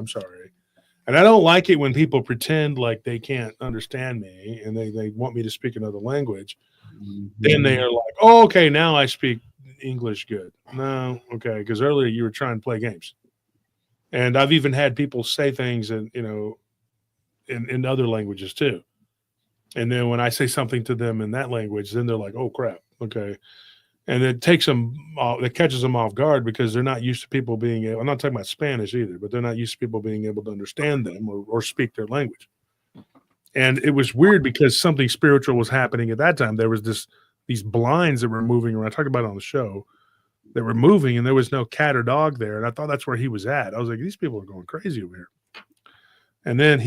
And I don't like it when people pretend like they can't understand me and they want me to speak another language. Then they are like, oh, okay, now I speak English good. No, okay, because earlier you were trying to play games. And I've even had people say things in other languages too. And then when I say something to them in that language, then they're like, oh crap, okay. And it catches them off guard because they're not used to people being able, I'm not talking about Spanish either, but they're not used to people being able to understand them or speak their language. And it was weird because something spiritual was happening at that time. There was these blinds that were moving around. I talked about it on the show. That were moving, and there was no cat or dog there. And I thought that's where he was at. I was like, these people are going crazy over here. And then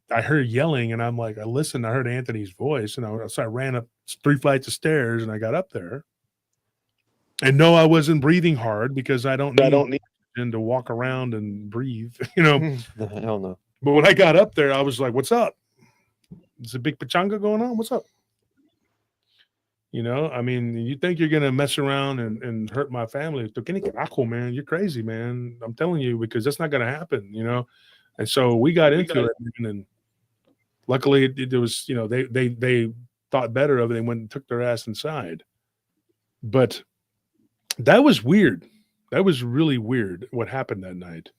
I heard yelling, and I'm like, I listened. I heard Anthony's voice, and so I ran up 3 flights of stairs, and I got up there. And no, I wasn't breathing hard because I don't need to walk around and breathe, Hell no. But when I got up there, I was like, what's up? Is a big pachanga going on? What's up? I mean, you think you're going to mess around and hurt my family. Man, you're crazy, man. I'm telling you, because that's not going to happen, And so we got into it. And luckily it was, they thought better of it. They went and took their ass inside. But that was weird. That was really weird what happened that night.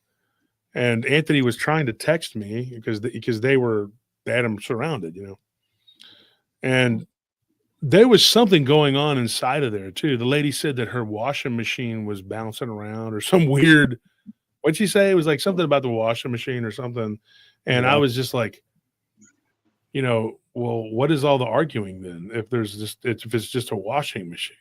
And Anthony was trying to text me because they had him surrounded, And there was something going on inside of there too. The lady said that her washing machine was bouncing around or some weird, what'd she say? It was like something about the washing machine or something. And I was just like, well, what is all the arguing then? If it's just a washing machine,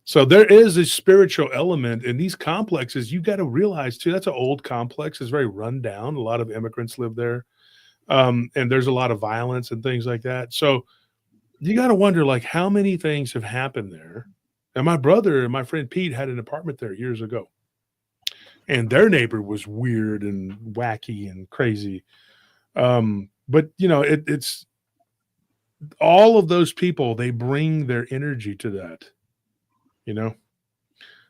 so there is a spiritual element in these complexes. You got to realize too, that's an old complex. It's very run down. A lot of immigrants live there. And there's a lot of violence and things like that. So you got to wonder, like, how many things have happened there. And my brother and my friend Pete had an apartment there years ago. And their neighbor was weird and wacky and crazy. But, it's all of those people, they bring their energy to that,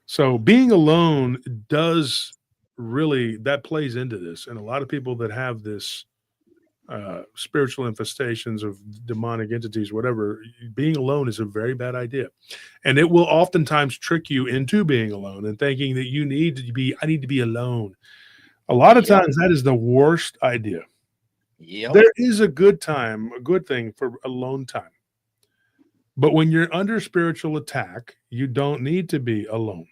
So being alone that plays into this. And a lot of people that have this, spiritual infestations of demonic entities, whatever, being alone is a very bad idea. And it will oftentimes trick you into being alone and thinking that I need to be alone. A lot of times that is the worst idea. Yep. There is a good thing for alone time. But when you're under spiritual attack, you don't need to be alone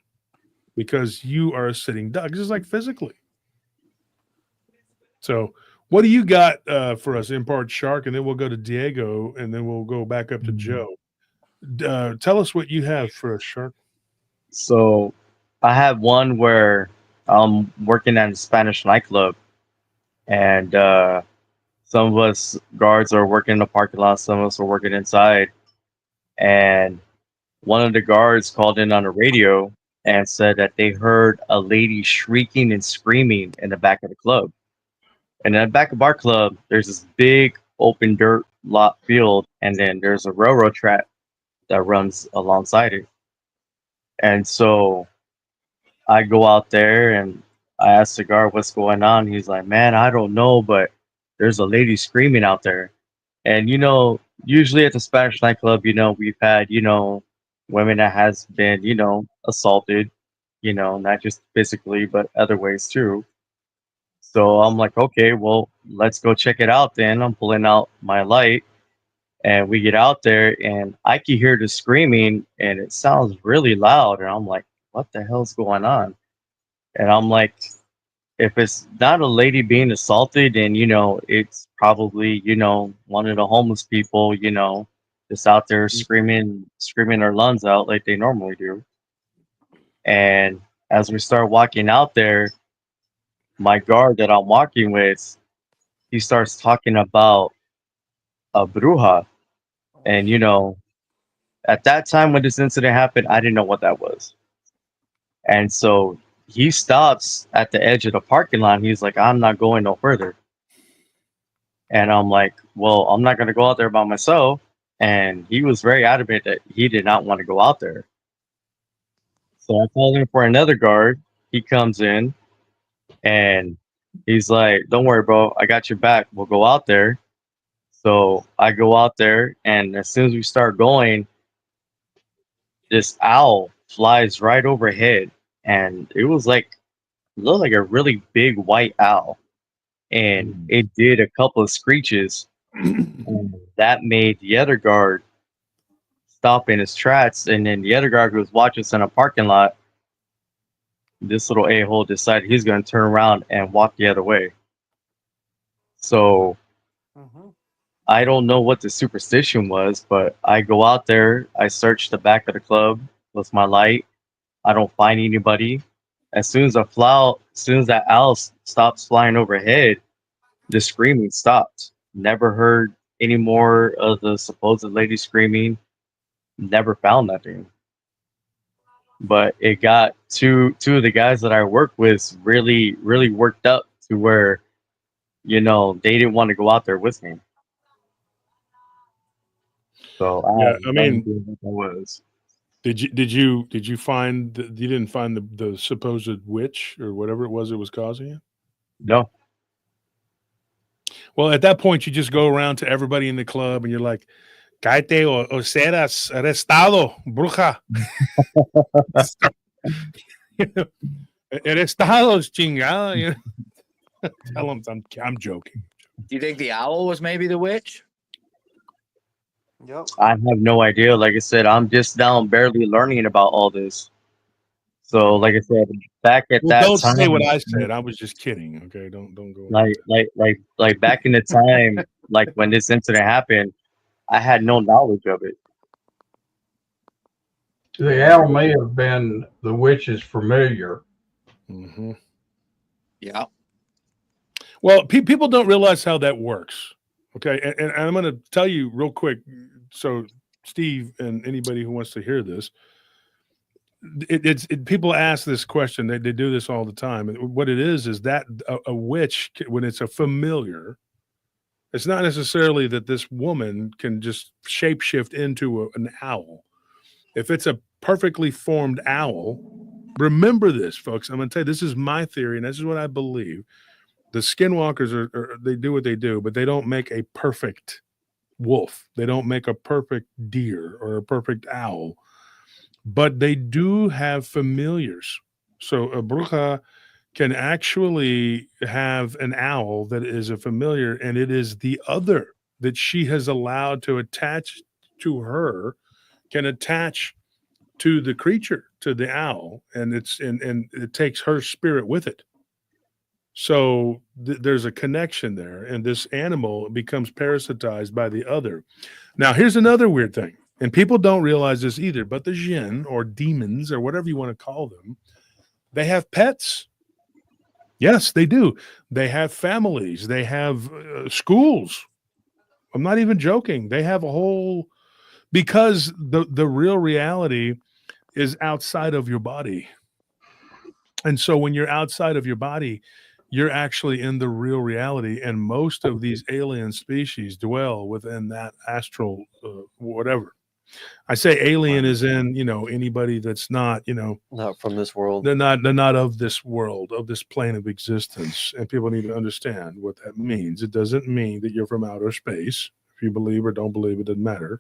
because you are a sitting duck, just like physically. So what do you got for us, Impart Shark? And then we'll go to Diego, and then we'll go back up to Joe. Tell us what you have for us, Shark. So I have one where I'm working at a Spanish nightclub, and Some of us guards are working in the parking lot. Some of us are working inside. And one of the guards called in on the radio and said that they heard a lady shrieking and screaming in the back of the club. And in the back of our club, there's this big open dirt lot field, and then there's a railroad track that runs alongside it. And so I go out there and I ask the guard what's going on. He's like, man, I don't know, but there's a lady screaming out there. And, usually at the Spanish nightclub, we've had, women that has been, assaulted, not just physically, but other ways too. So I'm like, okay, well, let's go check it out then. I'm pulling out my light and we get out there and I can hear the screaming and it sounds really loud. And I'm like, what the hell's going on? And I'm like, if it's not a lady being assaulted, then, it's probably, one of the homeless people, just out there screaming their lungs out like they normally do. And as we start walking out there, my guard that I'm walking with, he starts talking about a bruja. And, at that time when this incident happened, I didn't know what that was. And so he stops at the edge of the parking lot. And he's like, I'm not going no further. And I'm like, well, I'm not going to go out there by myself. And he was very adamant that he did not want to go out there. So I called in for another guard. He comes in and he's like, don't worry, bro. I got your back. We'll go out there. So I go out there, and as soon as we start going, this owl flies right overhead. And it was like, it looked like a really big white owl. And it did a couple of screeches. And that made the other guard stop in his tracks. And then the other guard who was watching us in a parking lot, this little a-hole decided he's going to turn around and walk the other way. So I don't know what the superstition was, but I go out there, I search the back of the club with my light. I don't find anybody. As soon as that owl stops flying overhead, the screaming stopped. Never heard any more of the supposed lady screaming. Never found nothing. But it got two of the guys that I work with really, really worked up to where, they didn't want to go out there with me. So I mean, was. did you find you didn't find the supposed witch or whatever it was causing it? No. Well, at that point, you just go around to everybody in the club and you're like, "Cállate o serás arrestado, bruja." Arrestados, chingada. Tell them I'm joking. Do you think the owl was maybe the witch? Yep. I have no idea. Like I said, I'm just now barely learning about all this. So, like I said, back at that Don't time, say what I said. I was just kidding. Okay, don't go. like back in the time, like when this incident happened, I had no knowledge of it. The owl may have been the witch's familiar. Mm-hmm. Yeah. Well, people don't realize how that works. Okay, and I'm going to tell you real quick. So, Steve and anybody who wants to hear this, people ask this question. They do this all the time. And what it is that a witch, when it's a familiar, it's not necessarily that this woman can just shapeshift into an owl. If it's a perfectly formed owl, remember this, folks. I'm going to tell you, this is my theory, and this is what I believe. The skinwalkers they do what they do, but they don't make a perfect wolf. They don't make a perfect deer or a perfect owl, but they do have familiars. So a bruja can actually have an owl that is a familiar, and it is the other that she has allowed to attach to her, can attach to the creature, to the owl, and it takes her spirit with it. So there's a connection there, and this animal becomes parasitized by the other. Now, here's another weird thing, and people don't realize this either, but the jinn or demons or whatever you want to call them, they have pets. Yes, they do. They have families. They have schools. I'm not even joking. They have a whole, because the real reality is outside of your body. And so when you're outside of your body, you're actually in the real reality. And most of these alien species dwell within that astral, whatever. I say alien is in, anybody that's not, Not from this world. they're not of this world, of this plane of existence. And people need to understand what that means. It doesn't mean that you're from outer space. If you believe or don't believe, it doesn't matter.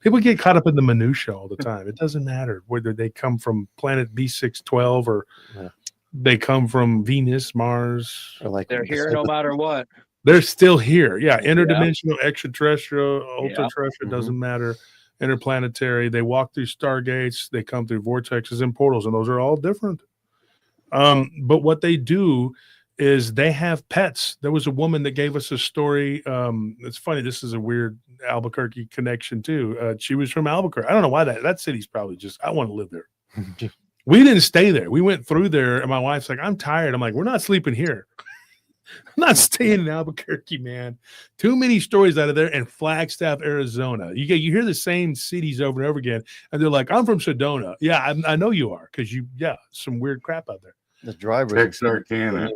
People get caught up in the minutia all the time. It doesn't matter whether they come from planet B612 or they come from Venus, Mars. Or like They're here no matter what. They're still here. Yeah, interdimensional, extraterrestrial, ultra-terrestrial, Mhm. doesn't matter. Interplanetary. They walk through stargates. They come through vortexes and portals, and those are all different. But what they do is they have pets. There was a woman that gave us a story. It's funny. This is a weird Albuquerque connection too. She was from Albuquerque. I don't know why that city's probably just, I want to live there. We didn't stay there. We went through there, and my wife's like, I'm tired. I'm like, we're not sleeping here. I'm not staying in Albuquerque, man. Too many stories out of there. And Flagstaff, Arizona. You hear the same cities over and over again, and they're like, I'm from Sedona. Yeah, I know you are, because some weird crap out there. The driver. Texarkana.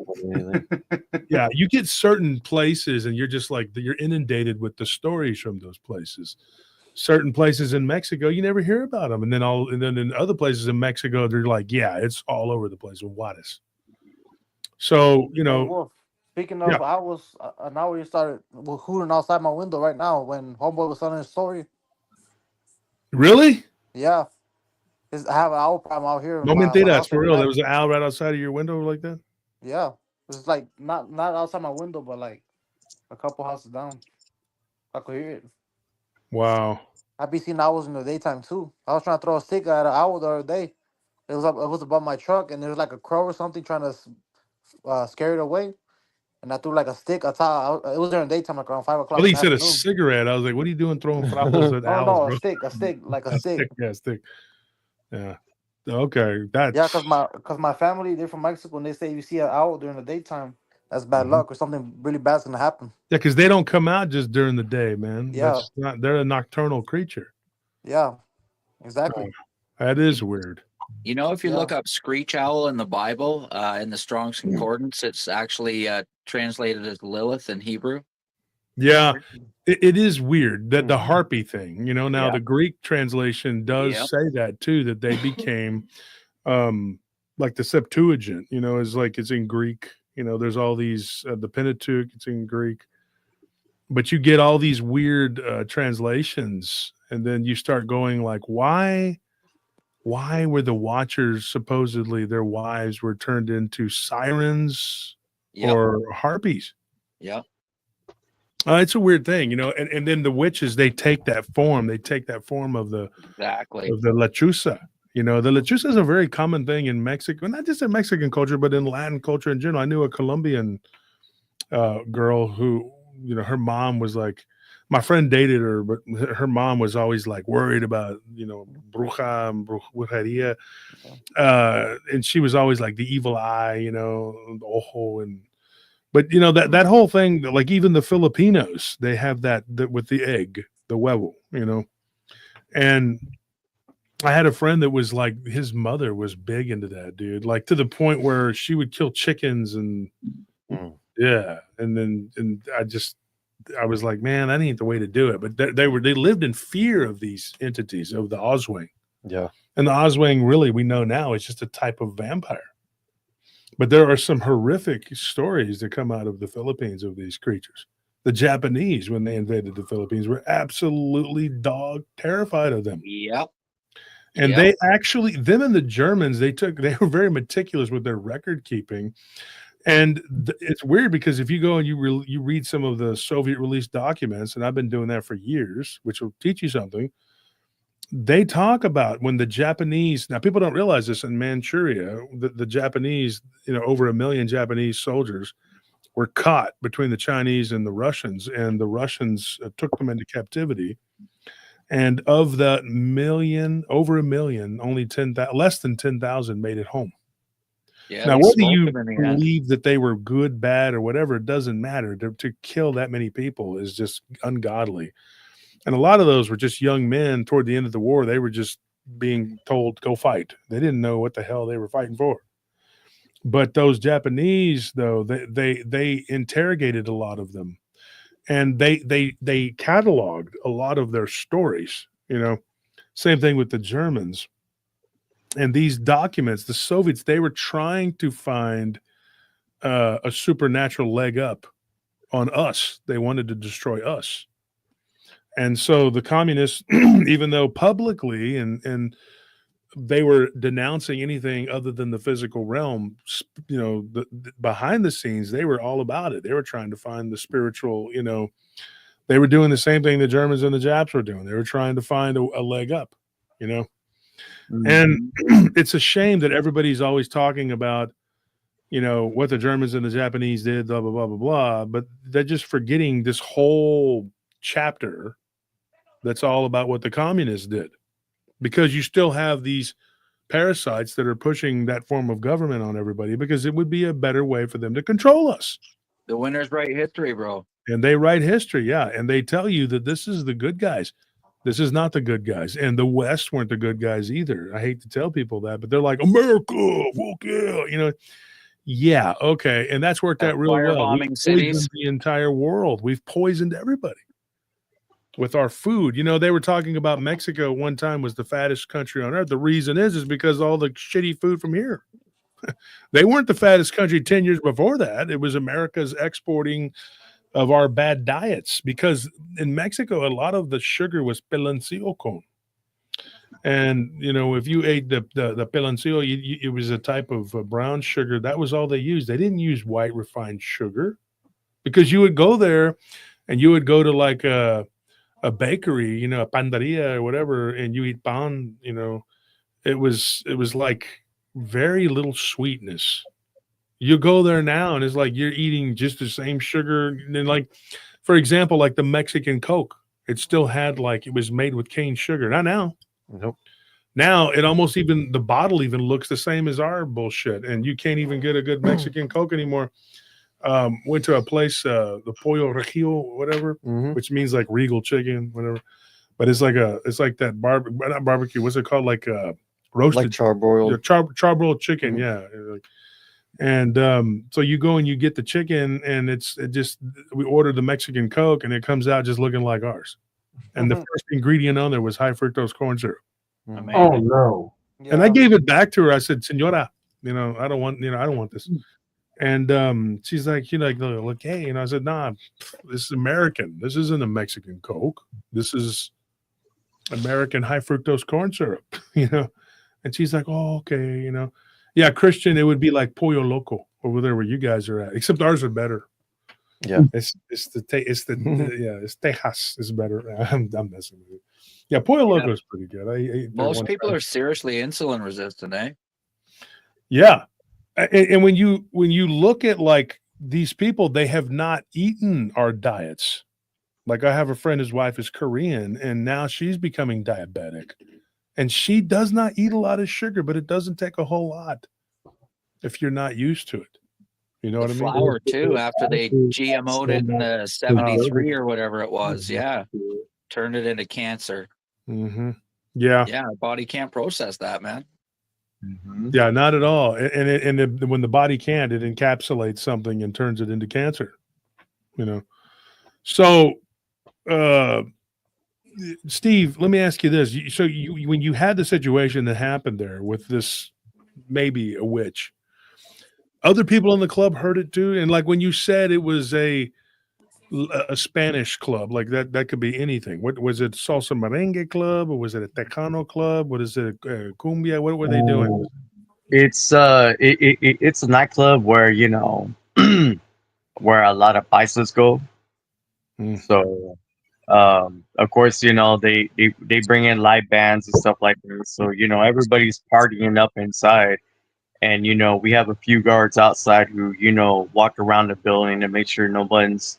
Yeah, you get certain places, and you're just like, you're inundated with the stories from those places. Certain places in Mexico, you never hear about them, and then in other places in Mexico, they're like, yeah, it's all over the place with Juarez. So Hey, Wolf, speaking of owls, an owl you started hooting outside my window right now when Homeboy was telling his story. Really? Yeah. I have an owl problem out here. No my mentiras, house for every real. night. There was an owl right outside of your window like that? Yeah. It's like not outside my window, but like a couple houses down. I could hear it. Wow. I be seeing owls in the daytime too. I was trying to throw a stick at an owl the other day. It was above my truck, and there was like a crow or something trying to scare it away. And I threw like a stick. It was during the daytime, like around 5 o'clock. Well, in he the said a afternoon. cigarette. I was like, what are you doing throwing frapples at No, owls, no, bro? a stick, like a stick. Yeah, stick. Yeah. Okay. That's Yeah, cause my family, they're from Mexico, and they say if you see an owl during the daytime, that's bad luck or something really bad's gonna happen. yeah, because they don't come out just during the day, man. Yeah. That's not, they're a nocturnal creature. Yeah, exactly. That is weird. You know, if you Yeah. look up screech owl in the Bible, in the Strong's Concordance, it's actually translated as Lilith in Hebrew. Yeah, it is weird that the harpy thing, now Yeah. the Greek translation does Yep. say that too, that they became like the Septuagint, is like it's in Greek. There's all these, the Pentateuch, it's in Greek. But you get all these weird translations, and then you start going like, why were the Watchers supposedly their wives were turned into sirens Yep. or harpies? Yep. It's a weird thing, and then the witches, they take that form of the Exactly. lechuza. The lechuza is a very common thing in Mexico, not just in Mexican culture, but in Latin culture in general. I knew a Colombian girl who, her mom was like, my friend dated her, but her mom was always like worried about, brujeria. And she was always like the evil eye, the ojo. But that whole thing, like even the Filipinos, they have that with the egg, the huevo, and I had a friend that was like, his mother was big into that, dude, like to the point where she would kill chickens and yeah. And I was like, man, that ain't the way to do it. But they lived in fear of these entities, of the Oswing. Yeah. And the Oswing, really, we know now, is just a type of vampire. But there are some horrific stories that come out of the Philippines of these creatures. The Japanese, when they invaded the Philippines, were absolutely dog terrified of them. Yep. And they actually, them and the Germans, they were very meticulous with their record keeping. And it's weird because if you go and you read some of the Soviet released documents, and I've been doing that for years, which will teach you something. They talk about when the Japanese, now people don't realize this, in Manchuria, the Japanese, over 1 million Japanese soldiers were caught between the Chinese and the Russians, and the Russians took them into captivity. And of the over 1 million, only less than 10,000 made it home. Yeah, Now, they whether smoked you him in the end. believe that they were good, bad, or whatever, it doesn't matter. To kill that many people is just ungodly. And a lot of those were just young men toward the end of the war. They were just being told, go fight. They didn't know what the hell they were fighting for. But those Japanese, though, they interrogated a lot of them, and they cataloged a lot of their stories. Same thing with the Germans. And these documents, the Soviets, they were trying to find a supernatural leg up on us. They wanted to destroy us. And so the communists, even though publicly and they were denouncing anything other than the physical realm, behind the scenes, they were all about it. They were trying to find the spiritual, they were doing the same thing the Germans and the Japs were doing. They were trying to find a leg up, And it's a shame that everybody's always talking about, what the Germans and the Japanese did, blah, blah, blah, blah, blah. But they're just forgetting this whole chapter that's all about what the communists did, because you still have these parasites that are pushing that form of government on everybody, because it would be a better way for them to control us. The winners write history, bro. And they write history, yeah. And they tell you that this is the good guys. This is not the good guys. And the West weren't the good guys either. I hate to tell people that, but they're like, America, fuck yeah, Yeah, okay. And that's worked out real well. We've Firebombing cities. poisoned the entire world. We've poisoned everybody with our food. They were talking about Mexico one time was the fattest country on earth. The reason is because all the shitty food from here. They weren't the fattest country 10 years before that. It was America's exporting of our bad diets, because in Mexico, a lot of the sugar was piloncillo cone. And, if you ate the piloncillo, it was a type of brown sugar. That was all they used. They didn't use white refined sugar, because you would go there and you would go to like a bakery, a pandaria or whatever, and you eat pan, it was like very little sweetness. You go there now and it's like you're eating just the same sugar. And like, for example, like the Mexican Coke, it still had it was made with cane sugar. Not now. Nope. Now it almost even, the bottle even looks the same as our bullshit. And you can't even get a good Mexican Coke anymore. Went to a place, the Pollo Regio, whatever, which means like regal chicken, whatever. But it's like that not barbecue. What's it called? Like roasted, like charbroiled, charbroiled chicken. Yeah. And so you go and you get the chicken, and we ordered the Mexican Coke, and it comes out just looking like ours. And the first ingredient on there was high fructose corn syrup. Oh no! Yeah. And I gave it back to her. I said, "Señora, I don't want this." And she's like, look, hey, and I said, nah, this is American. This isn't a Mexican Coke. This is American high fructose corn syrup, And she's like, oh, okay, Yeah, Christian, it would be like Pollo Loco over there where you guys are at, except ours are better. Yeah, it's Texas is better. I'm messing with you. Yeah, Pollo Loco is pretty good. I ate Most people are seriously insulin resistant, eh? Yeah. And when you look at like these people, they have not eaten our diets. Like I have a friend, his wife is Korean, and now she's becoming diabetic. And she does not eat a lot of sugar, but it doesn't take a whole lot if you're not used to it. You know what I mean? Flour too, after they GMO'd it in the 73 or whatever it was. Yeah. Turned it into cancer. Mm-hmm. Yeah. Yeah, our body can't process that, man. Yeah, not at all. And when the body can't, it encapsulates something and turns it into cancer. So Steve, let me ask you this. So when you had the situation that happened there with this, maybe a witch, other people in the club heard it too? And like when you said it was a Spanish club, like that could be anything. What was it? Salsa merengue club, or was it a Tejano club? What is it? Cumbia? What were they doing? It's it's a nightclub where where a lot of paisas go. So of course they bring in live bands and stuff like that. So everybody's partying up inside, and we have a few guards outside who walk around the building to make sure nobody's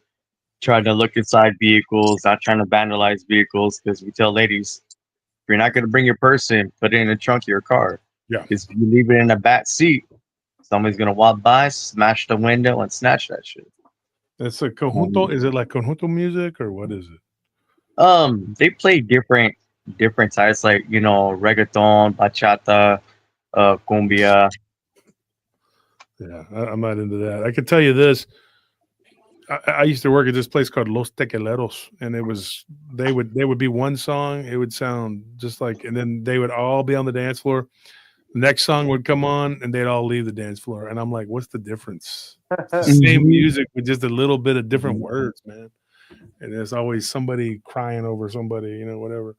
trying to look inside vehicles, not trying to vandalize vehicles, because we tell ladies, if you're not going to bring your purse in, put it in the trunk of your car. Yeah. Because if you leave it in the back seat, Somebody's gonna walk by, smash the window, and snatch that shit. It's a conjunto. Is it like conjunto music or what is it? They play different types, like reggaeton, bachata, cumbia. Yeah, I'm not into that. I can tell you this. I used to work at this place called Los Tequeleros, and they would be one song. It would sound just like, and then they would all be on the dance floor. The next song would come on, and they'd all leave the dance floor. And I'm like, what's the difference? It's the same Mhm. music with just a little bit of different words, man. And there's always somebody crying over somebody, whatever.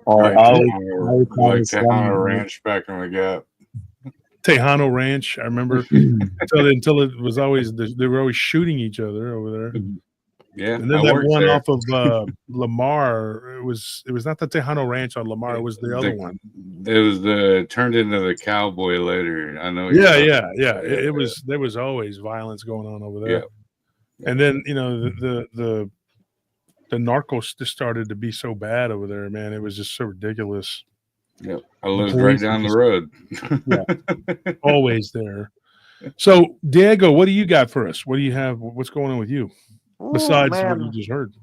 Or Like I always find like this one. Tejano Ranch back in the Gap. Tejano Ranch, I remember until it was always they were always shooting each other over there. Yeah, And then I that worked one there. off of Lamar, it was not the Tejano Ranch on Lamar, it was the other one. It was turned into the Cowboy later. I know. What you're Yeah, talking yeah, about. yeah. It was there was always violence going on over there. Yeah. And then the narcos just started to be so bad over there, man. It was just so ridiculous. Yep. I lived right police down the just- road. Yeah. Always there. So Diego, what do you got for us? What do you have? What's going on with you Ooh, besides what you man, just heard?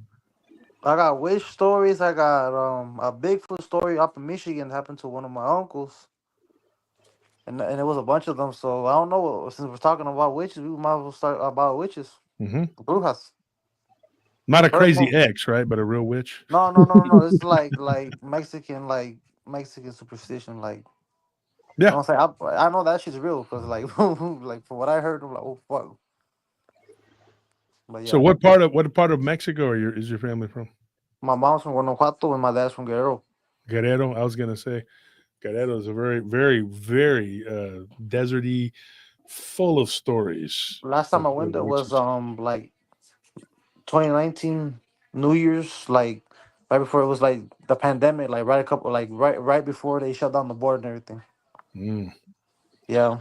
I got witch stories. I got a Bigfoot story up in Michigan happened to one of my uncles, and it was a bunch of them. So I don't know. Since we're talking about witches, we might as well start about witches. Mm-hmm. Brujas. Not a First crazy one. ex, right? But a real witch. No. It's like Mexican superstition. Like I Yeah. don't say I know that shit's real because like like from what I heard, I'm like, oh fuck. But So yeah, what part of Mexico is your family from? my mom's from Guanajuato and my dad's from Guerrero. Guerrero. I was gonna say Guerrero is a very, very, very deserty, full of stories. Last time I went there was witches. like 2019 New Year's, like right before it was like the pandemic, like right before they shut down the board and everything. Mm. Yeah.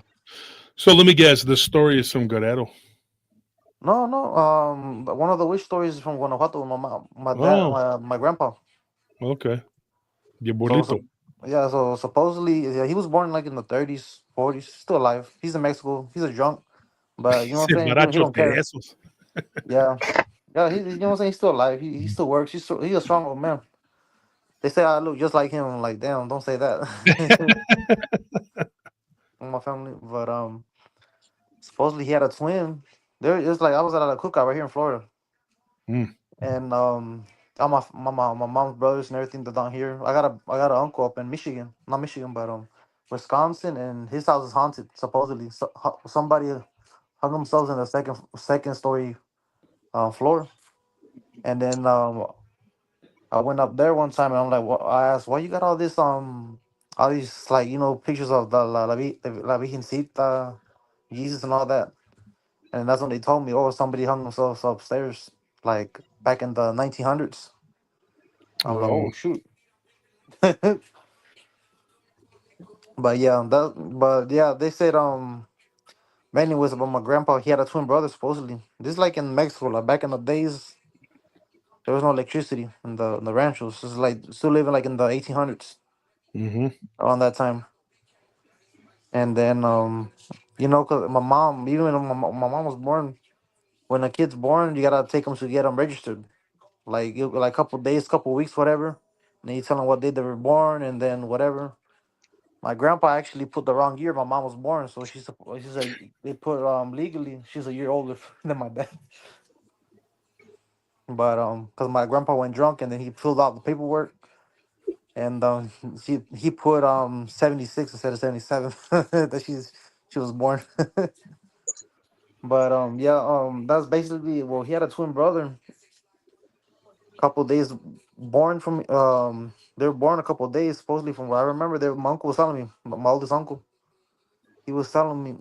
So let me guess. The story is from Guerrero. No. One of the wish stories is from Guanajuato. My mom, my dad, Oh, my grandpa. okay. Your So, bolito. yeah. So supposedly, yeah, he was born like in the 30s, 40s. Still alive. He's in Mexico. He's a drunk, but you know what I'm Se saying. He baracho don't care. tesos. Yeah. Yeah. You know what I'm saying. He's still alive. He still works. He's a strong old man. They say I look just like him. I'm like, damn, don't say that. My family, but supposedly he had a twin. There, it's like I was at a cookout right here in Florida, Mm. and all my mom's brothers and everything that down here. I got an uncle up in Michigan, not Michigan, but Wisconsin, and his house is haunted. Supposedly, somebody hung themselves in the second story floor, and then I went up there one time and I'm like, I asked, why you got all these like pictures of the La Virgencita, Jesus and all that. And that's when they told me, oh, somebody hung themselves upstairs, like back in the 1900s. I'm like, Wow. oh shoot. But yeah, they said mainly was about my grandpa. He had a twin brother supposedly. This is like in Mexico, like back in the days, there was no electricity in the ranchos. It's like still living like in the 1800s Mm-hmm. around that time. And then cause my mom, even when my mom was born, when a kid's born, you gotta take them to get them registered. Like couple days, couple weeks, whatever. And then you tell them what day they were born, and then whatever. My grandpa actually put the wrong year my mom was born, so she's like they put legally she's a year older than my dad. But cause my grandpa went drunk and then he filled out the paperwork, and he put 76 instead of 77 that she was born. But yeah, that's basically, well, he had a twin brother. Couple days born from they were born a couple days supposedly from what I remember. My uncle was telling me, my oldest uncle, he was telling me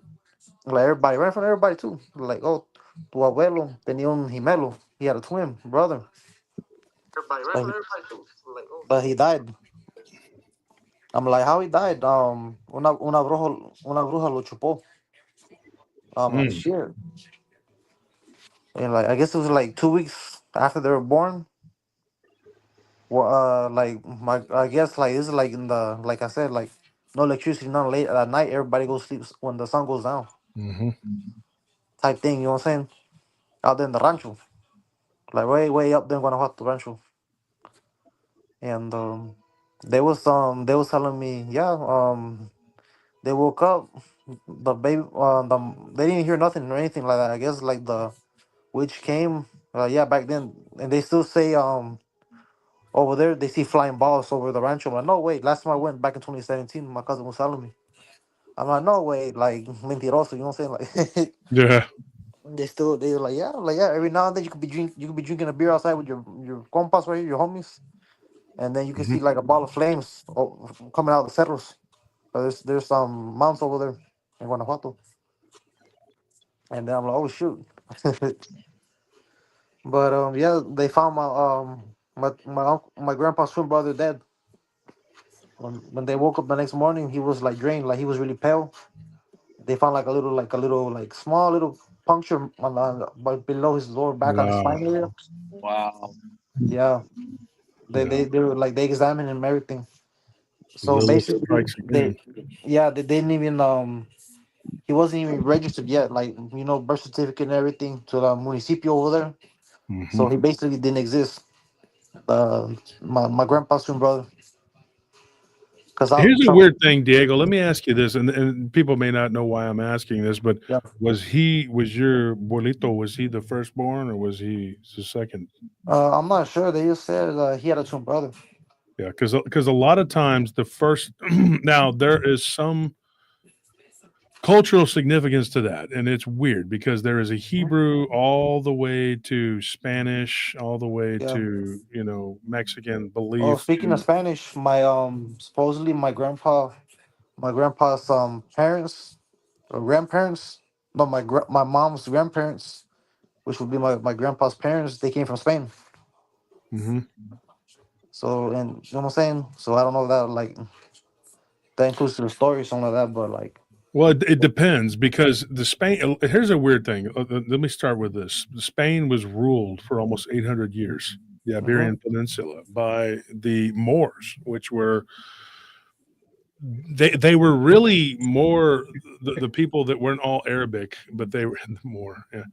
like everybody right in front of everybody too, like, oh, tu abuelo tenía un gemelo, he had a twin brother, but he died. I'm like, how he died? Una bruja lo chupó. I'm like, Mm. shit. And like I guess it was like 2 weeks after they were born. Well, like my, I guess like this is like in the, like I said, like no electricity, none late at night. Everybody goes sleep when the sun goes down. Hmm. Type thing, you know what I'm saying? Out there in the rancho, like way up there in Guanajuato rancho, and they was telling me, yeah, they woke up, the baby, they didn't hear nothing or anything like that. I guess like the witch came, yeah, back then, and they still say over there they see flying balls over the rancho. I'm like, no wait, last time I went back in 2017, my cousin was telling me. I'm like, no way, like mentiroso, you know what I'm saying? Like Yeah. they were like yeah, every now and then you could be drinking a beer outside with your compas right here, your homies, and then you can Hmm. see like a ball of flames coming out of the cerros. So there's some mounts over there in Guanajuato, and then I'm like, oh shoot. But yeah, they found my grandpa's twin brother dead. When they woke up the next morning, he was like drained, like he was really pale. They found like small little puncture but below his lower back on his Wow. spine area. Wow. Yeah, Yeah. they were like they examined him and everything. So Lilith basically, strikes again. they didn't even he wasn't even registered yet, like birth certificate and everything to the municipio over there. Hmm. So he basically didn't exist. My grandpa's twin brother, because I Here's a so weird thing, Diego. Let me ask you this, and people may not know why I'm asking this, but yeah, was your Bolito, was he the firstborn or was he the second? I'm not sure. They just said he had a twin brother. Yeah, because a lot of times the first now there is some cultural significance to that, and it's weird because there is a Mhm. Hebrew all the way to Spanish, all the way Yeah. to Mexican Oh, belief. speaking of Spanish, my supposedly my grandpa's parents or grandparents, no, my mom's grandparents, which would be my grandpa's parents, they came from Spain. Hmm. So, and you know what I'm saying? So I don't know if that like that includes the story or something like that, but like Well, it depends because the Spain. Here's a weird thing. Let me start with this. Spain was ruled for almost 800 years, the mhm, Iberian Peninsula, by the Moors, which were they were really more the people that weren't all Arabic, but they were the Moor, yeah,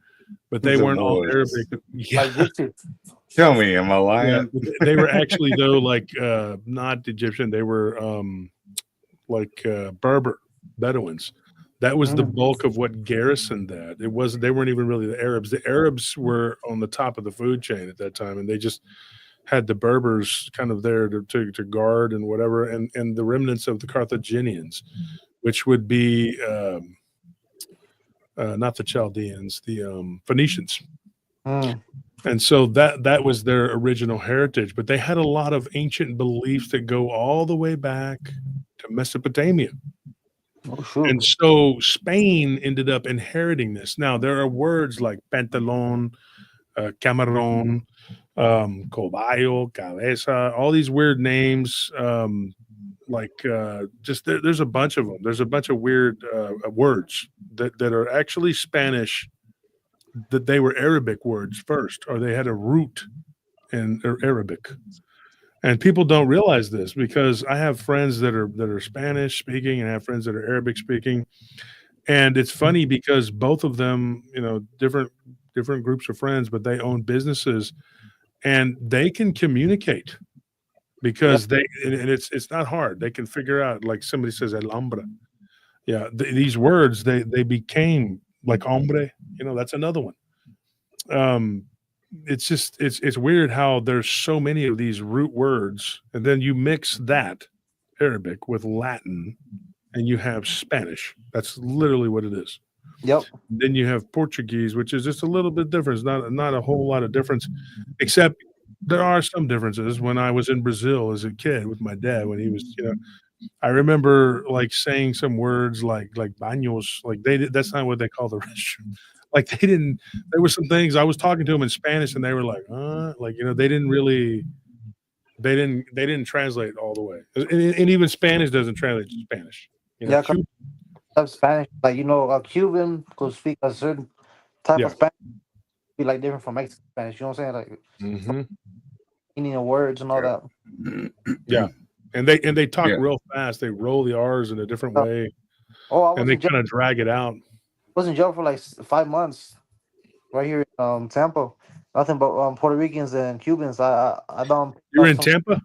but they The weren't all Moors. Arabic. Yeah, like gypsy. Tell me, am I yeah. lying? But they were actually though like not Egyptian. They were like Berber Bedouins. That was the Mm, bulk of what garrisoned that. It wasn't. They weren't even really the Arabs. The Arabs were on the top of the food chain at that time, and they just had the Berbers kind of there to guard and whatever, and the remnants of the Carthaginians, which would be not the Chaldeans, the Phoenicians. mm. And so that was their original heritage, but they had a lot of ancient beliefs that go all the way back to Mesopotamia. Oh shoot. And so Spain ended up inheriting this. Now there are words like pantalon, camarón, cobayo, cabeza, all these weird names. Just there's a bunch of them. There's a bunch of weird words that are actually Spanish, that they were Arabic words first, or they had a root in Arabic. And people don't realize this because I have friends that are Spanish speaking and I have friends that are Arabic speaking. And it's funny because both of them, different groups of friends, but they own businesses and they can communicate Yeah. because and it's not hard. They can figure out, like somebody says el hombre. Yeah, these words they became like hombre, that's another one. Um it's just it's weird how there's so many of these root words, and then you mix that Arabic with Latin and you have Spanish. That's literally what it is. Yep. Then you have Portuguese, which is just a little bit different. It's not a whole lot of difference, except there are some differences. When I was in Brazil as a kid with my dad, when he was, I remember like saying some words like baños, like that's not what they call the restroom. Like they didn't. There were some things I was talking to them in Spanish, and they were like, like they didn't really. They didn't translate all the way, and even Spanish doesn't translate to Spanish. Yeah, 'cause Cuban, I have Spanish. Like a Cuban could speak a certain type of yeah. Spanish, be like different from Mexican Spanish. You know what I'm saying? Like Hmm. meaning of words and all that. Yeah. And they talk Yeah. real fast. They roll the R's in a different Oh, way, oh, I and was they in jail. kind of drag it out. Was in jail for like 5 months right here in Tampa. Nothing but Puerto Ricans and Cubans. I done picked You're up in some. Tampa?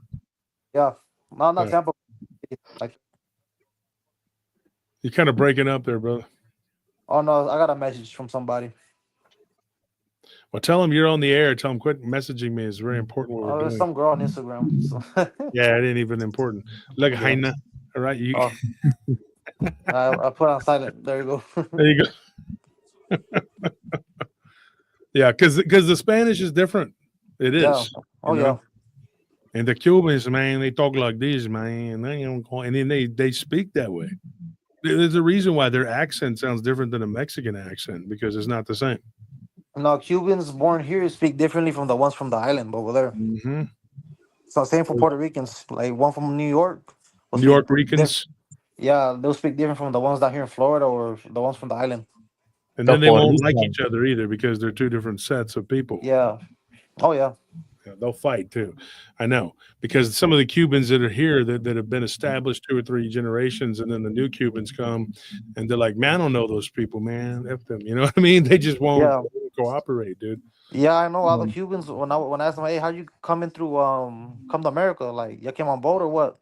Yeah, no, not Yeah. Tampa. Like, You're kind of breaking up there, brother. oh no, I got a message from somebody. Well, tell them you're on the air. Tell them quit messaging me. It's very important what Oh, we're there's doing. some girl on Instagram. So Yeah, it ain't even important. Look, yeah. Heina. All right, you. Oh, I put on silent. There you go. There you go. Yeah, because the Spanish is different. It Yeah. is. Oh You yeah. know? And the Cubans, man, they talk like this, man. And then they speak that way. There's a reason why their accent sounds different than a Mexican accent because it's not the same. No, Cubans born here speak differently from the ones from the island over there. Mm-hmm. So same for Puerto Ricans. Like one from New York will New speak York Ricans, yeah, they'll speak different from the ones down here in Florida or the ones from the island. and The then they Puerto won't like Rican. each other either because they're two different sets of people. Yeah. Oh yeah. Yeah, they'll fight too. I know because some of the Cubans that are here that have been established 2 or 3 generations, and then the new Cubans come, and they're like, "Man, I don't know those people, man. F them." You know what I mean? They just won't Yeah. cooperate, dude. Yeah, I know all the Cubans when I asked them, hey, how you coming through come to America? Like you came on boat or what?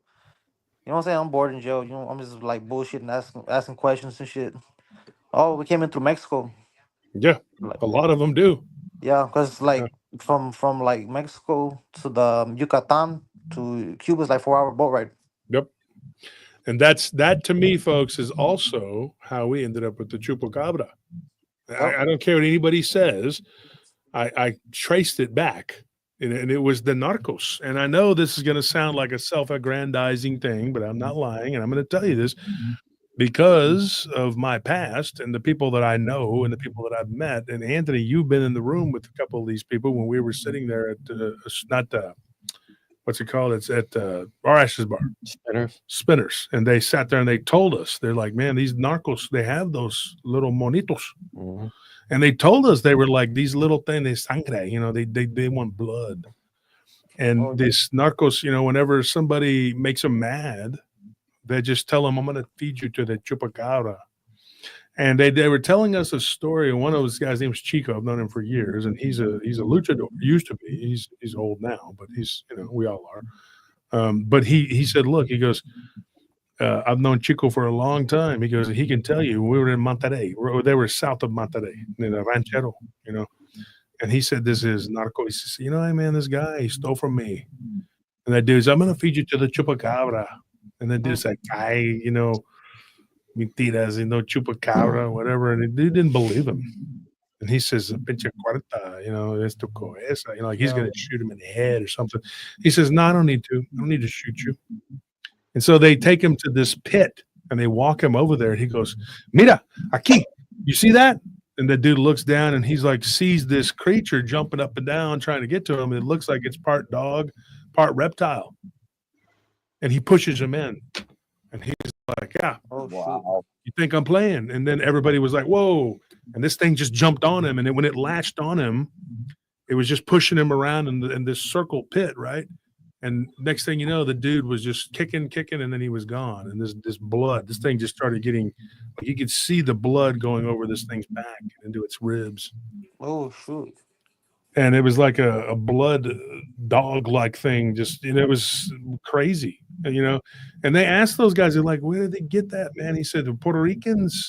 You know what I'm saying? I'm bored in jail. You know, I'm just like bullshitting, asking questions and shit. Oh, we came in through Mexico. Yeah, Like, a lot of them do. yeah, because Yeah. like from like Mexico to the Yucatan to Cuba's like 4 hour boat ride. Yep. And that to me, folks, is also how we ended up with the chupacabra. Yep. I don't care what anybody says. I traced it back, and it was the narcos. And I know this is going to sound like a self-aggrandizing thing, but I'm not lying, and I'm going to tell you this because of my past and the people that I know and the people that I've met. And Anthony, you've been in the room with a couple of these people when we were sitting there at what's it called? It's at our Ashes Bar. Spinners. And they sat there and they told us, they're like, man, these narcos, they have those little monitos. Mhm. And they told us they were like these little things, they sangre, you know, they want blood. And Oh, these narcos, you know, whenever somebody makes them mad, they just tell them, I'm going to feed you to the chupacabra. And they were telling us a story. And one of those guys' name was Chico. I've known him for years, and he's a luchador. Used to be. He's old now, but he's, you know, we all are. But he said, look, he goes, I've known Chico for a long time. He goes, he can tell you. We were in Monterrey. They were south of Monterrey, in a ranchero, you know. And he said, this is narco. He says, you know, hey, man, this guy, he stole from me. And that dude's, I'm going to feed you to the chupacabra. And then dude's like, you know, mentiras, you know, chupacabra, whatever. And the dude didn't believe him. And he says, pinche cuarta, you know, esto coesa, you know, like he's going to shoot him in the head or something. He says, no, I don't need to. I don't need to shoot you. And so they take him to this pit and they walk him over there. And he goes, mira, aquí, you see that? And the dude looks down and he's like, sees this creature jumping up and down, trying to get to him. It looks like it's part dog, part reptile. And he pushes him in. And he's like, yeah, oh Wow. you think I'm playing? And then everybody was like, whoa. And this thing just jumped on him. And then when it latched on him, it was just pushing him around in this circle pit, right? And next thing you know, the dude was just kicking, and then he was gone. And this blood, this thing just started getting, you could see the blood going over this thing's back into its ribs. Oh shoot. And it was like a blood dog-like thing. Just, and it was crazy, you know. And they asked those guys, they're like, where did they get that, man? He said, the Puerto Ricans,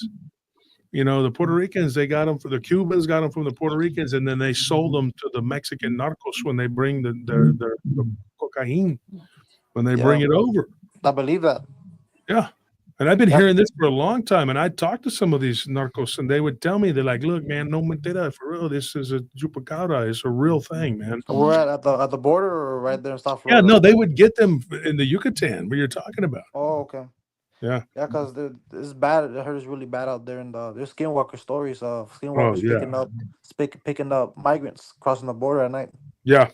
you know, the Puerto Ricans, they got them for the Cubans, got them from the Puerto Ricans, and then they sold them to the Mexican narcos when they bring the cocaine, when they bring it over. I believe that. Yeah. And I've been Yeah. hearing this for a long time. And I talked to some of these narcos, and they would tell me, they're like, look, man, no mentira, for real. This is a chupacabra. It's a real thing, man. We're at the border or right there in South Yeah, Florida? no, they would get them in the Yucatan where you're talking about. Oh, okay. Yeah. Yeah, because it's bad. I heard it's really bad out there. There's skinwalker stories of skinwalkers yeah. picking up migrants crossing the border at night. Yeah.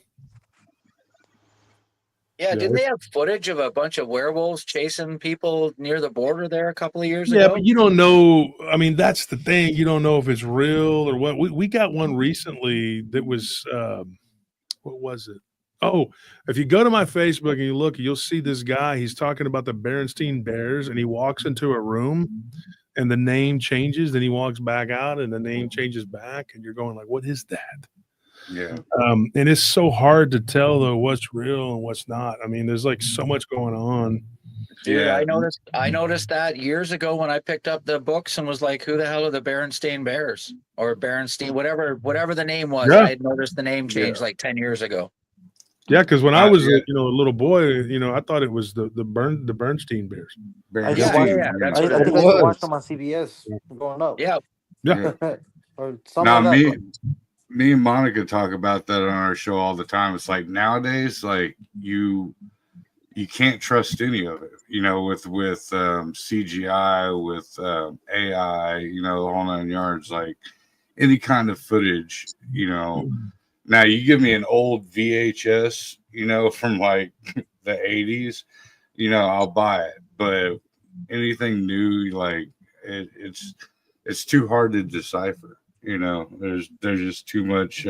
Yeah, Yeah, didn't they have footage of a bunch of werewolves chasing people near the border there a couple of years Yeah, ago? but you don't know. I mean, that's the thing. You don't know if it's real or what. We got one recently that was, what was it? Oh, if you go to my Facebook and you look, you'll see this guy. He's talking about the Berenstein Bears, and he walks into a room, and the name changes. Then he walks back out, and the name changes back, and you're going like, "What is that?" Yeah. And it's so hard to tell though what's real and what's not. I mean, there's like so much going on. Dude, Yeah. I noticed that years ago when I picked up the books and was like, who the hell are the Berenstain Bears? Or Berenstein, whatever the name was. Yeah. I had noticed the name changed like 10 years ago. Yeah, because when I was Yeah. a little boy, I thought it was the Bernstein Bears. I Yeah, watched, yeah, that's I what it think I was. used to watch them on CBS growing up. Yeah. Yeah. Or something Now like that. me and Monica talk about that on our show all the time. It's like nowadays, like you can't trust any of it, with CGI, with AI, the whole 9 yards, like any kind of footage, Now you give me an old VHS, from like the 80s, I'll buy it. But anything new, like it's too hard to decipher. There's just too much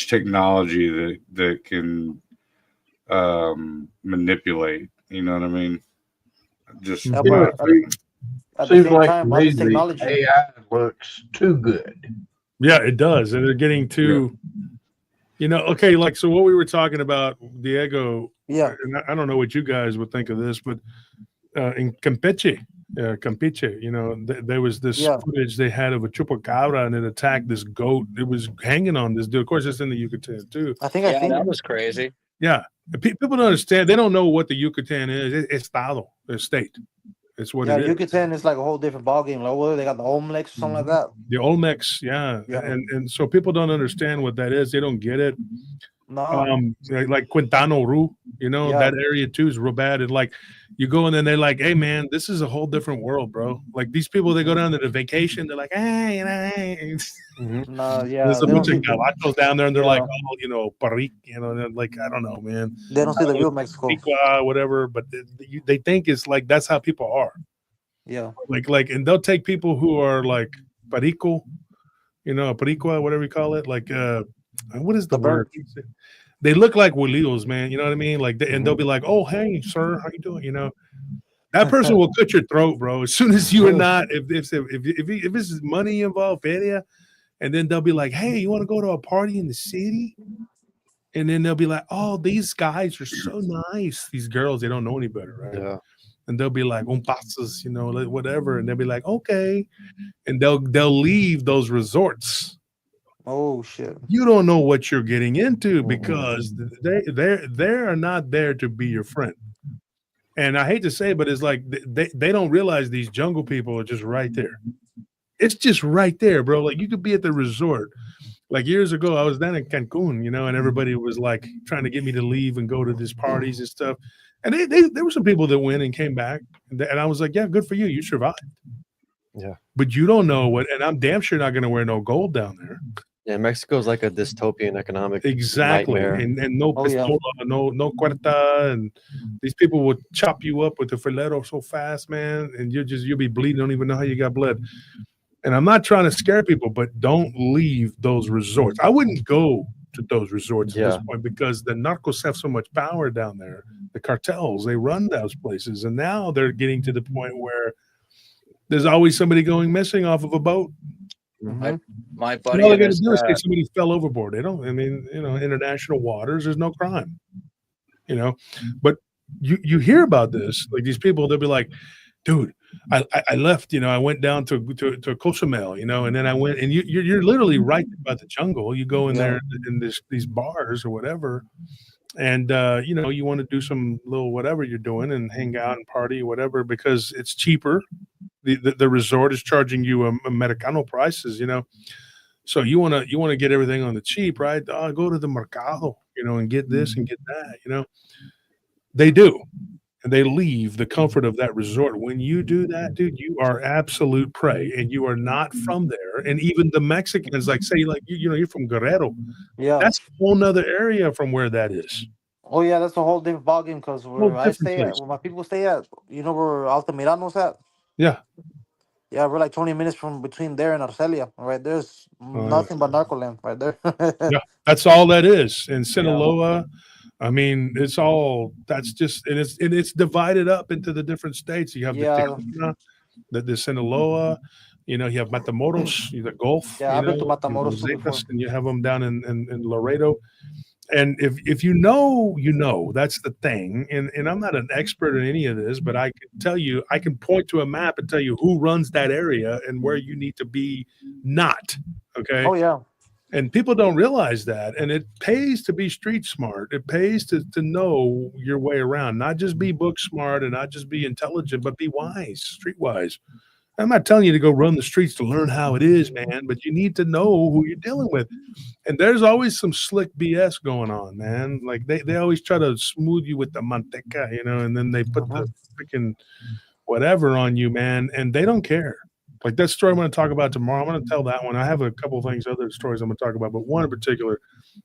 technology that can manipulate. You know what I mean? Just Yeah, my but opinion. at the Seems same like time, to all me this the technology. AI looks too good. Yeah, it does. And they're getting too, okay, like, so what we were talking about, Diego, Yeah. and I don't know what you guys would think of this, but in Campeche, there was this Yeah. footage they had of a chupacabra and it attacked this goat. It was hanging on this dude. Of course, it's in the Yucatan too. I think I Yeah, seen that it. was crazy. Yeah. People don't understand. They don't know what the Yucatan is. It's estado, the state. It's what Yeah, it is. Yucatan is like a whole different ballgame. Like, whether they got the Olmecs or something like that. The Olmecs, yeah. Yeah. And so people don't understand what that is. They don't get it. No. Like Quintano Roo, Yeah. that area too is real bad. And like you go and then they're like, hey man, this is a whole different world, bro. Like these people, they go down to the vacation, they're like, hey, No, yeah. there's a They don't bunch of see, gabachos down there and they're Yeah. like, oh, Paric, they're like, I don't know, man. they don't see the real Mexico. Piqua, whatever, but they think it's like that's how people are. Yeah. Like, and they'll take people who are like Perico, Pericua, whatever you call it, like what is the The bird. word? They look like Willios, man. You know what I mean? Like, and they'll be like, "Oh, hey, sir, how you doing?" That person will cut your throat, bro. As soon as you are not, if it's money involved, feria, and then they'll be like, "Hey, you want to go to a party in the city?" And then they'll be like, "Oh, these guys are so nice. These girls, they don't know any better, right?" Yeah. And they'll be like, pasas, like whatever, and they'll be like, "Okay," and they'll leave those resorts. Oh shit. You don't know what you're getting into because they are not there to be your friend. And I hate to say, but it's like they don't realize these jungle people are just right there. It's just right there, bro. Like you could be at the resort. Like years ago, I was down in Cancun, and everybody was like trying to get me to leave and go to these parties and stuff. And there were some people that went and came back, and I was like, yeah, good for you. You survived. Yeah. But you don't know what, and I'm damn sure not going to wear no gold down there. Yeah, Mexico's like a dystopian economic Exactly, nightmare. and no Oh, yeah. pistola, no cuerta, and these people will chop you up with the filero so fast, man, and you'll be bleeding, don't even know how you got blood. And I'm not trying to scare people, but don't leave those resorts. I wouldn't go to those resorts at this point because the narcos have so much power down there. The cartels, they run those places, and now they're getting to the point where there's always somebody going missing off of a boat. Mhm. My And buddy all they and got to his, do is say somebody fell overboard. They don't. I mean, international waters. There's no crime. But you hear about this, like these people. They'll be like, "Dude, I left. I went down to Cozumel. And then I went, and you're literally right by the jungle. You go in there in these bars or whatever, and you want to do some little whatever you're doing and hang out and party or whatever because it's cheaper. The resort is charging you Americano prices, so you want to get everything on the cheap, right? Go to the mercado, and get this and get that, They do, and they leave the comfort of that resort. When you do that, dude, you are absolute prey, and you are not from there. And even the Mexicans, like say, like you're from Guerrero, Yeah. that's a whole nother area from where that is. Oh yeah, that's a whole different ballgame because Whole where I different stay at, place. where my people stay at, where Altamiranos at. Yeah, Yeah, we're like 20 minutes from between there and Arcelia. Right there's nothing but narcoland right there. Yeah, that's all that is. And Yeah. Sinaloa, I mean, it's all that's just and it's divided up into the different states. You have the Yeah. Tijuana, the Sinaloa, you know, you have Matamoros, the Gulf, Yeah, you I've been to know, you have Matamoros Los too before. Zetas, and you have them down in Laredo. And if you know, you know, that's the thing. And I'm not an expert in any of this, but I can tell you, I can point to a map and tell you who runs that area and where you need to be not. Okay. Oh yeah. And people don't realize that. And it pays to be street smart. It pays to know your way around, not just be book smart and not just be intelligent, but be wise, street wise. I'm not telling you to go run the streets to learn how it is, man, but you need to know who you're dealing with. And there's always some slick BS going on, man. Like they always try to smooth you with the manteca, you know, and then they put the freaking whatever on you, man, and they don't care. Like that story I'm going to talk about tomorrow. I'm going to tell that one. I have a couple of things, other stories I'm going to talk about, but one in particular,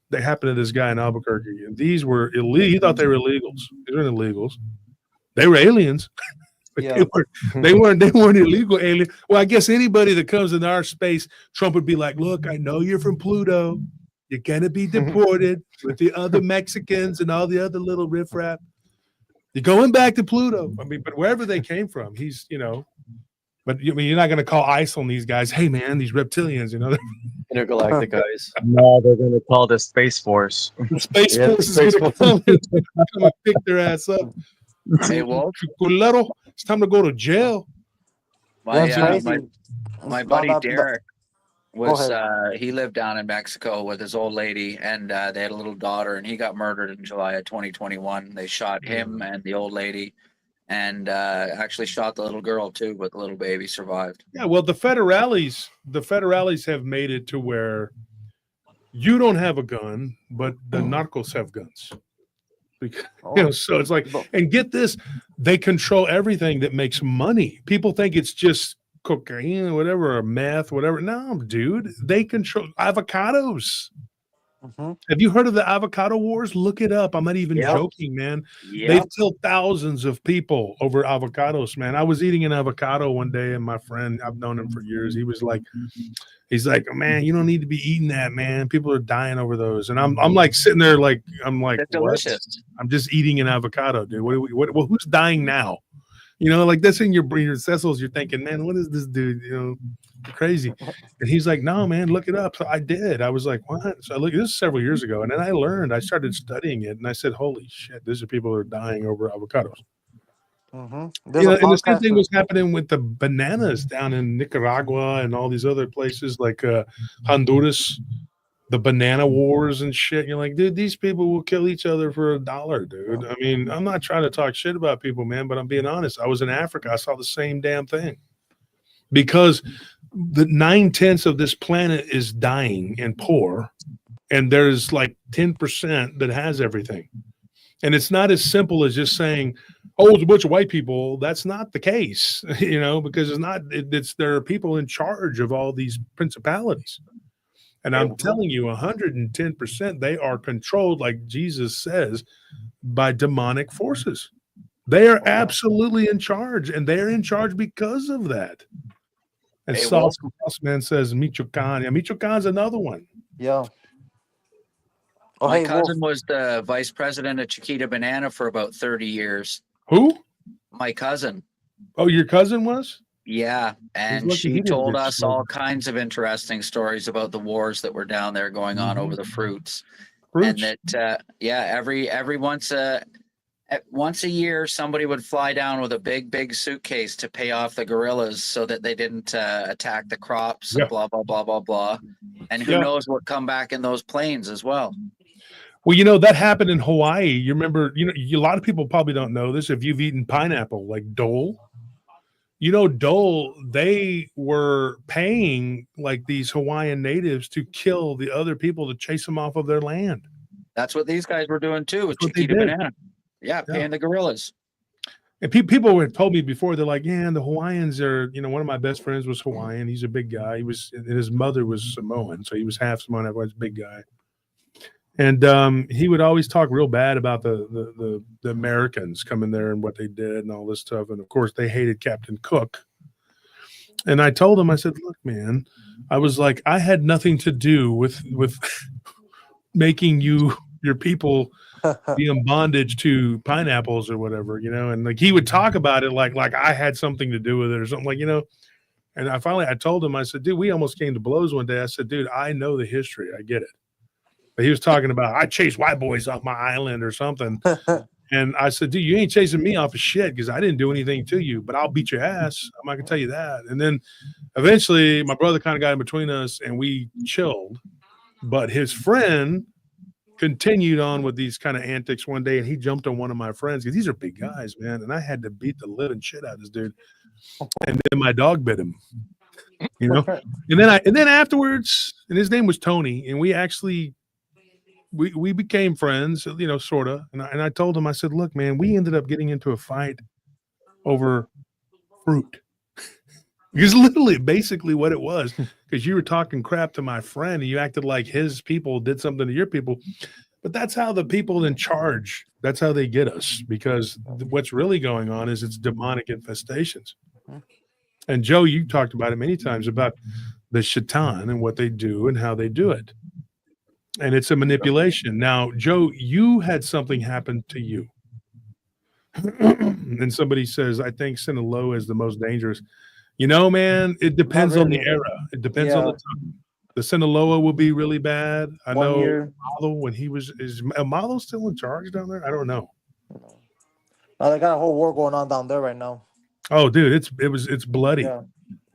they happened to this guy in Albuquerque, and these were illegal. He thought they were illegals. These weren't illegals. They were aliens. But Yeah. they weren't illegal alien. Well, I guess anybody that comes in our space, Trump would be like, look, I know you're from Pluto. You're gonna be deported with the other Mexicans and all the other little riffraff. You're going back to Pluto. I mean, but wherever they came from, he's, you know, but I mean, you're not gonna call ICE on these guys. Hey man, these reptilians, you know, Intergalactic guys. No, they're gonna call the Space Force. the Space Yeah, Force is Space gonna Force. come and pick their ass up. Hey, Wolf, Culero, it's time to go to jail. my, That's uh, crazy. my, my buddy Found out Derek was, ahead. he lived down in Mexico with his old lady, and they had a little daughter, and he got murdered in July of 2021. They shot him and the old lady, and actually shot the little girl too, but the little baby survived. Yeah, well, the federales have made it to where you don't have a gun, but the narcos have guns. Because, you know, so it's like, and get this, they control everything that makes money. People think it's just cocaine or whatever, or meth, whatever. No, dude, they control avocados. Have you heard of the avocado wars? Look it up. I'm not even joking, man. They've killed thousands of people over avocados, man. I was eating an avocado one day, and my friend, I've known him for years, he was like, he's like, man, you don't need to be eating that, man. People are dying over those. And I'm like sitting there like, I'm like, They're what? delicious. I'm just eating an avocado, dude. Well, who's dying now? You know, like that's in your vessels. You're thinking, man, what is this dude? You know, crazy. And he's like, no, man, look it up. So I did. I was like, what? So I looked, this is several years ago. And then I started studying it, and I said, holy shit, these are people who are dying over avocados. There's You know, a and the same podcast thing was happening with the bananas down in Nicaragua and all these other places like Honduras, the banana wars and shit. You're like, dude, these people will kill each other for $1, dude. I mean, I'm not trying to talk shit about people, man, but I'm being honest. I was in Africa. I saw the same damn thing because the 9/10 of this planet is dying and poor, and there's like 10% that has everything. And it's not as simple as just saying, oh, it's a bunch of white people. That's not the case, you know, because it's not, there are people in charge of all these principalities. And I'm telling you, 110%, they are controlled, like Jesus says, by demonic forces. They are absolutely in charge, and they're in charge because of that. And Hey, Saul Wolf. Man says Michoacan. Yeah, Michoacan's another one. Yeah. Oh, My hey, Wolf. cousin was the vice president of Chiquita Banana for about 30 years. Who? My cousin. Oh, your cousin was? Yeah, and lucky he she didn't told get us all smoked. kinds of interesting stories about the wars that were down there going on over the fruits. And Fruits? that every once a year somebody would fly down with a big suitcase to pay off the guerrillas so that they didn't attack the crops and blah blah blah blah blah. And who knows what come back in those planes as well. Well, you know, that happened in Hawaii. You remember, you know, a lot of people probably don't know this if you've eaten pineapple, like Dole. You know, Dole, they were paying like these Hawaiian natives to kill the other people to chase them off of their land. That's what these guys were doing too with That's what they Chiquita did. Banana. Yeah, paying the guerrillas. And people had told me before, they're like, yeah, the Hawaiians are, you know, one of my best friends was Hawaiian. He's a big guy. And his mother was Samoan. So he was half Samoan, half was a big guy. And he would always talk real bad about the Americans coming there and what they did and all this stuff. And of course, they hated Captain Cook. And I told him, I said, look, man, I was like, I had nothing to do with making your people be in bondage to pineapples or whatever, and like he would talk about it like I had something to do with it or something, like. And I told him, I said, dude, we almost came to blows one day. I said, dude, I know the history. I get it. But he was talking about, I chased white boys off my island or something. And I said, dude, you ain't chasing me off of shit because I didn't do anything to you, but I'll beat your ass. I'm not going to tell you that. And then eventually my brother kind of got in between us and we chilled. But his friend continued on with these kind of antics one day and he jumped on one of my friends because these are big guys, man. And I had to beat the living shit out of this dude. And then my dog bit him, and then afterwards, and his name was Tony, and we actually we became friends, sort of. And I told him, I said, look, man, we ended up getting into a fight over fruit. Because literally, basically what it was, because you were talking crap to my friend and you acted like his people did something to your people. But that's how the people in charge, that's how they get us, because what's really going on is it's demonic infestations. And Joe, you talked about it many times about the shaitan and what they do and how they do it. And it's a manipulation. Now, Joe, you had something happen to you. And somebody says, I think Sinaloa is the most dangerous. Man, it depends on the really. era. It depends on the time. The Sinaloa will be really bad. I know Malo, when he was, is Malo still in charge down there? I don't know. They got a whole war going on down there right now. Oh, dude, it's bloody.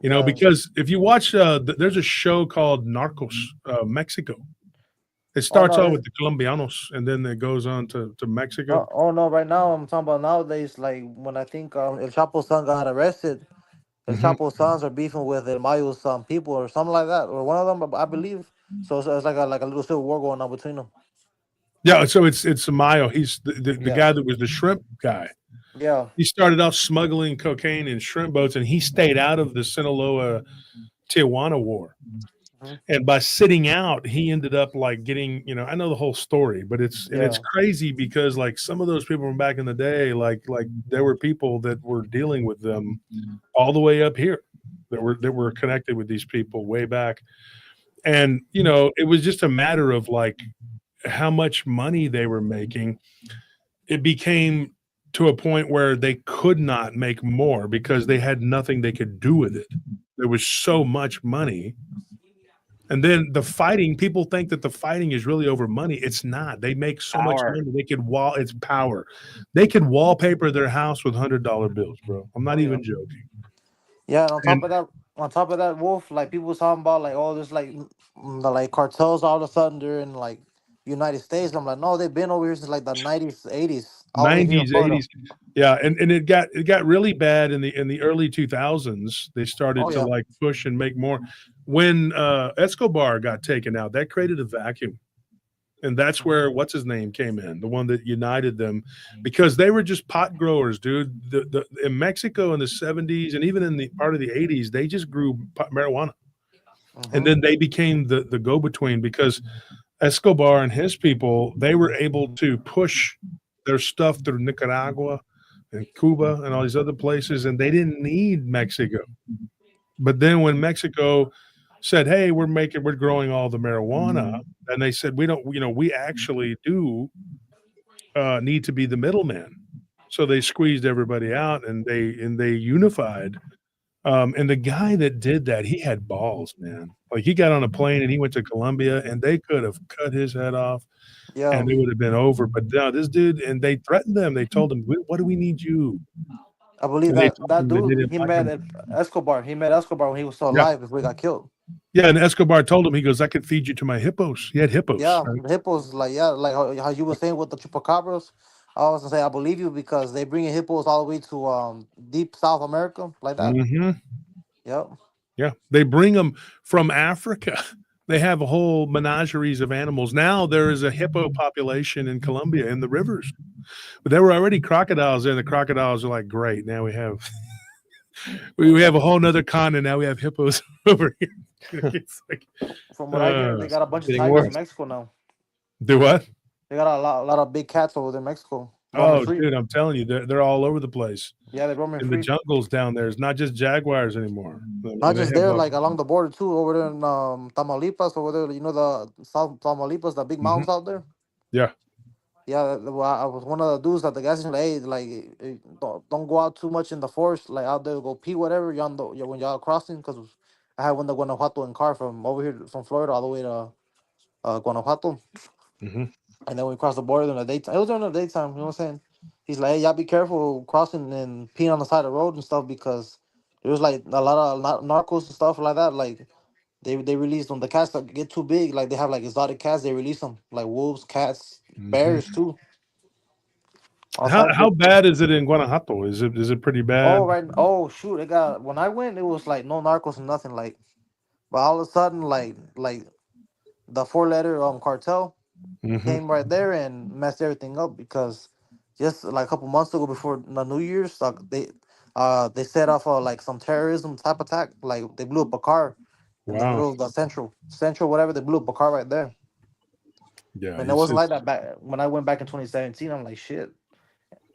Yeah. Because if you watch, there's a show called Narcos, Mexico. It starts out with the Colombianos, and then it goes on to Mexico. No! Right now, I'm talking about nowadays. Like when I think El Chapo's son got arrested, El Chapo's sons are beefing with El Mayo's people or something like that, or one of them, I believe. So it's like a little civil war going on between them. Yeah, so it's Mayo. He's the guy that was the shrimp guy. Yeah. He started off smuggling cocaine in shrimp boats, and he stayed out of the Sinaloa Tijuana war. And by sitting out, he ended up like getting, I know the whole story, but it's crazy because like some of those people from back in the day, like there were people that were dealing with them all the way up here that were connected with these people way back. And, it was just a matter of like how much money they were making. It became to a point where they could not make more because they had nothing they could do with it. There was so much money. And then the fighting, people think that the fighting is really over money. It's not. They make so much money. It's power. They could wallpaper their house with $100 bills, bro. I'm not even joking. Yeah, and on top of that, Wolf, like people was talking about like, oh, there's like the like cartels all of a sudden they're in like United States. I'm like, no, they've been over here since like the 90s, 80s. 90s, 80s. Yeah, and it got really bad in the early 2000s. They started to like push and make more. When Escobar got taken out, that created a vacuum. And that's where what's his name came in, the one that united them, because they were just pot growers, dude. In Mexico in the 70s and even in the part of the 80s, they just grew marijuana. And then they became the go-between because Escobar and his people, they were able to push their stuff through Nicaragua and Cuba and all these other places, and they didn't need Mexico. But then when Mexico said, hey, we're growing all the marijuana, and they said, we actually do need to be the middleman. So they squeezed everybody out and they unified. And the guy that did that, he had balls, man. Like he got on a plane and he went to Colombia and they could have cut his head off and it would have been over. But no, this dude, and they threatened them. They told him, what do we need you? I believe that dude, he met Escobar. He met Escobar when he was still alive before he got killed. Yeah, and Escobar told him, he goes, I could feed you to my hippos. He had hippos. Yeah, right? The hippos, like how you were saying with the chupacabras. I was gonna say I believe you because they bring in hippos all the way to deep South America, like that. Yep. Yeah, they bring them from Africa. They have a whole menageries of animals. Now there is a hippo population in Colombia in the rivers. But there were already crocodiles there. The crocodiles are like, great. Now we have we have a whole nother continent. Now we have hippos over here. It's like, from what I hear, they got a bunch of tigers in Mexico now. Do what? They got a lot of big cats over there in Mexico. roaming Oh, free. dude, I'm telling you, they're all over the place. Yeah, they're roaming In the free. jungles down there, it's not just jaguars anymore. I mean, Not they just have there, like along the border too, over there in Tamaulipas, over there. You know the South Tamaulipas, the big Mhm. mountains out there. Yeah. Yeah, well, I was one of the dudes at the gas station. Like, hey, like, don't go out too much in the forest, like out there, go pee, whatever. Y'all know, yeah, when y'all crossing, because I had one to Guanajuato in car from over here from Florida all the way to Guanajuato, Hmm. and then we crossed the border in the daytime. It was during the daytime, you know what I'm saying? He's like, hey, y'all be careful crossing and peeing on the side of the road and stuff because there's like a lot of narcos and stuff like that. Like they release them. The cats that get too big, like they have like exotic cats, they release them like wolves, cats, Hmm. bears too. All How types how of. bad is it in Guanajuato? Is it pretty bad? Oh right. Oh shoot! It got when I went, it was like no narcos and nothing. Like, but all of a sudden, like the four letter cartel Hmm. came right there and messed everything up because just like a couple months ago before the New Year's, like they set off like some terrorism type attack. Like they blew up a car in the Wow. middle of the central whatever. They blew up a car right there, Yeah, and it wasn't like that back when I went back in 2017. I'm like shit.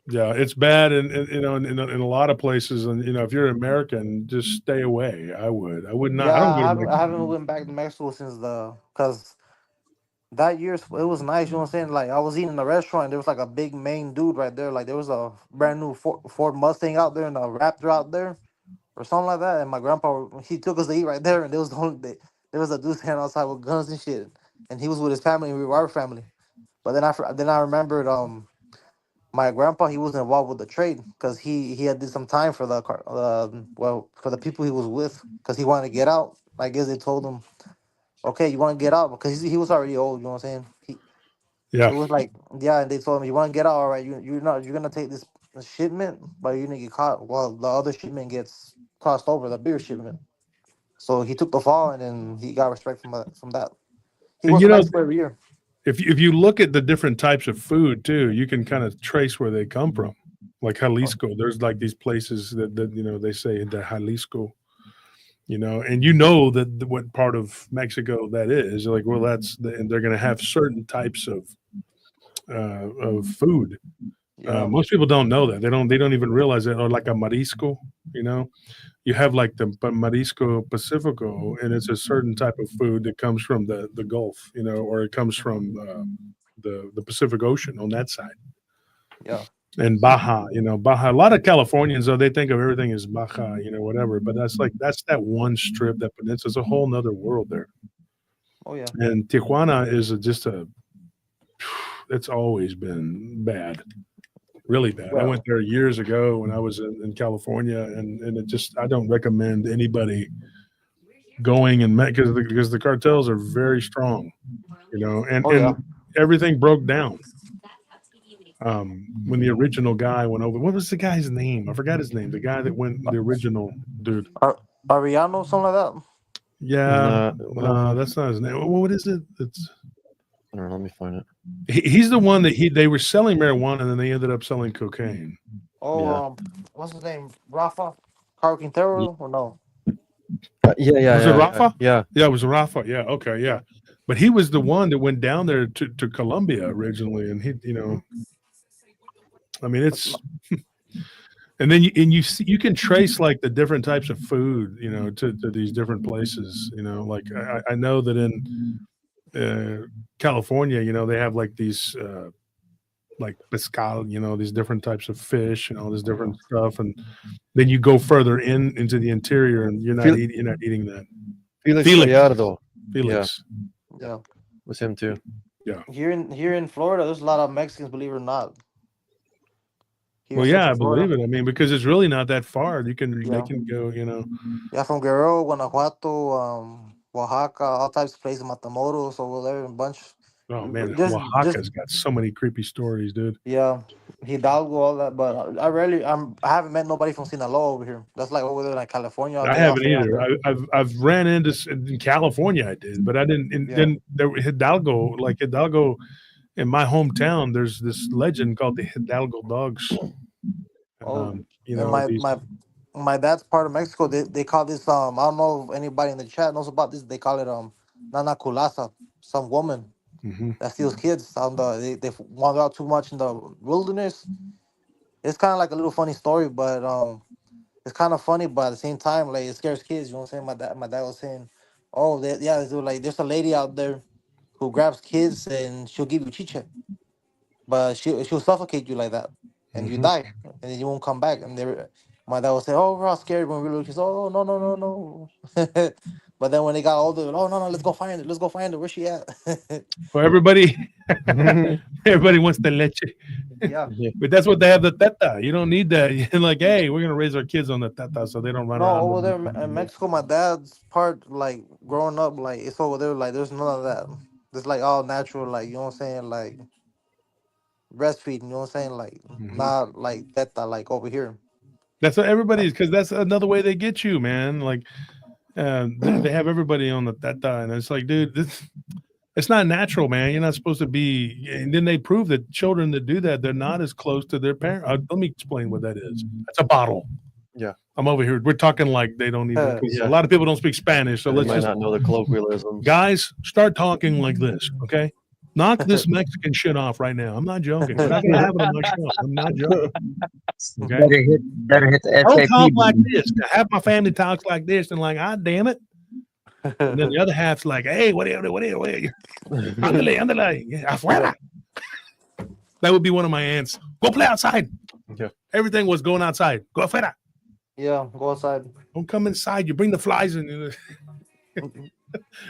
yeah, it's bad, and in a lot of places, and if you're American, just stay away. I would not. Yeah, I don't go to I Mexico. haven't went back to Mexico since the because that year's it was nice. You know what I'm saying? Like I was eating in a restaurant. And there was like a big main dude right there. Like there was a brand new Ford Mustang out there and a Raptor out there or something like that. And my grandpa he took us to eat right there. And there was the only there was a dude standing outside with guns and shit. And he was with his family. And we were our family. But then I remembered my grandpa he was involved with the trade because he had did some time for the car well for the people he was with because he wanted to get out. I guess they told him, okay, you want to get out because he was already old. You know what I'm saying? It Yeah, was like, yeah, and they told him, you want to get out, all right? You're gonna take this shipment, but you're gonna get caught. Well, the other shipment gets crossed over, the beer shipment. So he took the fall, and then he got respect from that. He and goes to Mexico every year. if you look at the different types of food too, you can kind of trace where they come from. Like Oh, Jalisco, there's like these places that they say the Jalisco, and what part of Mexico that is. Like, well, and they're going to have certain types of food. yeah, Most people don't know that. They don't even realize that. Or like a marisco, you know, you have like the marisco pacifico, and it's a certain type of food that comes from the Gulf, or it comes from the Pacific Ocean on that side. yeah, And Baja, Baja. A lot of Californians, though, they think of everything as Baja, whatever. But that's that one strip, that peninsula. It's a whole nother world there. oh yeah, And Tijuana is just a. It's always been bad, really bad. I yeah, went there years ago when I was in California, and I don't recommend anybody going and because the cartels are very strong, and oh yeah. everything broke down. When the original guy went over, what was the guy's name? I forgot his name. The guy that went, the original dude. Ariano, something like that. Yeah, No, no, that's not his name. What is it? It's I don't know. Let me find it. he's the one that they were selling marijuana and then they ended up selling cocaine. Oh, Yeah. what's his name? Rafa, Caro Ye- Quintero, or no? Was it Yeah. Rafa? Yeah. Yeah, it was Rafa. Yeah, okay, yeah. But he was the one that went down there to Colombia originally, and I mean, it's and then you see, you can trace like the different types of food, to these different places. Like I know that in California, they have like these like pescal, these different types of fish and all this different stuff, and then you go further into the interior, and you're not eating that. Felix Felix, Gallardo. Yeah, Felix, Yeah. was him too. yeah. Here in Florida, there's a lot of Mexicans, believe it or not. Here in Well, yeah, Central I believe Florida. it. I mean, because it's really not that far. They Yeah. can go, Yeah, from Guerrero, Guanajuato, Oaxaca, all types of places, Matamoros over there, a bunch. Oh man, Just Oaxaca's got so many creepy stories, dude. yeah, Hidalgo, all that. But I haven't met nobody from Sinaloa over here. That's like over there, like California. I They all haven't stay out either. there. I've ran into in California. I did, but I didn't. And Yeah. then there Hidalgo in my hometown. There's this legend called the Hidalgo dogs. Oh, and my These. my dad's part of Mexico. They call this I don't know if anybody in the chat knows about this. They call it Nana Culasa, some woman. Mhm. that steals kids. On they wander out too much in the wilderness. It's kind of like a little funny story, but it's kind of funny, but at the same time, like it scares kids. You know what I'm saying? My dad was saying, oh, yeah, so, like there's a lady out there who grabs kids and she'll give you chicha, but she'll suffocate you like that, and you Mhm. die, and then you won't come back. And my dad would say, oh, we're all scared when we were little kids. Oh, no, no, no, no. But then when they got older, oh no, no, let's go find it. Let's go find it. Where's she at? Well, everybody everybody wants the leche. Yeah. But that's what they have the teta. You don't need that. You're like, hey, we're gonna raise our kids on the teta so they don't run No, around. over there in Mexico, my dad's part, like growing up, like it's over there. Like there's none of that. It's like all natural. Like you know what I'm saying. Like breastfeeding. You know what I'm saying. Like Mhm. not like that. Like over here. That's what everybody's because that's another way they get you, man. Like they have everybody on the teta, and it's like, dude, it's not natural, man. You're not supposed to be. And then they prove that children that do that, they're not as close to their parent. Let me explain what that is. That's a bottle. Yeah. I'm over here. We're talking like they don't even. Yeah. A lot of people don't speak Spanish, so They let's might just not know the colloquialisms. guys start talking like this, okay? Knock this Mexican shit off right now. I'm not joking. We're not gonna have it on my show. I'm not joking. Okay. Better hit the Don't SAP talk like button. this. Half my family talks like this, and like, ah, damn it. And then the other half's like, hey, what are you? Andale, andale, afuera. That would be one of my aunts. Go play outside. Yeah. Everything was going outside. Go afuera. Yeah, go outside. Don't come inside. You bring the flies in.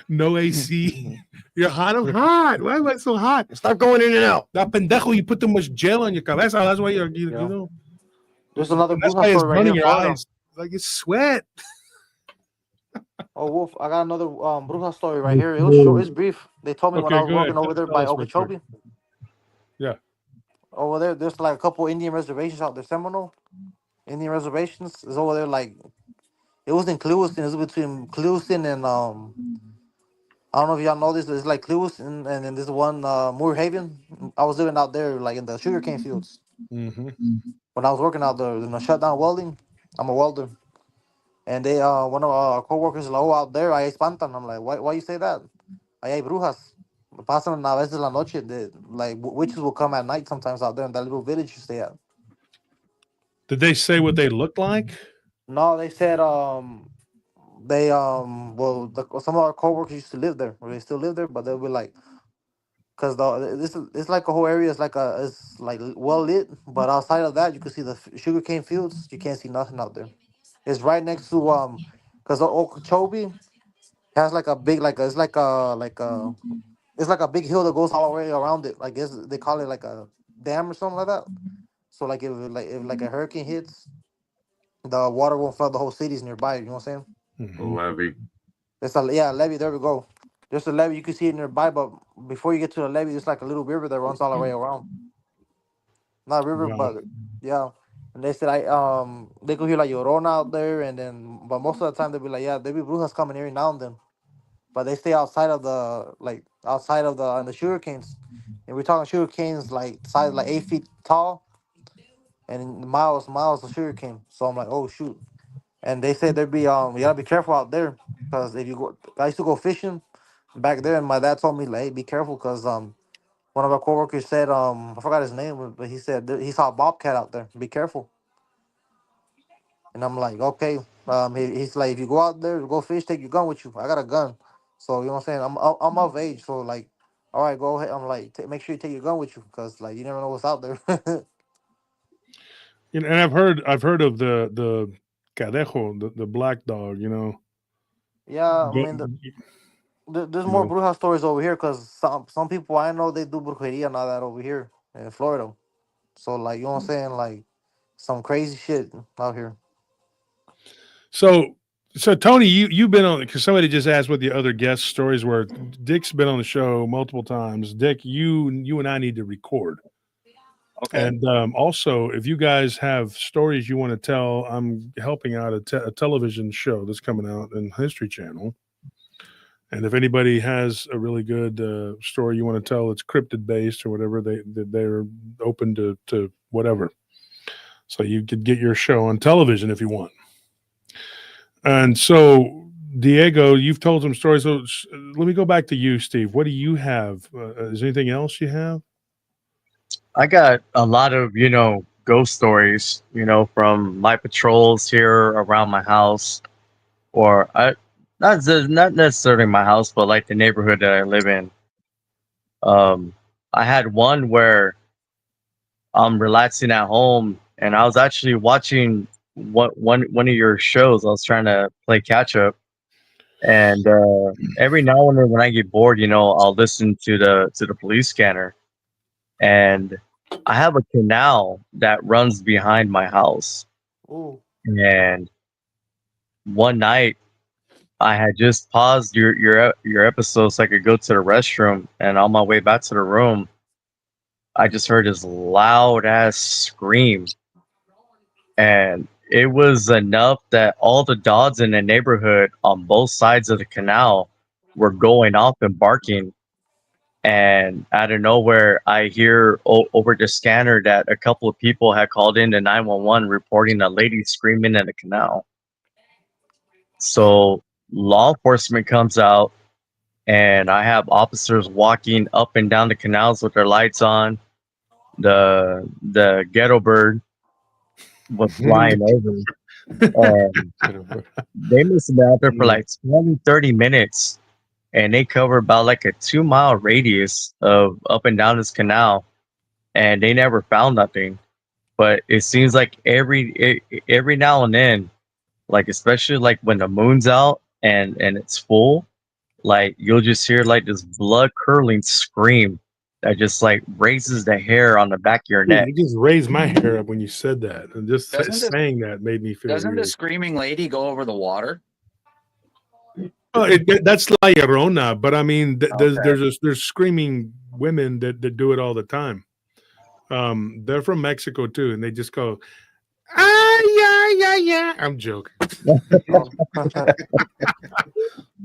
No AC. You're hot. I'm hot. Why am I so hot? Stop going in and out. That pendejo, you put too much gel on your cabeza. That's why you Yeah. know. There's another That's Bruja why it's story right here burning in your Florida. eyes. Like it's sweat. Oh, Wolf, I got another Bruja story right here. It was short. It's brief. They told me when I Okay, was go ahead. working over there Tell by us real quick. Okeechobee. Yeah. Over there, there's like a couple Indian reservations out there. Seminole Indian reservations is over there. Like it was in Clewiston. It was between Clewiston and I don't know if y'all know this. It's like Clewiston and then this one Moore Haven. I was living out there like in the sugarcane fields Mm-hmm. when I was working out there in the shutdown welding. I'm a welder. And they one of our coworkers like, oh, out there, I espantan. I'm like, why you say that? Ahí hay brujas. Pasan a veces la noche. Like witches will come at night sometimes out there in that little village you stay at. Did they say what they looked like? No, they said they well some of our coworkers used to live there, or they still live there, but they'll be like, cause it's like a whole area. It's like well lit, but outside of that, you can see the sugarcane fields. You can't see nothing out there. It's right next to cause Okeechobee has like a big it's like a big hill that goes all the way around it. I guess they call it like a dam or something like that. So like if a hurricane hits, the water won't flood the whole cities nearby. You know what I'm saying? Mhm. Levy. It's a levee. There we go. There's a levee. You can see it nearby, but before you get to the levee, there's like a little river that runs all the way around. Not a river, Wow. but yeah. And they said they could hear like Llorona out there, and then but most of the time they'll be like, yeah, there be brujas coming every now and then, but they stay outside of the sugar canes, and we're talking sugar canes like size like 8 feet tall, and miles of sugar cane. So I'm like, oh shoot. And they said there'd be you gotta be careful out there because if you go, I used to go fishing back there, and my dad told me like, hey, be careful because one of our coworkers said I forgot his name, but he said he saw a bobcat out there. Be careful. And I'm like, okay. He's like, if you go out there, go fish, take your gun with you. I got a gun, so you know what I'm saying. I'm of age, so like, all right, go ahead. I'm like, make sure you take your gun with you because like you never know what's out there. And I've heard of the cadejo, the black dog. You know. Yeah, I mean, Go- there's you more know. bruja stories over here because some people I know they do brujeria and all that over here in Florida. So like, you know what I'm saying, like some crazy shit out here. So Tony, you've been on because somebody just asked what the other guest stories were. Dick's been on the show multiple times. Dick, you and I need to record. Okay. And also, if you guys have stories you want to tell, I'm helping out a television show that's coming out in History Channel. And if anybody has a really good story you want to tell, it's cryptid based or whatever, they're open to whatever. So you could get your show on television if you want. And so Diego, you've told some stories. So let me go back to you, Steve. What do you have? Is there anything else you have? I got a lot of, ghost stories, from my patrols here around my house, or not necessarily my house, but like the neighborhood that I live in. I had one where I'm relaxing at home, and I was actually watching one of your shows. I was trying to play catch up, and every now and then when I get bored, I'll listen to the police scanner, and I have a canal that runs behind my house. Ooh. And one night, I had just paused your episode so I could go to the restroom, and on my way back to the room, I just heard this loud ass scream, and it was enough that all the dogs in the neighborhood on both sides of the canal were going off and barking. And out of nowhere, I hear over the scanner that a couple of people had called in to 911 reporting a lady screaming in the canal. So law enforcement comes out, and I have officers walking up and down the canals with their lights on. The ghetto bird was flying over. They must have been out there for like 20, 30 minutes, and they cover about like a 2-mile radius of up and down this canal, and they never found nothing. But it seems like every now and then, like especially like when the moon's out and it's full, like you'll just hear like this blood curdling scream that just like raises the hair on the back of your Dude, neck. you just raised my hair up when you said that, and just Doesn't this- saying that made me feel Doesn't the weird. screaming lady go over the water? Oh, that's La Llorona, but I mean, Okay. there's screaming women that do it all the time. They're from Mexico too, and they just go, ah, yeah. I'm joking.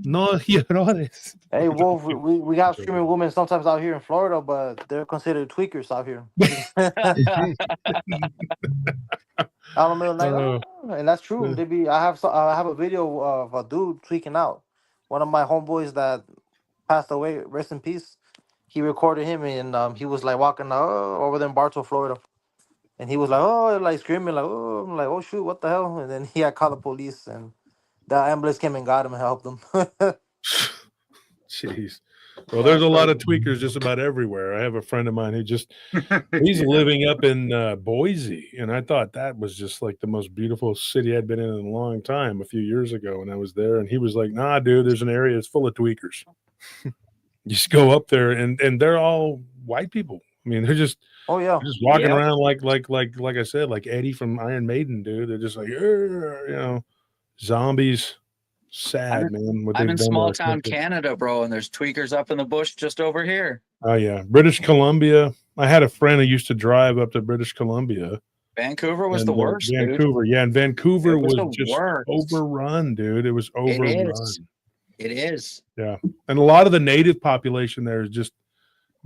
No llores. Hey, Wolf, we got streaming women sometimes out here in Florida, but they're considered tweakers out here. Out in the middle of the night, and that's true. They be. I have a video of a dude tweaking out. One of my homeboys that passed away, rest in peace. He recorded him, and he was like walking over there in Bartow, Florida, and he was like screaming like I'm like, oh shoot, what the hell? And then he had called the police, and the ambulance came and got him and helped him. Jeez. Well, there's a lot of tweakers just about everywhere. I have a friend of mine who he's living up in Boise, and I thought that was just like the most beautiful city I'd been in a long time a few years ago when I was there. And he was like, nah, dude, there's an area that's full of tweakers. You just go up there, and they're all white people. I mean, they're just just walking around like I said, like Eddie from Iron Maiden, dude. They're just like, zombies. Sad, man. I'm in small town Canada, bro, and there's tweakers up in the bush just over here. Oh yeah, British Columbia. I had a friend who used to drive up to British Columbia. Vancouver was the worst. Vancouver, dude. yeah, and Vancouver was just worst. overrun, dude. It was overrun. It is. Yeah, and a lot of the native population there is just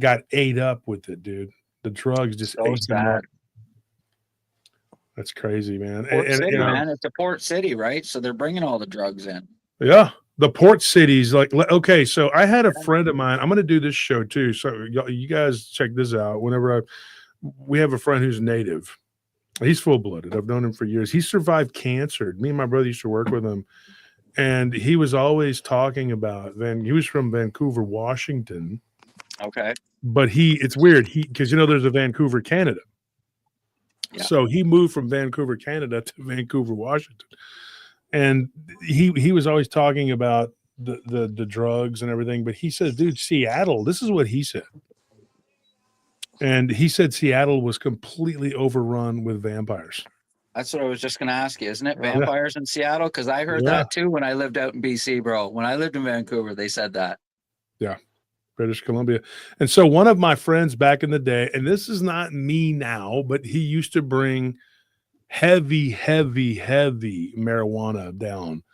got ate up with it, dude. The drugs just ate them up. That's crazy, man. Man, it's a port city, right? So they're bringing all the drugs in. Yeah, the port cities. Like, okay, so I had a friend of mine. I'm going to do this show too. So you guys check this out. Whenever we have a friend who's native. He's full blooded. I've known him for years. He survived cancer. Me and my brother used to work with him, and he was always talking about. He was from Vancouver, Washington. Okay, but it's weird. Because there's a Vancouver, Canada. Yeah. So he moved from Vancouver, Canada to Vancouver, Washington. And he was always talking about the drugs and everything. But he says, dude, Seattle, this is what he said. And he said Seattle was completely overrun with vampires. That's what I was just going to ask you. Isn't it vampires in Seattle? Because I heard that too when I lived out in BC, bro. When I lived in Vancouver, they said that. Yeah. British Columbia. And so one of my friends back in the day, and this is not me now, but he used to bring heavy marijuana down.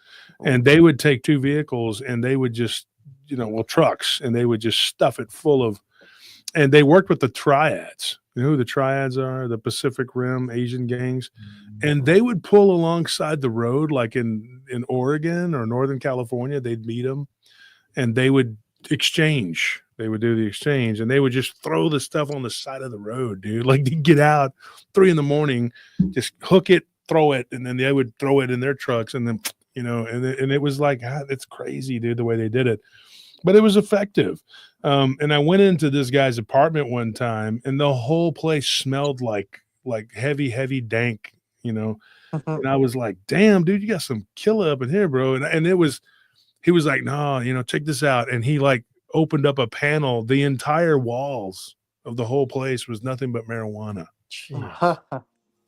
And they would take 2 vehicles and they would just, trucks, and they would just stuff it full of, and they worked with the triads. You know who the triads are? The Pacific Rim Asian gangs. And they would pull alongside the road, like in Oregon or Northern California. They'd meet them, and they would exchange. They would do the exchange, and they would just throw the stuff on the side of the road, dude. Like they'd get out 3 a.m, just hook it, throw it, and then they would throw it in their trucks, and then and it was like, it's crazy, dude, the way they did it. But it was effective. And I went into this guy's apartment one time, and the whole place smelled like heavy, dank, And I was like, damn, dude, you got some killer up in here, bro. And he was like, no, check this out. And he like opened up a panel. The entire walls of the whole place was nothing but marijuana.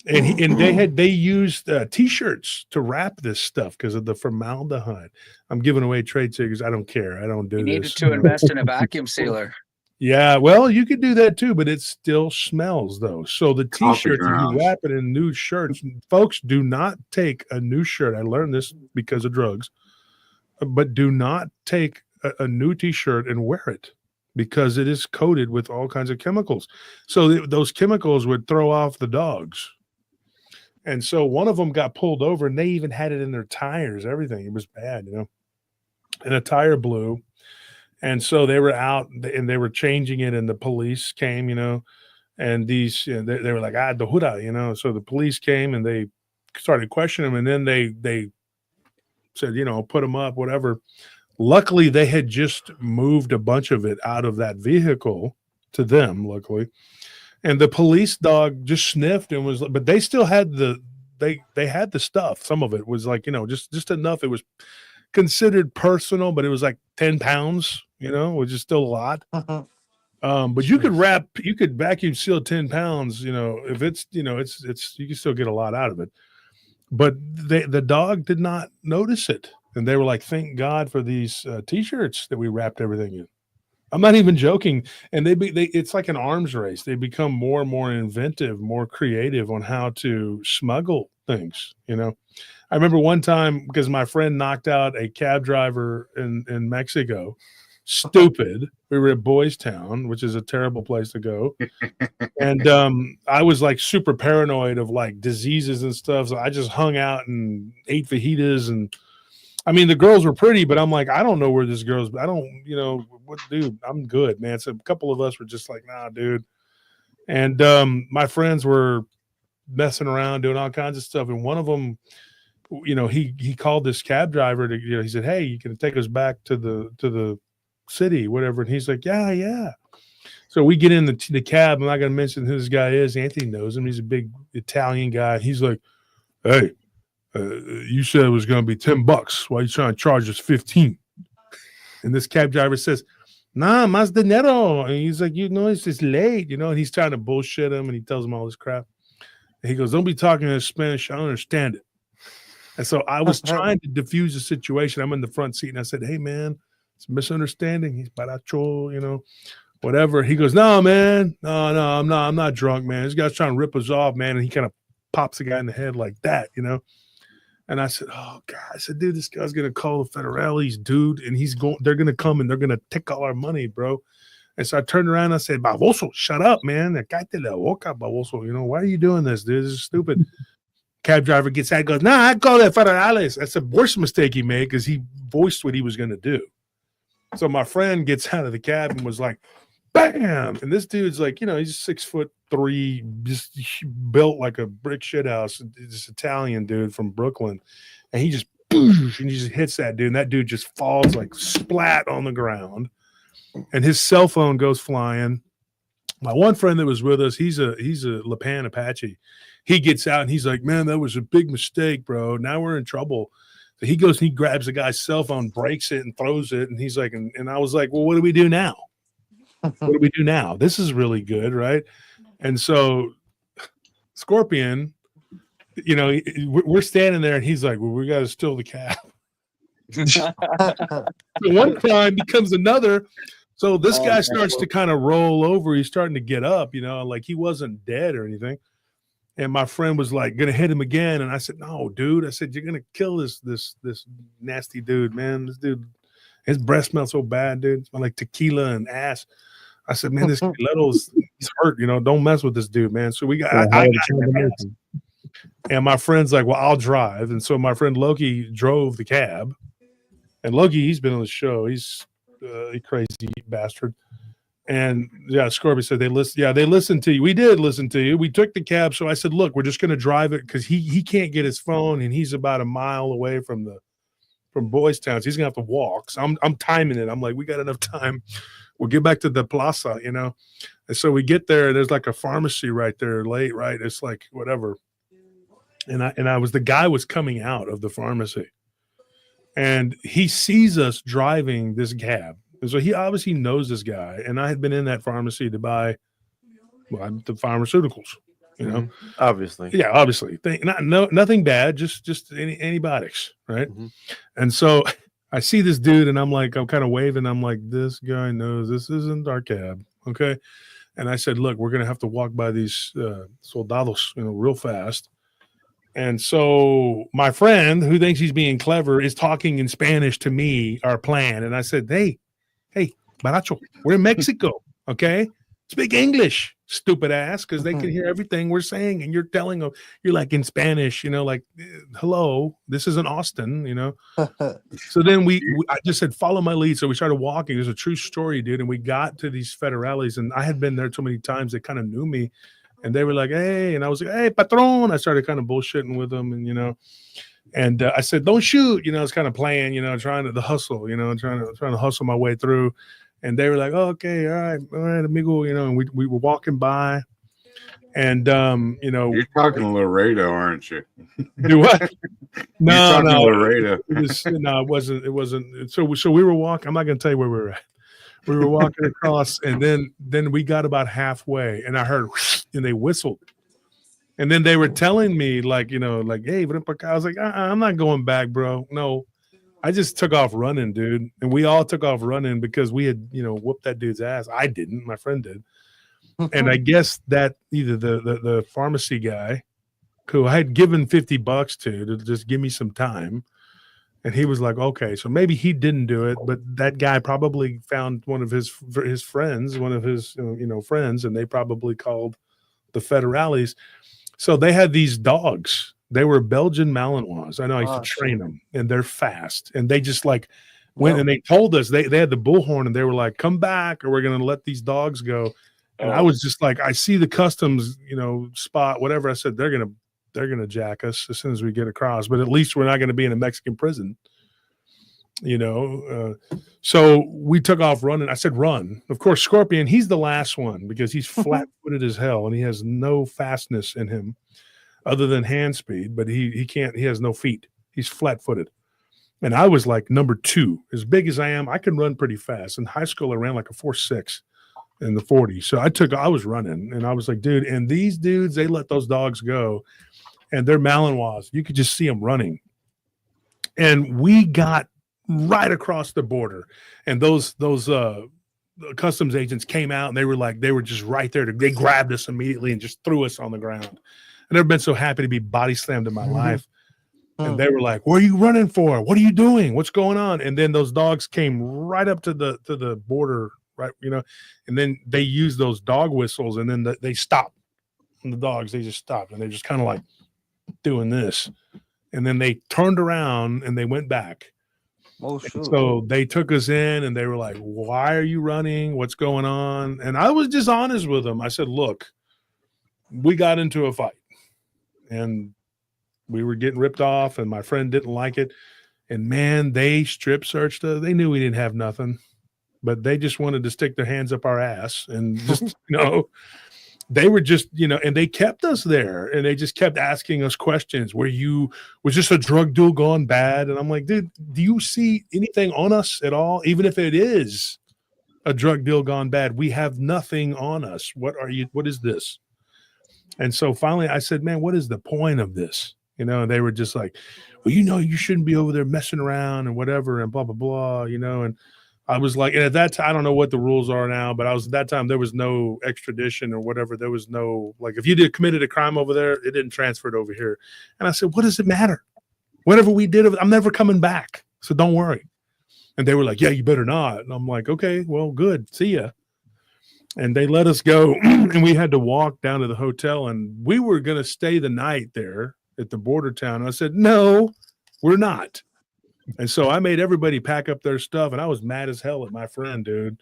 And they used T-shirts to wrap this stuff because of the formaldehyde. I'm giving away trade secrets. I don't care. I don't do You this. needed to invest in a vacuum sealer. Yeah, well, you could do that too, but it still smells though. So the Coffee T-shirts, if you grounds. wrap it in new shirts, folks, do not take a new shirt. I learned this because of drugs, but do not take a new T-shirt and wear it because it is coated with all kinds of chemicals. So those chemicals would throw off the dogs. And so one of them got pulled over, and they even had it in their tires, everything. It was bad, and a tire blew. And so they were out and they were changing it, and the police came, and these, they were like, the huda, So the police came and they started questioning him, and then they said, put him up, whatever. Luckily, they had just moved a bunch of it out of that vehicle to them, luckily. And the police dog just sniffed and was, but they still had they had the stuff. Some of it was like, just enough. It was considered personal, but it was like 10 pounds, which is still a lot. But you could vacuum seal 10 pounds, if it's, it's, you can still get a lot out of it. But the dog did not notice it. And they were like, thank God for these T-shirts that we wrapped everything in. I'm not even joking. And it's like an arms race. They become more and more inventive, more creative on how to smuggle things, I remember one time because my friend knocked out a cab driver in Mexico. Stupid. We were at Boys Town, which is a terrible place to go. And I was like super paranoid of like diseases and stuff. So I just hung out and ate fajitas. And I mean, the girls were pretty, but I'm like, I don't know where this girl's. I don't, what, dude, I'm good, man. So a couple of us were just like, nah, dude. And my friends were messing around, doing all kinds of stuff. And one of them, he called this cab driver to, he said, hey, you can take us back to the city, whatever. And he's like, yeah. So we get in the cab. I'm not going to mention who this guy is. Anthony knows him. He's a big Italian guy. He's like, hey, you said it was going to be $10. Why are you trying to charge us 15? And this cab driver says, nah, más dinero. And he's like, it's just late, and he's trying to bullshit him. And he tells him all this crap. And he goes, don't be talking in Spanish. I don't understand it. And so I was trying to diffuse the situation. I'm in the front seat, and I said, hey, man, it's a misunderstanding. He's baracho, whatever. He goes, no, man. No, I'm not drunk, man. This guy's trying to rip us off, man. And he kind of pops the guy in the head like that, And I said, oh, God. I said, dude, this guy's going to call the federales, dude. And they're going to come and they're going to take all our money, bro. And so I turned around and I said, baboso, shut up, man. Cállate la boca, baboso. Why are you doing this, dude? This is stupid. Cab driver gets out and goes, nah, I call it federales. That's the worst mistake he made because he voiced what he was going to do. So my friend gets out of the cab and was like, bam. And this dude's like, he's 6'3", just built like a brick shithouse. This Italian dude from Brooklyn. And he just, and he just hits that dude. And that dude just falls like splat on the ground. And his cell phone goes flying. My one friend that was with us, he's a Lipan Apache. He gets out and he's like, man, that was a big mistake, bro. Now we're in trouble. So he goes and he grabs the guy's cell phone, breaks it and throws it. And he's like, and I was like, well, what do we do now? What do we do now? This is really good, right? And so Scorpion, we're standing there and he's like, well, we got to steal the cab. So one crime becomes another. So this guy starts to kind of roll over. He's starting to get up, like he wasn't dead or anything. And my friend was like, gonna hit him again. And I said, no, dude. I said, you're gonna kill this nasty dude, man. This dude, his breath smells so bad, dude. It smells like tequila and ass. I said, man, this Quilero's he's hurt, don't mess with this dude, man. So we got, Yeah, I how got the in the cab. combination. And my friend's like, well, I'll drive. And so my friend Loki drove the cab. And Loki, he's been on the show. He's a crazy bastard. And yeah, Scorpio said they listen. Yeah, they listened to you. We did listen to you. We took the cab. So I said, look, we're just going to drive it because he can't get his phone, and he's about a mile away from Boys Town. So he's gonna have to walk. So I'm timing it. I'm like, we got enough time. We'll get back to the plaza, And so we get there, and there's like a pharmacy right there, late, right? It's like whatever. And the guy was coming out of the pharmacy, and he sees us driving this cab. And so he obviously knows this guy. And I had been in that pharmacy to buy the pharmaceuticals, Obviously. Yeah, obviously. Nothing bad, just antibiotics, right? And so I see this dude, and I'm kind of waving. I'm like, this guy knows this isn't our cab, okay? And I said, look, we're gonna have to walk by these soldados, real fast. And so my friend, who thinks he's being clever, is talking in Spanish to me, our plan. And I said, hey, Baracho, we're in Mexico, okay? Speak English, stupid ass, because they can hear everything we're saying. And you're telling them, you're like in Spanish, like, hello, this isn't Austin, So then I just said, follow my lead. So we started walking. There's a true story, dude. And we got to these federales, and I had been there so many times, they kind of knew me. And they were like, hey, and I was like, hey, patron. I started kind of bullshitting with them, and and I said, don't shoot, I was kind of playing, trying to hustle, trying to hustle my way through. And they were like, oh, okay, all right, amigo, and we were walking by, and you're talking to Laredo, aren't you? Do what? No, Laredo. It wasn't. So we were walking. I'm not going to tell you where we were at. We were walking across, and then we got about halfway, and I heard, and they whistled. And then they were telling me, like, hey, I was like, I'm not going back, bro. No, I just took off running, dude. And we all took off running because we had, whooped that dude's ass. I didn't. My friend did. And I guess that either the pharmacy guy, who I had given $50 to just give me some time, and he was like, okay, so maybe he didn't do it, but that guy probably found one of his friends, one of his friends, and they probably called the federales. So they had these dogs. They were Belgian Malinois. I know I used to train them, and they're fast. And they just went, and they told us they had the bullhorn, and they were like, come back, or we're going to let these dogs go. And I was just like, I see the customs, spot, whatever. I said, they're going to jack us as soon as we get across, but at least we're not going to be in a Mexican prison, so we took off running. I said, run. Of course, Scorpion, he's the last one because he's flat-footed as hell, and he has no fastness in him other than hand speed, but he has no feet. He's flat-footed. And I was like number 2. As big as I am, I can run pretty fast. In high school, I ran like a 4.6 in the 40. So I was running, and I was like, dude, and these dudes, they let those dogs go, and they're Malinois. You could just see them running. And we got right across the border, and those customs agents came out, and they were just right there. They grabbed us immediately and just threw us on the ground. I've never been so happy to be body slammed in my life. And they were like, what are you running for? What are you doing? What's going on? And then those dogs came right up to the border, right, and then they used those dog whistles, and then they stopped. And the dogs, they just stopped, and they're just kind of like doing this. And then they turned around and they went back. Oh, shoot. So they took us in, and they were like, why are you running? What's going on? And I was just honest with them. I said, look, we got into a fight, and we were getting ripped off, and my friend didn't like it. And man, they strip searched us. They knew we didn't have nothing, but they just wanted to stick their hands up our ass and just, they were just, and they kept us there, and they just kept asking us questions. Was this a drug deal gone bad? And I'm like, dude, do you see anything on us at all? Even if it is a drug deal gone bad, we have nothing on us. What is this? And so finally I said, man, what is the point of this? And they were just like, well, you shouldn't be over there messing around and whatever, and blah, blah, blah, and I was like, and at that time, I don't know what the rules are now, but at that time, there was no extradition or whatever. There was no, like, if you committed a crime over there, it didn't transfer it over here. And I said, what does it matter? Whatever we did, I'm never coming back. So don't worry. And they were like, yeah, you better not. And I'm like, okay, well, good. See ya. And they let us go, and we had to walk down to the hotel, and we were going to stay the night there at the border town. I said, no, we're not. And so I made everybody pack up their stuff, and I was mad as hell at my friend, dude.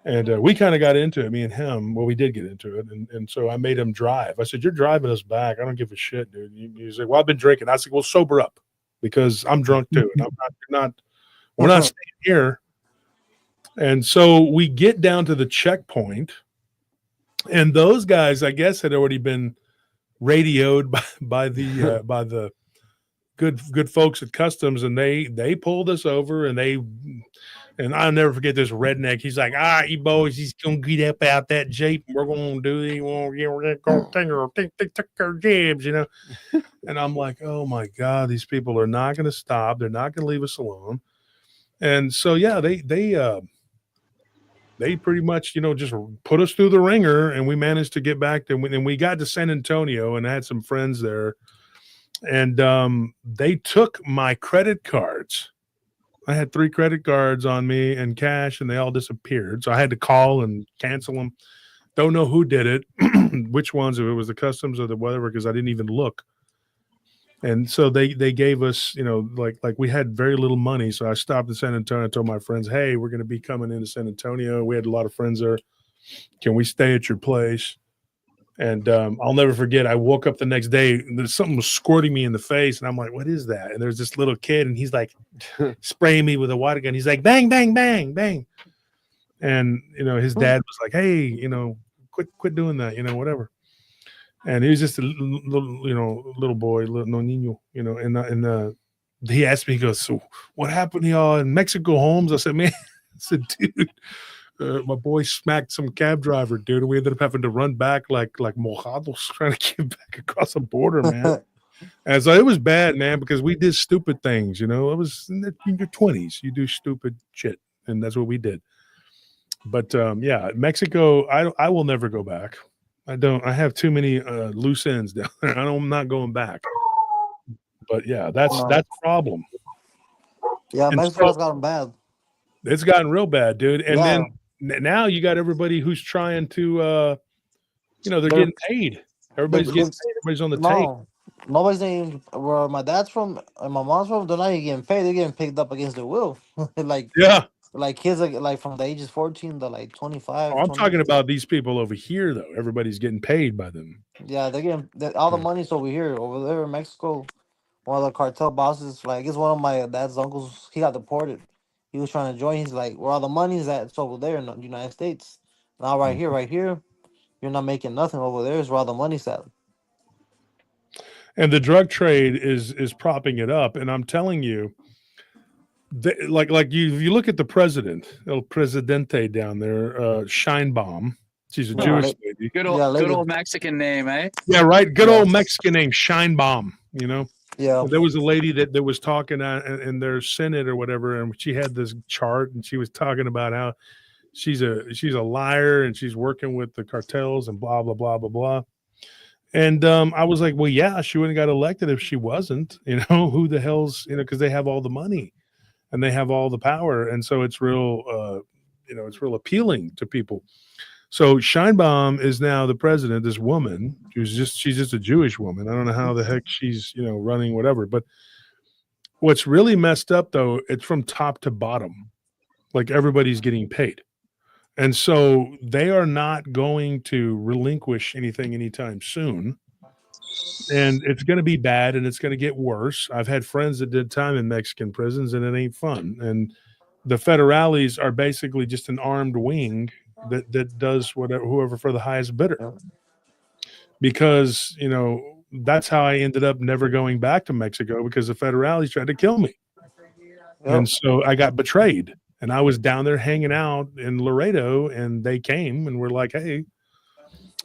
And we kind of got into it, me and him. Well, we did get into it. And so I made him drive. I said, you're driving us back. I don't give a shit, dude. He's like, well, I've been drinking. I said, well, sober up because I'm drunk too. And we're not staying here. And so we get down to the checkpoint, and those guys, I guess, had already been radioed by the good folks at customs, and they pulled us over, and I'll never forget this redneck. He's like, all right, you boys, he's gonna get up out that Jeep, and we're gonna do it. We're gonna take our jabs, you know. And I'm like, oh my God, these people are not gonna stop. They're not gonna leave us alone. And so yeah, they pretty much, you know, just put us through the ringer, and we managed to get back to, and we got to San Antonio, and I had some friends there, and they took my credit cards. I had 3 credit cards on me and cash, and they all disappeared. So I had to call and cancel them. Don't know who did it, which ones, if it was the customs or the whatever, because I didn't even look. And so they gave us, you know, like we had very little money. So I stopped in San Antonio. I told my friends, hey, we're going to be coming into San Antonio. We had a lot of friends there. Can we stay at your place? And I'll never forget, I woke up the next day, and something was squirting me in the face. And I'm like, what is that? And there's this little kid, and he's like spraying me with a water gun. He's like, bang, bang, bang, bang. And, you know, his dad was like, hey, you know, quit doing that, you know, whatever. And he was just a little, you know, little boy, little no niño, you know, and he asked me, he goes, so what happened to y'all in Mexico, Holmes? I said, man, I said, dude, my boy smacked some cab driver, dude, and we ended up having to run back like mojados trying to get back across the border, man. And so it was bad, man, because we did stupid things, you know. It was in your 20s, you do stupid shit, and that's what we did. But yeah, Mexico, I will never go back. I have too many loose ends down there. I'm not going back. But yeah, that's a problem. Yeah, And Mexico's so gotten bad. it's gotten real bad, dude. And Yeah. then now you got everybody who's trying to you know, they're They're- getting paid. Everybody's getting paid. Everybody's on the tape. No, nobody's even where my dad's from and my mom's from. They're not even getting paid. They're getting picked up against their will. Yeah. Like kids like from the ages 14 to like 25. Oh, I'm 20. talking about these people over here, though. Everybody's getting paid by them. Yeah, they're getting all the money's over here. Over there in Mexico, one of the cartel bosses, like it's one of my dad's uncles. He got deported. He was trying to join. He's like, where all the money's at? It's over there in the United States. Now right here, you're not making nothing over there. Is where all the money's at. And the drug trade is propping it up. And I'm telling you, like you look at the president, El Presidente down there, Scheinbaum. She's a Jewish lady. Good old Mexican name, eh? Yeah, right. Good old Mexican name, Scheinbaum. You know. Yeah. There was a lady that was talking in their Senate or whatever, and she had this chart, and she was talking about how she's a liar and she's working with the cartels and blah blah blah blah blah. And I was like, well, yeah, she wouldn't have got elected if she wasn't. You know, who the hell's, you know, because they have all the money and they have all the power, and so it's real, you know, it's real appealing to people. So Scheinbaum is now the president. This woman, she's just a Jewish woman. I don't know how the heck she's, you know, running whatever. But what's really messed up, though, it's from top to bottom. Like everybody's getting paid. And so they are not going to relinquish anything anytime soon. And it's going to be bad, and it's going to get worse. I've had friends that did time in Mexican prisons, and it ain't fun. And the federales are basically just an armed wing that does whatever, whoever for the highest bidder. Because, you know, that's how I ended up never going back to Mexico, because the federales tried to kill me. And so I got betrayed. And I was down there hanging out in Laredo, and they came and were like, hey.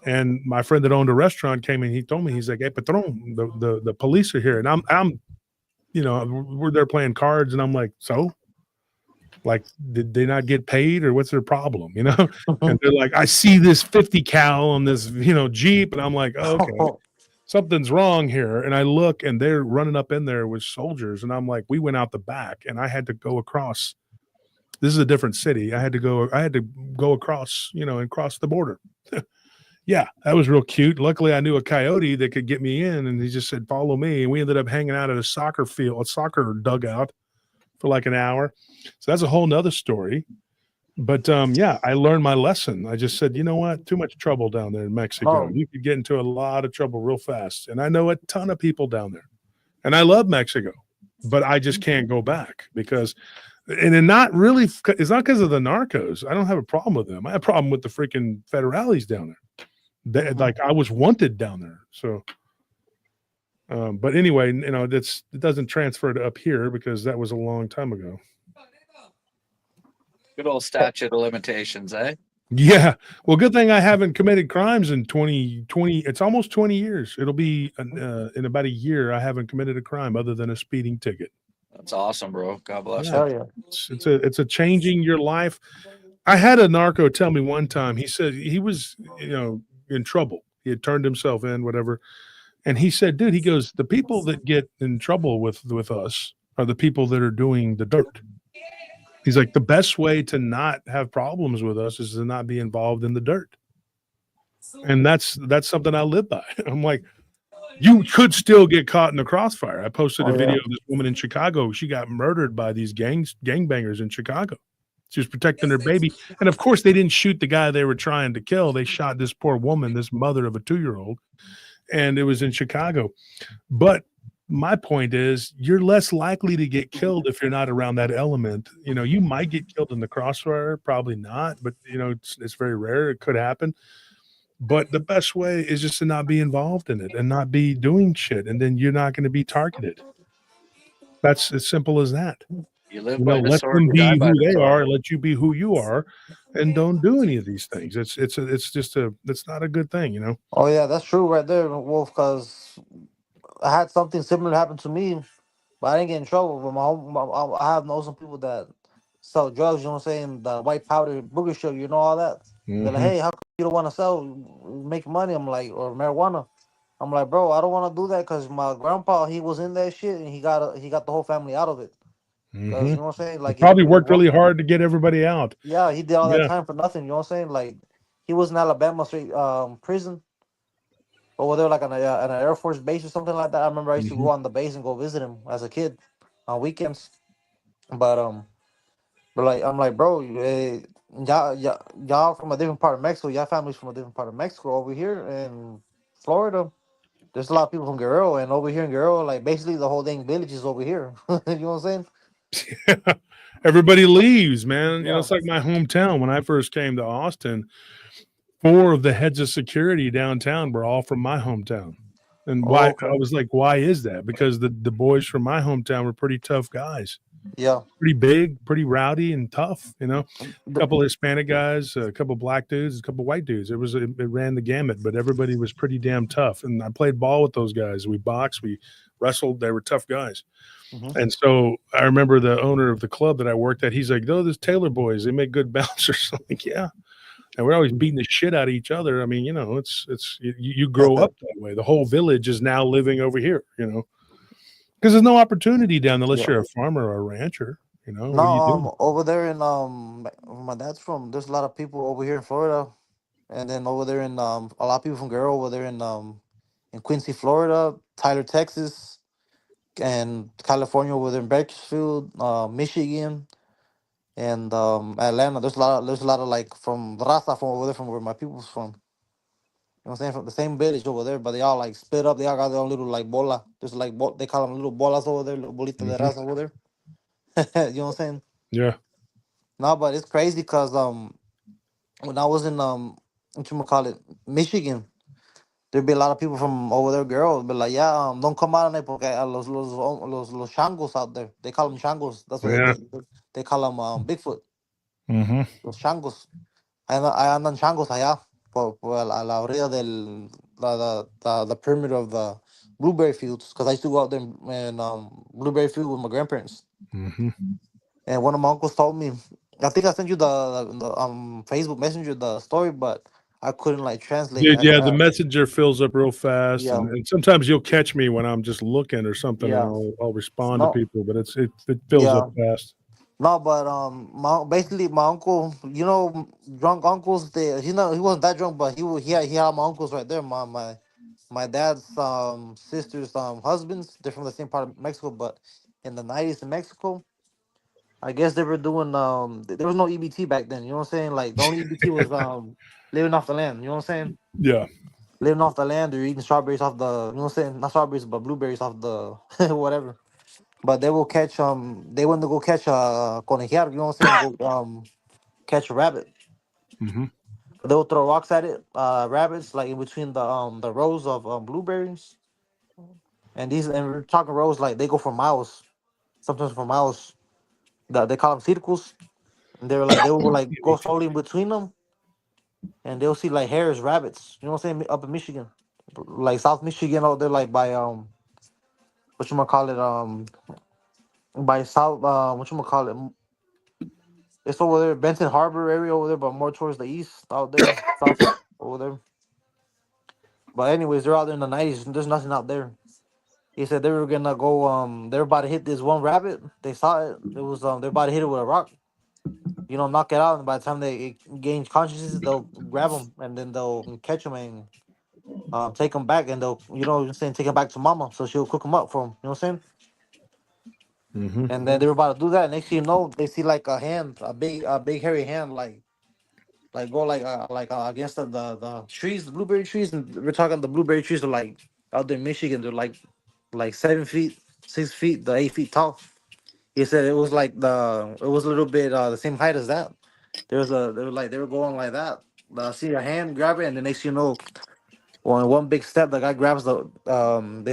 And my friend that owned a restaurant came in. He told me, he's like, hey, patron, the police are here. And I'm, you know, we're there playing cards. And I'm like, so? Like, did they not get paid, or what's their problem? You know? And they're like, I see this 50 cal on this, you know, Jeep. And I'm like, okay, something's wrong here. And I look, and they're running up in there with soldiers. And I'm like, we went out the back, and I had to go across This is a different city. I had to go across, and cross the border. Yeah, that was real cute. Luckily, I knew a coyote that could get me in, and he just said, "Follow me." And we ended up hanging out at a soccer dugout for like an hour. So that's a whole nother story. But yeah, I learned my lesson. I just said, you know what? Too much trouble down there in Mexico. Oh. You could get into a lot of trouble real fast. And I know a ton of people down there. And I love Mexico, but I just can't go back because, and then not really, it's not because of the narcos. I don't have a problem with them. I have a problem with the freaking federales down there. Like I was wanted down there. So, but anyway, it doesn't transfer to up here because that was a long time ago. Good old statute of limitations, eh? Yeah. Well, good thing I haven't committed crimes in 2020. It's almost 20 years. It'll be in about a year. I haven't committed a crime other than a speeding ticket. That's awesome, bro. God bless you. Hell yeah. It's a changing your life. I had a narco tell me one time, he said he was, in trouble. He had turned himself in, whatever. And he said, dude, he goes, the people that get in trouble with us are the people that are doing the dirt. He's like, the best way to not have problems with us is to not be involved in the dirt. And that's something I live by. I'm like, you could still get caught in the crossfire. I posted a video of this woman in Chicago. She got murdered by these gangbangers in Chicago. She was protecting her baby. And of course, they didn't shoot the guy they were trying to kill. They shot this poor woman, this mother of a 2-year-old. And it was in Chicago. But my point is, you're less likely to get killed if you're not around that element. You might get killed in the crossfire, probably not, but it's very rare. It could happen. But the best way is just to not be involved in it and not be doing shit. And then you're not going to be targeted. That's as simple as that. You live by the Let sword, them you be die by who the they sword. are. Let you be who you are, and don't do any of these things. It's not a good thing, Oh yeah, that's true right there, Wolf. Because I had something similar happen to me, but I didn't get in trouble. But I have known some people that sell drugs. You know what I'm saying? The white powder, booger sugar, all that. They're like, hey, how come you don't want to sell, make money? I'm like, or marijuana. I'm like, bro, I don't want to do that because my grandpa, he was in that shit and he got the whole family out of it. Because you know what I'm saying? Like, Probably worked really hard to get everybody out. yeah, he did all that Yeah. time for nothing. You know what I'm saying? Like, he was in Alabama straight prison over there, like on an Air Force base or something like that. I remember I used to go on the base and go visit him as a kid on weekends. But like I'm like, bro, y'all from a different part of Mexico. Y'all families from a different part of Mexico. Over here in Florida, there's a lot of people from Guerrero, and over here in Guerrero, like basically the whole dang village is over here. You know what I'm saying? Everybody leaves, man. Yeah. It's like my hometown. When I first came to Austin, 4 of the heads of security downtown were all from my hometown. And why? okay. I was like, why is that? Because the boys from my hometown were pretty tough guys. Yeah. Pretty big, pretty rowdy and tough, A couple of Hispanic guys, a couple of black dudes, a couple of white dudes. It ran the gamut, but everybody was pretty damn tough. And I played ball with those guys. We boxed, we wrestled. They were tough guys. And so I remember the owner of the club that I worked at, he's like, "No, those Taylor boys, they make good bouncers." I'm like, yeah. And we're always beating the shit out of each other. I mean, you grow up that way. The whole village is now living over here, because there's no opportunity down unless you're a farmer or a rancher. What do you do? Over there in my dad's from. There's a lot of people over here in Florida, and then over there in a lot of people from Guerrero over there in Quincy, Florida, Tyler, Texas, and California over there in Bakersfield, Michigan, and Atlanta. There's a lot of like from Raza from over there from where my people's from. You know what I'm saying? From the same village over there, but they all like split up. They all got their own little like bola. There's like they call them little bolas over there, little bolita de raza over there. You know what I'm saying? Yeah. No, but it's crazy because when I was in Michigan, there'd be a lot of people from over there, girls, but like, yeah, don't come out on it porque los changos out there. They call them changos. That's what Yeah. they call them Bigfoot. Mm-hmm. Los changos. Ahí andan changos allá por a la orilla the perimeter of the blueberry fields because I used to go out there and blueberry field with my grandparents. Mm-hmm. And one of my uncles told me, I think I sent you the Facebook Messenger the story, but I couldn't like translate. Yeah, the messenger fills up real fast, Yeah. and sometimes you'll catch me when I'm just looking or something, Yeah. and I'll respond No. to people, but it fills Yeah. up fast. No, but basically my uncle, drunk uncles. He wasn't that drunk, but he had my uncles right there. My dad's sister's husbands. They're from the same part of Mexico, but in the 90s in Mexico, I guess they were doing there was no EBT back then. You know what I'm saying? Like the only EBT was living off the land. You know what I'm saying? Yeah. Living off the land or eating strawberries off the. You know what I'm saying? Not strawberries, but blueberries off the whatever. But they will catch they went to go catch a conejear, you know what I'm saying? Go catch a rabbit. Mm-hmm. They will throw rocks at it, rabbits like in between the rows of blueberries. And we're talking rows like they go for miles, sometimes for miles. They call them circles. And they will like go slowly in between them, and they'll see like hares, rabbits. You know what I'm saying? Up in Michigan, like South Michigan, out there, like by what you gonna call it by South what you gonna call it. It's over there, Benton Harbor area over there, but more towards the east, out there, south over there. But anyways, they're out there in the 90s. And there's nothing out there. He said they were gonna go. They were about to hit this one rabbit. They saw it. It was they're about to hit it with a rock. Knock it out. And by the time they gain consciousness, they'll grab them and then they'll catch them and take them back and they'll what I'm saying, take them back to mama so she'll cook them up for them. You know what I'm saying? Mm-hmm. And then they were about to do that. Next thing you know, they see like a hand, a big hairy hand, like go against the trees, the blueberry trees, and we're talking the blueberry trees are like out there in Michigan, they're like 7 feet, 6 feet, the 8 feet tall. He said it was a little bit the same height as that. They were going like that. See a hand grab it, and the next you know, one big step, the guy grabs they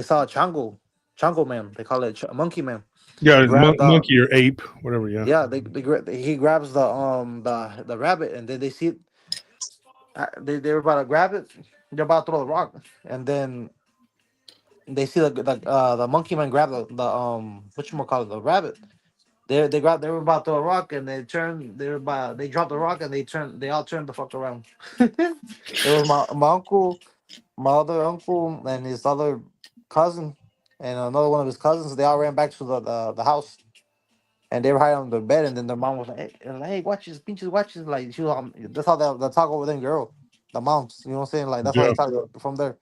saw a chango man, they call it monkey man. Yeah, it's Grab the monkey or ape, whatever. Yeah. yeah, he grabs the rabbit, and then they see it. They were about to grab it. They're about to throw the rock, and then they see the monkey man grab what you call it, the rabbit. They were about to throw a rock, and they dropped the rock, and they all turned the fuck around. It was my uncle, my other uncle, and his other cousin, and another one of his cousins. They all ran back to the house. And they were hiding on the bed, and then their mom was hey, watch this, pinches, watch this. Like, she was, that's how they talk over them, girl. The moms, you know what I'm saying? Like, that's how Yeah. they talk from there.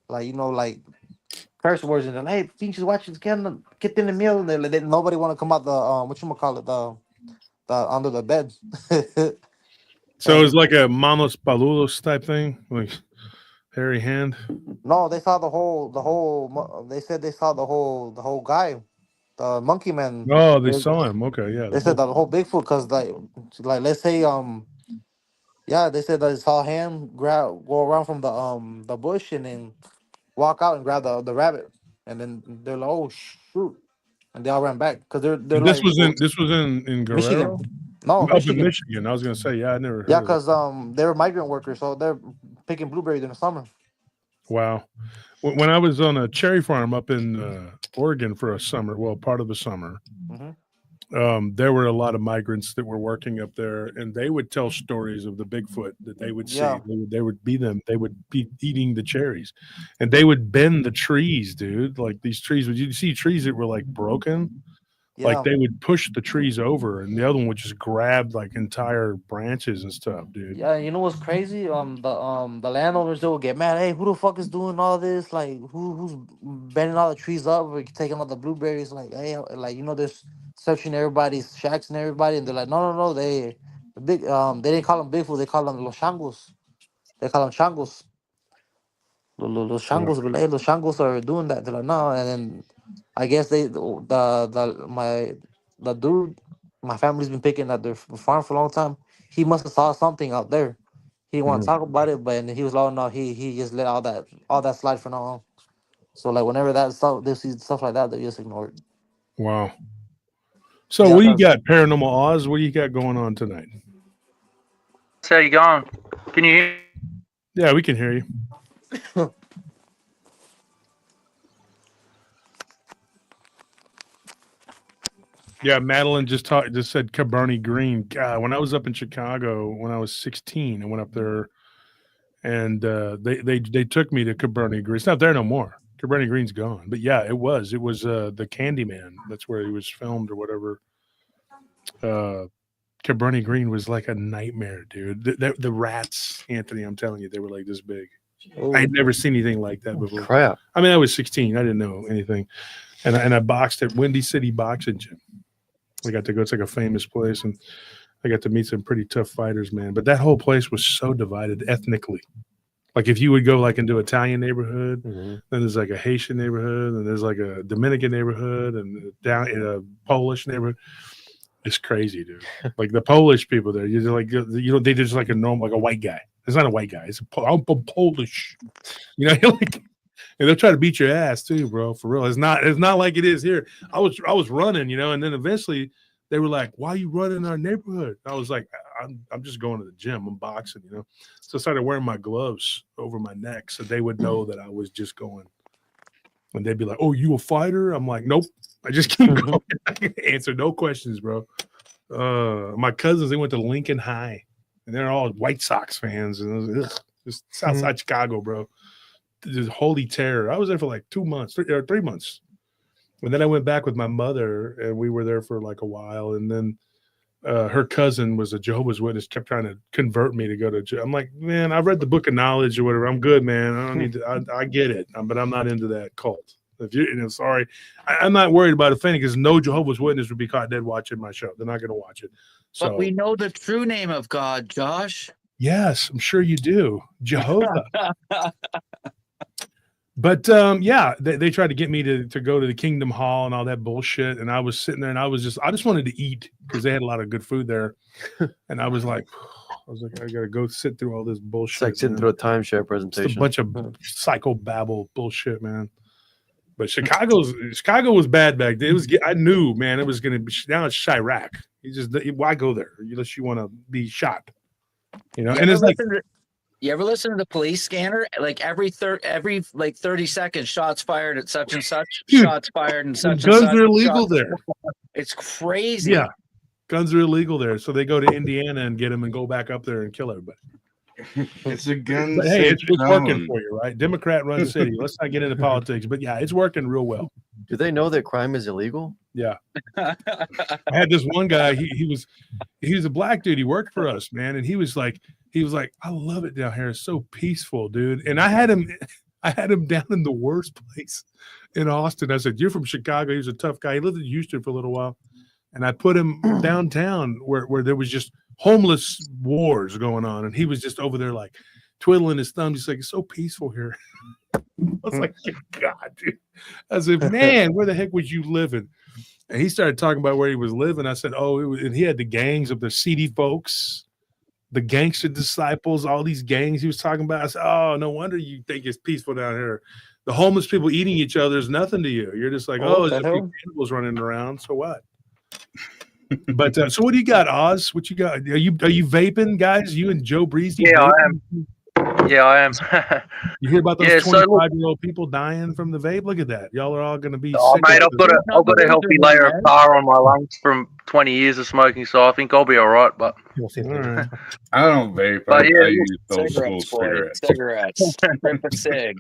Like, like curse words, and then, hey, pinches, watch this, get in the meal. And nobody want to come out what you call it, the under the bed. So it's like a Manos Paludos type thing, like hairy hand. No, they saw they said they saw the whole guy, the monkey man. Oh, they saw him. Okay, yeah. They said the whole Bigfoot, because like let's say yeah, they said that they saw him go around from the bush and then walk out and grab the rabbit, and then they're like, oh shoot, and they all ran back because they're This like was in Michigan. Guerrero, No, up in Michigan. Michigan. I was gonna say, yeah, I never heard Yeah, of it. because they were migrant workers, so they're picking blueberries in the summer. Wow. When I was on a cherry farm up in Oregon for a summer, well, part of the summer, there were a lot of migrants that were working up there, and they would tell stories of the Bigfoot that they would see. Yeah. They would be eating the cherries, and they would bend the trees, dude. Like these trees, would you see trees that were like broken? Like Yeah. they would push the trees over, and the other one would just grab like entire branches and stuff, dude. Yeah, you know what's crazy? The landowners, they will get mad. Hey, who the fuck is doing all this? Like, who's bending all the trees up or taking all the blueberries? Like, hey, like they're searching everybody's shacks and everybody, and they're like, no, they didn't call them Bigfoot, they call them los changos. They call them changos. Los Yeah. changos, but hey, los changos are doing that. They're like, no, and then I guess the dude, my family's been picking at their farm for a long time. He must have saw something out there. He didn't want to Mhm. talk about it, but and he was like, oh no, he just let all that slide for now on. So like whenever that stuff they see stuff like that, they just ignore it. Wow. So Yeah, what do you 'cause- got, Paranormal Oz? What do you got going on tonight? So you going? Can you hear? Yeah, we can hear you. Yeah, Madeline just said Cabernet Green. God, when I was up in Chicago when I was 16, I went up there, and they took me to Cabernet Green. It's not there no more. Cabernet Green's gone. But yeah, it was the Candyman. That's where he was filmed or whatever. Cabrini Green was like a nightmare, dude. The rats, Anthony, I'm telling you, they were like this big. I had never seen anything like that before. Crap. I mean, I was 16. I didn't know anything. And I boxed at Windy City Boxing Gym. We got to go. It's like a famous place. And I got to meet some pretty tough fighters, man. But that whole place was so divided ethnically. Like if you would go like into Italian neighborhood, then there's like a Haitian neighborhood, and there's like a Dominican neighborhood, and down in a Polish neighborhood. It's crazy, dude. Like the Polish people there, you're like, they just like a normal, like a white guy. It's not a white guy. I'm Polish. You know, like, and they'll try to beat your ass too, bro. For real. It's not like it is here. I was running, you know, and then eventually they were like, "Why are you running in our neighborhood?" I was like, I'm just going to the gym. I'm boxing, you know. So I started wearing my gloves over my neck so they would know that I was just going. And they'd be like, "Oh, you a fighter?" I'm like, "Nope." I just keep going. Answer no questions, bro. My cousins, they went to Lincoln High, and they're all White Sox fans, and it was, just Southside Chicago, bro. Just holy terror. I was there for like 2 months, 3 months, and then I went back with my mother, and we were there for like a while, and then her cousin was a Jehovah's Witness, kept trying to convert me to go to. I'm like, man, I've read the Book of Knowledge or whatever. I'm good, man. I don't need to. I get it, but I'm not into that cult. If you, sorry, I'm not worried about offending because no Jehovah's Witness would be caught dead watching my show. They're not going to watch it. So, but we know the true name of God, Josh. Yes, I'm sure you do, Jehovah. But yeah, they tried to get me to go to the Kingdom Hall and all that bullshit, and I was sitting there and I just wanted to eat because they had a lot of good food there, and I was like, I gotta go sit through all this bullshit. It's like sitting through a timeshare presentation. Just a bunch of psychobabble bullshit, man. But Chicago was bad back then. I knew, man, it was gonna be. Now it's Chirac. Why go there unless you want to be shot? You know, and it's like. You ever listen to the police scanner? Like every 30 seconds, shots fired at such and such. Dude, shots fired and such. Guns and such, are illegal there. It's crazy. Yeah, guns are illegal there. So they go to Indiana and get them and go back up there and kill everybody. It's a gun. But hey, it's working for you, right? Democrat-run city. Let's not get into politics, but yeah, it's working real well. Do they know that crime is illegal? Yeah. I had this one guy. He was a black dude. He worked for us, man, and he was like, I love it down here. It's so peaceful, dude. And I had him down in the worst place in Austin. I said, "You're from Chicago." He was a tough guy. He lived in Houston for a little while, and I put him downtown where there was just homeless wars going on, and he was just over there like twiddling his thumbs. He's like, "It's so peaceful here." I was like, God, dude. I said, "Man, where the heck was you living?" And he started talking about where he was living. I said, "Oh," and he had the gangs of the seedy folks, the gangster disciples, all these gangs he was talking about. I said, "Oh, no wonder you think it's peaceful down here. The homeless people eating each other is nothing to you. You're just like, oh, there's a few animals running around. So what?" But so what do you got, Oz? What you got? Are you vaping, guys? You and Joe Breezy? Yeah, vaping? I am. Yeah, I am. You hear about those 25-year-old people dying from the vape? Look at that. Y'all are all going to be Oh, sick. mate, I've got a healthy layer of tar on my lungs from 20 years of smoking, so I think I'll be all right. But right. I don't vape. But I use those Cigarettes, school boy. cigarettes. Rip a cig.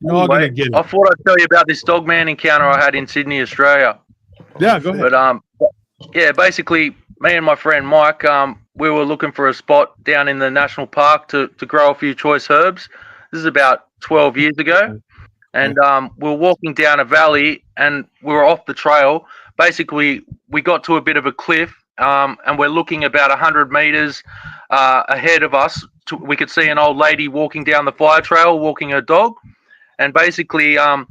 You're all going to get I it. thought I'd tell you about this Dogman encounter I had in Sydney, Australia. Yeah, go ahead. But yeah, basically, me and my friend Mike, we were looking for a spot down in the national park to grow a few choice herbs. This is about 12 years ago, and we were walking down a valley, and we were off the trail. Basically, we got to a bit of a cliff, and we're looking about 100 meters ahead of us. We could see an old lady walking down the fire trail, walking her dog, and basically, to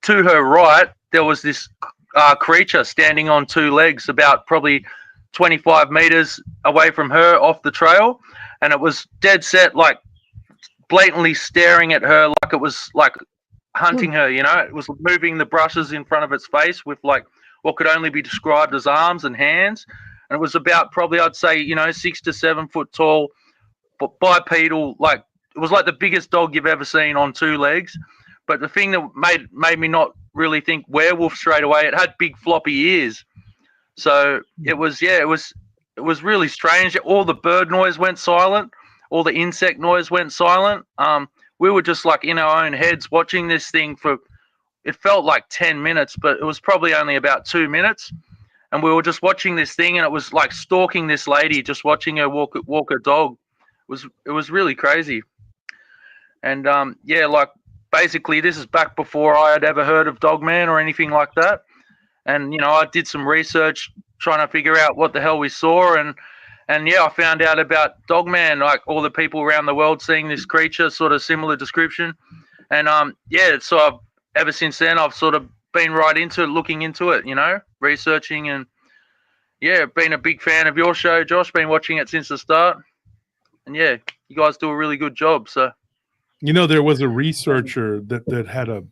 her right, there was this creature standing on two legs, about probably 25 meters away from her off the trail, and it was dead set, like blatantly staring at her, like it was like hunting her. You know, it was moving the brushes in front of its face with like what could only be described as arms and hands, and it was about probably, I'd say, 6 to 7 foot tall, but bipedal. Like it was like the biggest dog you've ever seen on two legs. But the thing that made me not really think werewolf straight away, it had big floppy ears. So it was really strange. All the bird noise went silent. All the insect noise went silent. We were just like in our own heads watching this thing for, it felt like 10 minutes, but it was probably only about 2 minutes. and we were just watching this thing, and it was like stalking this lady, just watching her walk her dog. It was really crazy. And yeah, like basically this is back before I had ever heard of Dogman or anything like that. And you know, I did some research trying to figure out what the hell we saw, and yeah, I found out about Dogman, like all the people around the world seeing this creature, sort of similar description. And yeah, so ever since then I've sort of been right into looking into it, you know, researching, and yeah, been a big fan of your show, Josh. Been watching it since the start, and yeah, you guys do a really good job. So, you know, there was a researcher that had a,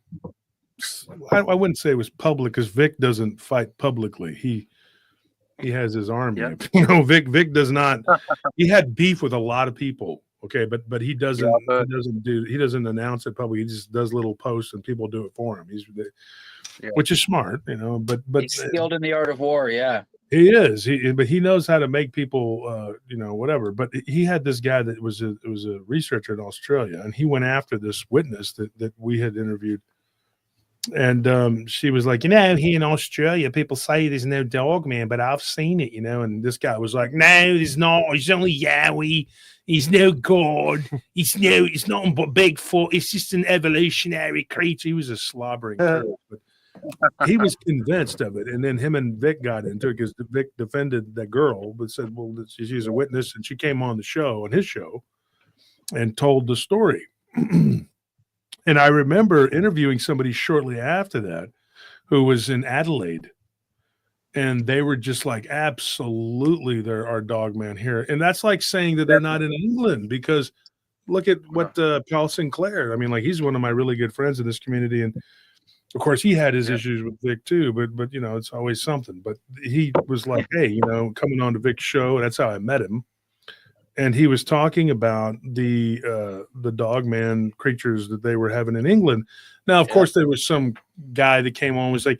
I wouldn't say it was public because Vic doesn't fight publicly. He has his army. Yeah. You know, Vic does not. He had beef with a lot of people. Okay, but he doesn't. Yeah, He doesn't announce it publicly. He just does little posts and people do it for him. Yeah. Which is smart, you know. But He's skilled in the art of war. Yeah. he is. But he knows how to make people, you know, whatever. But he had this guy that was a researcher in Australia, and he went after this witness that we had interviewed. And she was like, you know, here in Australia, people say there's no Dogman, but I've seen it, you know. And this guy was like, no, there's not. It's only Yowie. He's no god. It's not but Bigfoot. It's just an evolutionary creature. He was a slobbering turd, but he was convinced of it. And then him and Vic got into it because Vic defended that girl, but said, well, she's a witness, and she came on the show, on his show, and told the story. And I remember interviewing somebody shortly after that who was in Adelaide, and they were just like, absolutely, there are Dogman here. And that's like saying that they're not in England, because look at what Paul Sinclair, I mean, like, he's one of my really good friends in this community. And of course he had his issues with Vic too, but you know, it's always something. But he was like, hey, you know, coming on to Vic's show, and that's how I met him. And he was talking about the Dogman creatures that they were having in England. Now, of course, there was some guy that came on and was like,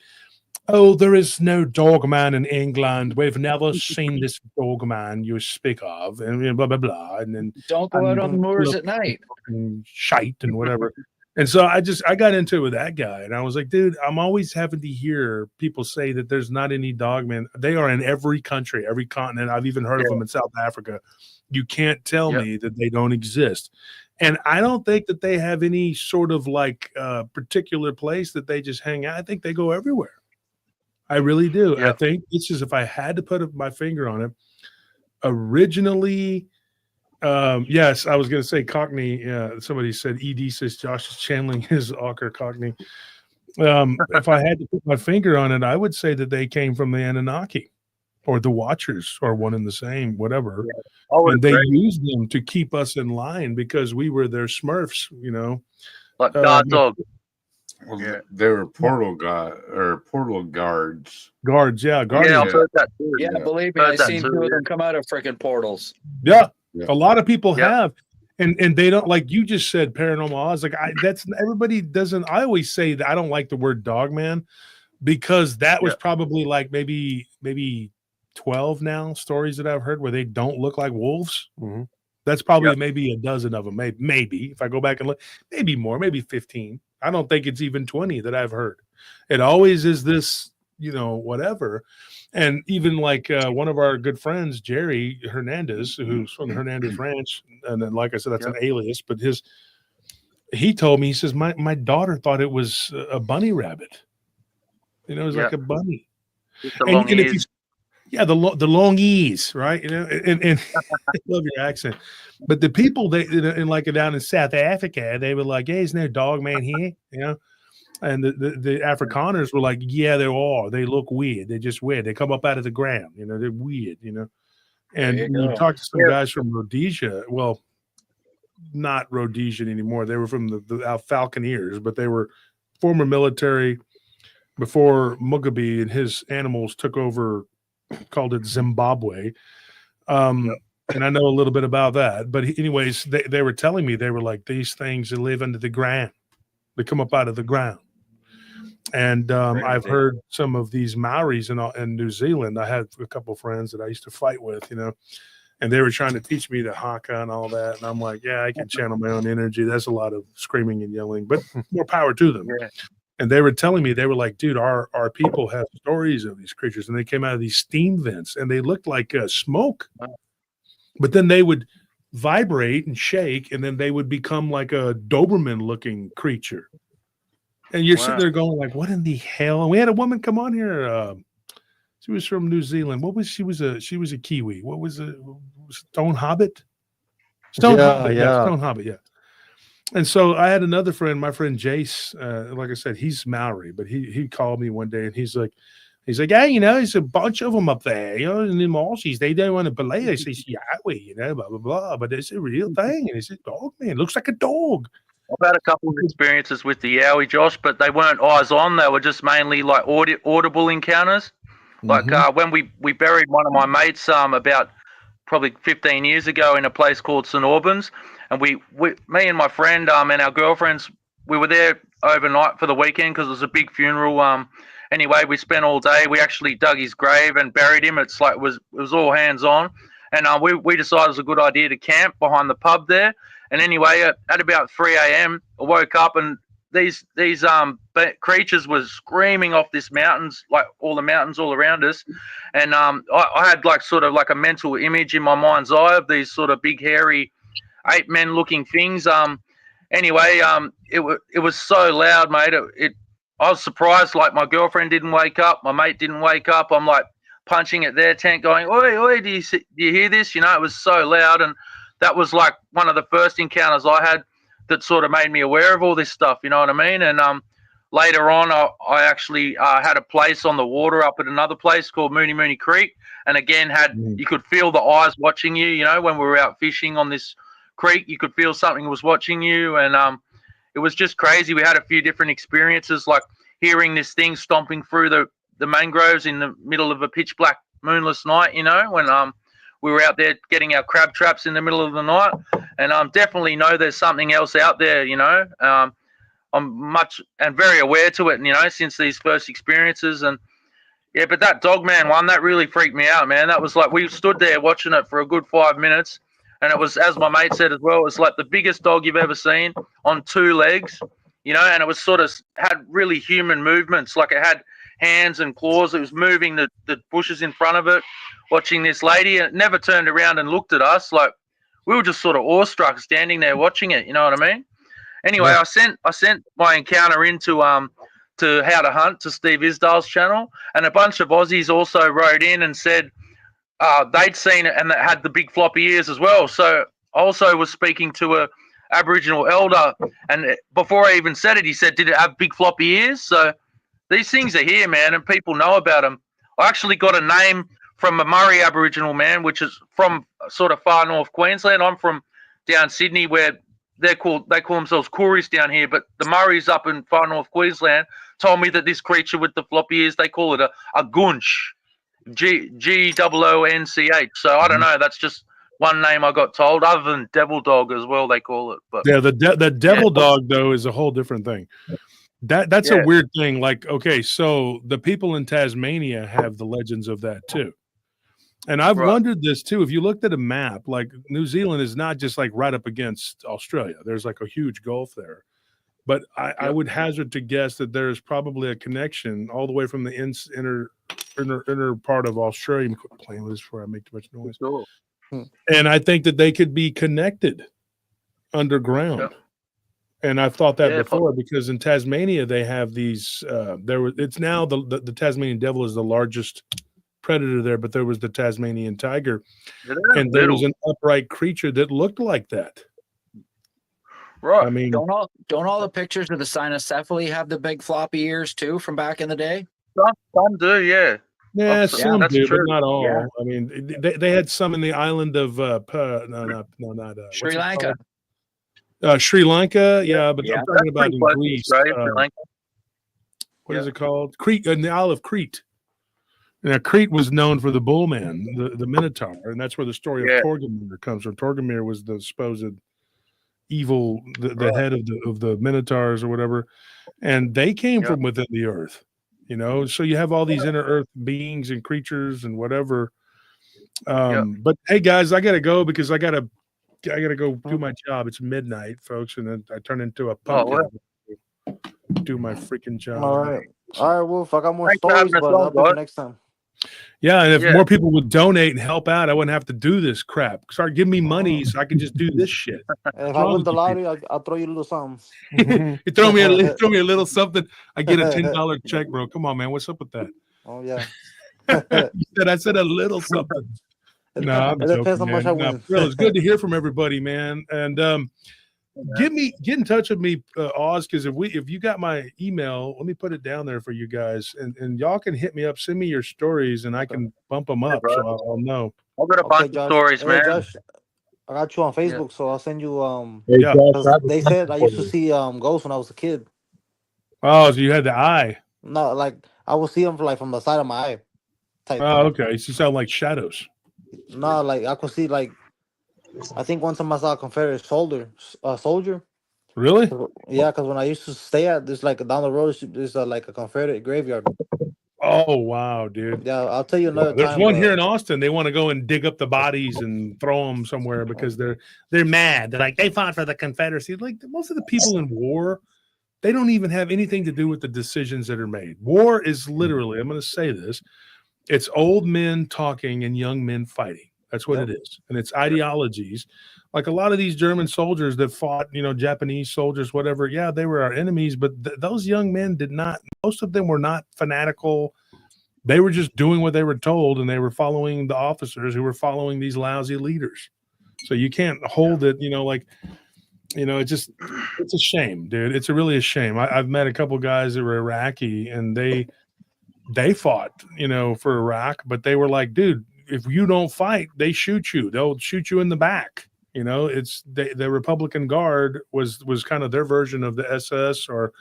oh, there is no Dogman in England. We've never seen this Dogman you speak of, and blah, blah, blah. And then don't go out on the moors at night. And shite and whatever. And so I got into it with that guy, and I was like, dude, I'm always having to hear people say that there's not any Dogman. They are in every country, every continent. I've even heard of them in South Africa. You can't tell me that they don't exist. And I don't think that they have any sort of like particular place that they just hang out. I think they go everywhere. I really do. I think it's just, if I had to put my finger on it, originally, yes, I was going to say Cockney. Somebody said ED says Josh is channeling his Auker Cockney. If I had to put my finger on it, I would say that they came from the Anunnaki, or the Watchers, or one and the same, whatever. And they used them to keep us in line because we were their Smurfs, you know. Like guard dog. Well, they were portal guards. Guards, yeah, guardians. Yeah, I've heard that too. Yeah, believe me, I've seen two of them come out of freaking portals. Yeah, a lot of people have. And they don't, like you just said, paranormal Oz. Like, that's, everybody doesn't. I always say that I don't like the word Dogman, because that was probably like maybe 12 now stories that I've heard where they don't look like wolves. Mm-hmm. That's probably maybe a dozen of them. Maybe if I go back and look, maybe more, maybe 15. I don't think it's even 20 that I've heard. It always is this, you know, whatever. And even like one of our good friends, Jerry Hernandez, who's from the Hernandez Ranch, and then, like I said, that's an alias, but he told me, he says, my daughter thought it was a bunny rabbit. You know, it was like a bunny. And if you, the long ease, right? You know, and I love your accent. But the people and like down in South Africa, they were like, "Hey, there's no Dogman here," you know. And the Afrikaners were like, "Yeah, there are. They look weird. They're just weird. They come up out of the ground, you know. They're weird, you know." And you talk to some guys from Rhodesia, well, not Rhodesian anymore. They were from the Falconeers, but they were former military before Mugabe and his animals took over. Called it Zimbabwe. And I know a little bit about that. But anyways, they were telling me, they were like, these things that live under the ground. They come up out of the ground. And I've heard some of these Maoris in New Zealand. I had a couple of friends that I used to fight with, you know, and they were trying to teach me the haka and all that. And I'm like, yeah, I can channel my own energy. That's a lot of screaming and yelling, but more power to them. And they were telling me, they were like, dude, our people have stories of these creatures, and they came out of these steam vents, and they looked like smoke. But then they would vibrate and shake, and then they would become like a Doberman-looking creature. And you're sitting there going, like, what in the hell? And we had a woman come on here. She was from New Zealand. What was she? Was a Kiwi. What was it? Stone Hobbit? Stone Hobbit. Yeah, Stone Hobbit. Yeah. And so I had another friend, my friend Jace. Like I said, he's Maori, but he called me one day, and he's like, hey, you know, there's a bunch of them up there, you know, and the Aussies, they don't want to believe. They say, yeah, you know, blah blah blah. But it's a real thing, and it's a dog, man. It looks like a dog. I've had a couple of experiences with the Yowie, Josh, but they weren't eyes on. They were just mainly like audible encounters. Like when we buried one of my mates about probably 15 years ago in a place called St. Albans, and me and my friend and our girlfriends, we were there overnight for the weekend because it was a big funeral. Anyway, we spent all day. We actually dug his grave and buried him. It's like it was all hands on, and we decided it was a good idea to camp behind the pub there. And anyway, at about 3 a.m., I woke up and these creatures were screaming off this mountains, like all the mountains all around us. And I had like sort of like a mental image in my mind's eye of these sort of big hairy ape men looking things. Anyway, it was so loud, mate. I was surprised. Like my girlfriend didn't wake up, my mate didn't wake up. I'm like punching at their tent, going, "Oi, oi! Do you hear this?" You know, it was so loud, and that was like one of the first encounters I had that sort of made me aware of all this stuff. You know what I mean? And later on, I actually had a place on the water up at another place called Mooney Creek, and again you could feel the eyes watching you. You know, when we were out fishing on this creek, you could feel something was watching you, and it was just crazy. We had a few different experiences, like hearing this thing stomping through the mangroves in the middle of a pitch black moonless night, you know, when we were out there getting our crab traps in the middle of the night. And definitely know there's something else out there, you know. I'm much and very aware to it, you know, since these first experiences. And yeah, but that Dogman one, that really freaked me out, man. That was like, we stood there watching it for a good 5 minutes. And it was, as my mate said as well, it was like the biggest dog you've ever seen on 2 legs, you know, and it was sort of had really human movements. Like it had hands and claws. It was moving the bushes in front of it, watching this lady, and it never turned around and looked at us. Like we were just sort of awestruck standing there watching it. You know what I mean? Anyway, I sent my encounter into to How to Hunt to Steve Isdale's channel, and a bunch of Aussies also wrote in and said they'd seen it and that had the big floppy ears as well. So I also was speaking to a Aboriginal elder, and before I even said it, he said, "Did it have big floppy ears?" So these things are here, man, and people know about them. I actually got a name from a Murray Aboriginal man, which is from sort of far north Queensland. I'm from down Sydney, where they call themselves Kooris down here, but the Murrays up in far north Queensland told me that this creature with the floppy ears, they call it a gunch, Goonch. So I don't know. That's just one name I got told, other than devil dog as well, they call it. But yeah, the devil dog though is a whole different thing. That's a weird thing. Like, okay, so the people in Tasmania have the legends of that too. And I've wondered this too. If you looked at a map, like New Zealand is not just like right up against Australia. There's like a huge gulf there. But I would hazard to guess that there's probably a connection all the way from the inner part of Australia. Quit playing with this before I make too much noise. Cool. And I think that they could be connected underground. Yep. And I've thought that before, because in Tasmania they have these. It's now the Tasmanian devil is the largest predator there, but there was the Tasmanian tiger, and there was an upright creature that looked like that. Right. I mean, don't all the pictures of the cynocephaly have the big floppy ears too from back in the day? Some do, yeah. Yeah, some do, true. but not all. Yeah. I mean, they had some in the island of Sri Lanka. Sri Lanka, yeah, but I'm talking about in Greece. Right? Sri Lanka. What is it called? Crete, in the Isle of Crete. Now, Crete was known for the bullman, the Minotaur, and that's where the story of Torgamir comes from. Torgamir was the supposed evil, the head of the Minotaurs or whatever, and they came from within the earth. You know, so you have all these inner earth beings and creatures and whatever. But hey, guys, I gotta go because I gotta go do my job. It's midnight, folks, and then I turn into a pumpkin. do my freaking job. All right. All right, Wolf. I got more Thanks for having stories, us but on, that'll be for guys. next time. Yeah, and if Yeah. more people would donate and help out, I wouldn't have to do this crap. Start giving me money so I can just do this shit. And if What's I wrong win with the you lottery, I'll throw you a little something. people? You throw me a little something. I get a $10 check, bro. Come on, man. What's up with that? Oh yeah. I said a little something. No, I'm It depends joking, how much man. I No, win. Phil, it's good to hear from everybody, man. And get in touch with me, Oz, because if you got my email, let me put it down there for you guys, and y'all can hit me up, send me your stories, and I can bump them up bro. so I'll know. I've got a Okay, bunch of Josh. stories, Hey, man. Josh, I got you on Facebook, so I'll send you Hey, Yeah. Josh, I 'cause have a they question said I for used to you. see ghosts when I was a kid. Oh, so you had the eye. No, like I would see them from the side of my eye type Oh, thing. okay. So you sound like shadows. No, like I could see like I think one time I saw a Confederate soldier. Really? Yeah, because when I used to stay at this like down the road, there's like a Confederate graveyard. Oh, wow, dude. Yeah, I'll tell you another There's time. one here But in Austin. They want to go and dig up the bodies and throw them somewhere because they're mad. They're like, they fought for the Confederacy. Like most of the people in war, they don't even have anything to do with the decisions that are made. War is literally, I'm going to say this, it's old men talking and young men fighting. That's what Yep. it is. And it's ideologies. Like a lot of these German soldiers that fought, Japanese soldiers, whatever. Yeah, they were our enemies, but those young men did not, most of them were not fanatical. They were just doing what they were told, and they were following the officers who were following these lousy leaders. So you can't hold it, it's a shame, dude. It's really a shame. I've met a couple guys that were Iraqi, and they fought, for Iraq, but they were like, dude, if you don't fight, they shoot you. They'll shoot you in the back. It's the Republican Guard was kind of their version of the SS or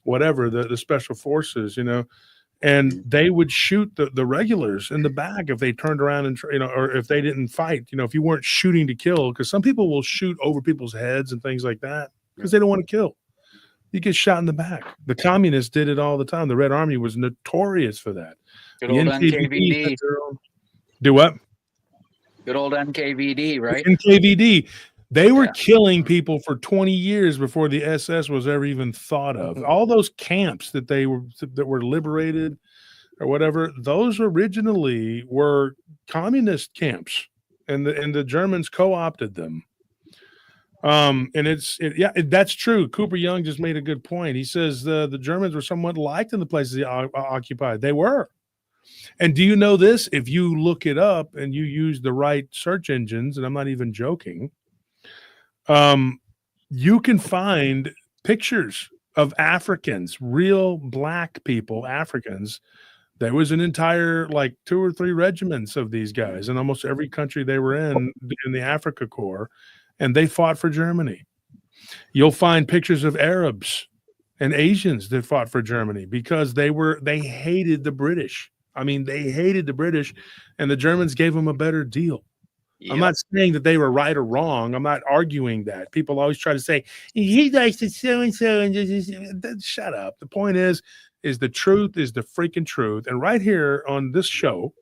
whatever, the special forces, and they would shoot the regulars in the back if they turned around and or if they didn't fight, if you weren't shooting to kill, because some people will shoot over people's heads and things like that because they don't want to kill. You get shot in the back. The communists did it all the time. The Red Army was notorious for that. Good The old NKVD had NKVD. their own- Do what? Good old NKVD, right? NKVD. They were Yeah. killing people for 20 years before the SS was ever even thought of. All those camps that were liberated or whatever, those originally were communist camps, and the Germans co-opted them. And that's true. Cooper Young just made a good point. He says the Germans were somewhat liked in the places they occupied. They were. And do you know this? If you look it up and you use the right search engines, and I'm not even joking, you can find pictures of Africans, real black people, Africans. There was an entire 2 or 3 regiments of these guys in almost every country they were in the Africa Corps, and they fought for Germany. You'll find pictures of Arabs and Asians that fought for Germany because they hated the British. I mean, they hated the British, and the Germans gave them a better deal. I'm not saying that they were right or wrong. I'm not arguing that. People always try to say, he likes to so and so, and shut up. The point is the truth is the freaking truth. And right here on this show,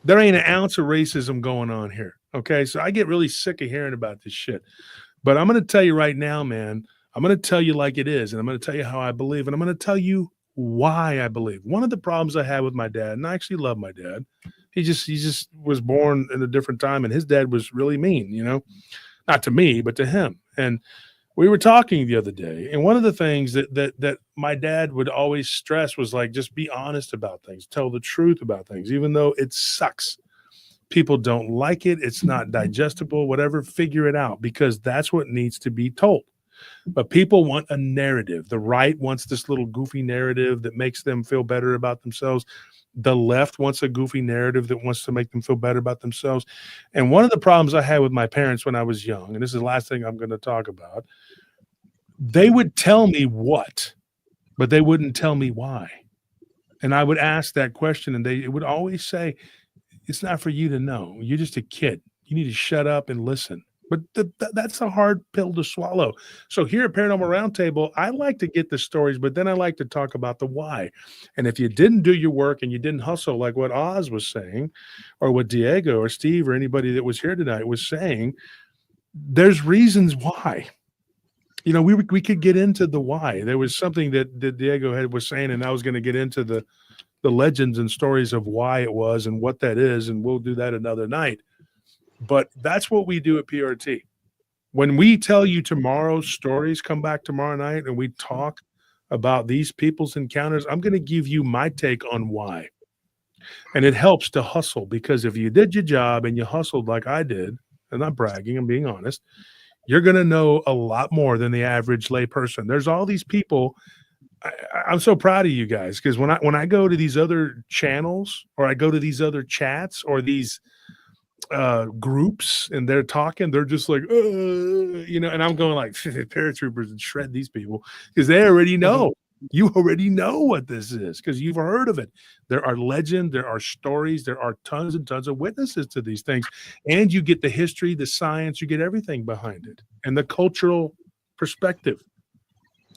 there ain't an ounce of racism going on here. Okay. So I get really sick of hearing about this shit. But I'm going to tell you right now, man, I'm going to tell you like it is. And I'm going to tell you how I believe. And I'm going to tell you why I believe. One of the problems I had with my dad, and I actually love my dad, he just was born in a different time, and his dad was really mean, not to me, but to him. And we were talking the other day, and one of the things that my dad would always stress was just be honest about things, tell the truth about things, even though it sucks. People don't like it. It's not digestible, whatever, figure it out, because that's what needs to be told. But people want a narrative. The right wants this little goofy narrative that makes them feel better about themselves. The left wants a goofy narrative that wants to make them feel better about themselves. And one of the problems I had with my parents when I was young, and this is the last thing I'm going to talk about, they would tell me what, but they wouldn't tell me why. And I would ask that question, and they would always say, it's not for you to know. You're just a kid. You need to shut up and listen. But that's a hard pill to swallow. So here at Paranormal Roundtable, I like to get the stories, but then I like to talk about the why. And if you didn't do your work and you didn't hustle, like what Oz was saying, or what Diego or Steve or anybody that was here tonight was saying, there's reasons why. You know, we could get into the why. There was something that Diego was saying, and I was going to get into the legends and stories of why it was and what that is, and we'll do that another night. But that's what we do at PRT. When we tell you tomorrow's stories, come back tomorrow night and we talk about these people's encounters, I'm going to give you my take on why. And it helps to hustle, because if you did your job and you hustled like I did, and I'm bragging, I'm being honest, you're going to know a lot more than the average lay person. There's all these people. I'm so proud of you guys, because when I go to these other channels, or I go to these other chats, or these groups, and they're talking, they're just like, you know, and I'm going like, paratroopers, and shred these people, because they already know. You already know what this is because you've heard of it. There are legends, there are stories, there are tons and tons of witnesses to these things, and you get the history, the science, you get everything behind it, and the cultural perspective.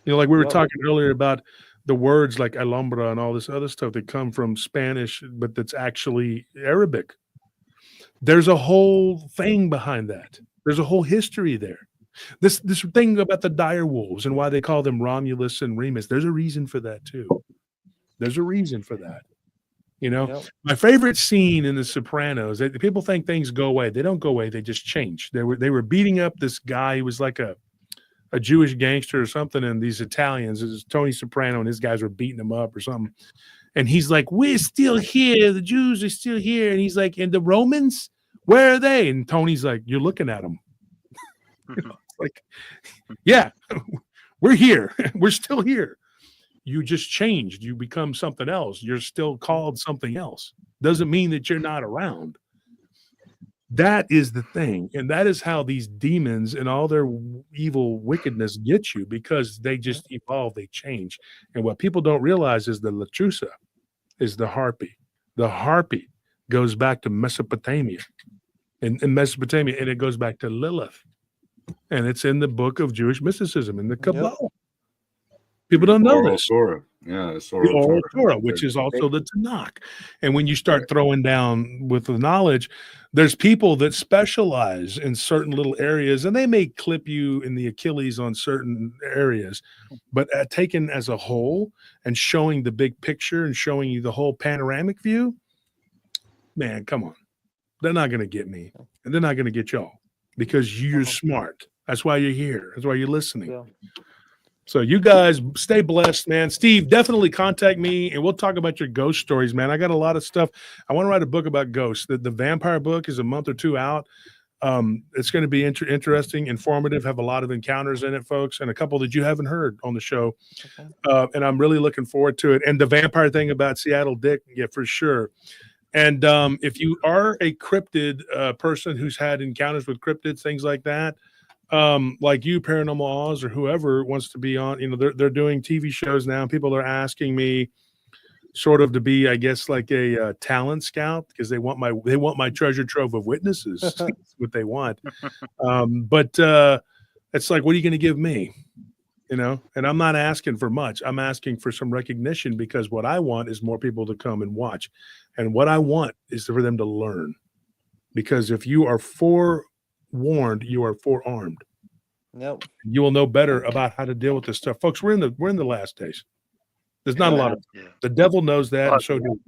You know, like we were talking earlier about the words like Alhambra and all this other stuff that come from Spanish, but that's actually Arabic. There's a whole thing behind that. There's a whole history there. This thing about the dire wolves and why they call them Romulus and Remus, there's a reason for that too. There's a reason for that. You know, my favorite scene in The Sopranos, people think things go away. They don't go away. They just change. They were beating up this guy who was like a Jewish gangster or something, and these Italians, it was Tony Soprano, and his guys were beating him up or something. And he's like, "We're still here. The Jews are still here." And he's like, "And the Romans, where are they?" And Tony's like, "You're looking at them." You know, it's like, yeah, we're here. We're still here. You just changed. You become something else. You're still called something else. Doesn't mean that you're not around. That is the thing. And that is how these demons and all their evil wickedness get you, because they just evolve, they change. And what people don't realize is the Latrusa is the harpy. The harpy goes back to Mesopotamia. In Mesopotamia, and it goes back to Lilith. And it's in the book of Jewish mysticism, in the Kabbalah. People don't know this. Torah. Yeah, it's The Oral Torah, which is also the Tanakh. And when you start throwing down with the knowledge, there's people that specialize in certain little areas, and they may clip you in the Achilles on certain areas, but taken as a whole and showing the big picture and showing you the whole panoramic view, man, come on. They're not going to get me, and they're not going to get y'all, because you're smart. That's why you're here. That's why you're listening. Yeah. So you guys stay blessed, man. Steve, definitely contact me, and we'll talk about your ghost stories, man. I got a lot of stuff. I want to write a book about ghosts. The vampire book is a month or two out. It's going to be interesting, informative, have a lot of encounters in it, folks, and a couple that you haven't heard on the show. And I'm really looking forward to it. And the vampire thing about Seattle Dick, yeah, for sure. And if you are a cryptid person who's had encounters with cryptids, things like that, like you, Paranormal Oz, or whoever wants to be on, you know, they're doing TV shows now. People are asking me sort of to be, I guess, like a talent scout, because they want my treasure trove of witnesses. That's what they want. But it's like, what are you going to give me? You know, and I'm not asking for much. I'm asking for some recognition, because what I want is more people to come and watch. And what I want is for them to learn, because if you are forewarned, you are forearmed. Yep. You will know better about how to deal with this stuff, folks. We're in the last days. There's not a lot of the devil knows that, and so do we.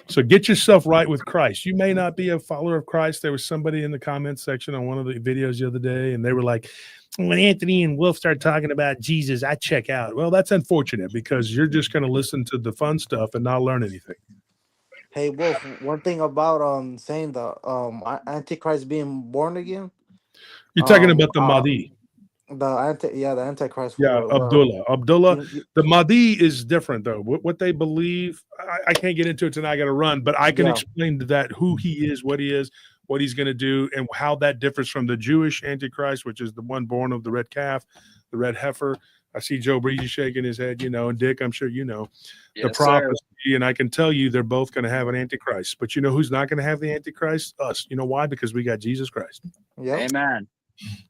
So get yourself right with Christ. You may not be a follower of Christ. There was somebody in the comments section on one of the videos the other day, and they were like, when Anthony and Wolf start talking about Jesus, I check out. Well, that's unfortunate, because you're just going to listen to the fun stuff and not learn anything. Hey Wolf, one thing about saying the Antichrist being born again. You're talking about the Mahdi. The Antichrist. Yeah, Abdullah. The Mahdi is different, though. What they believe, I can't get into it tonight. I got to run, but I can explain to that who he is, what he's going to do, and how that differs from the Jewish Antichrist, which is the one born of the red calf, the red heifer. I see Joe Breezy shaking his head, you know, and Dick, I'm sure you know the prophecy, and I can tell you they're both going to have an Antichrist. But you know who's not going to have the Antichrist? Us. You know why? Because we got Jesus Christ. Yeah. Amen.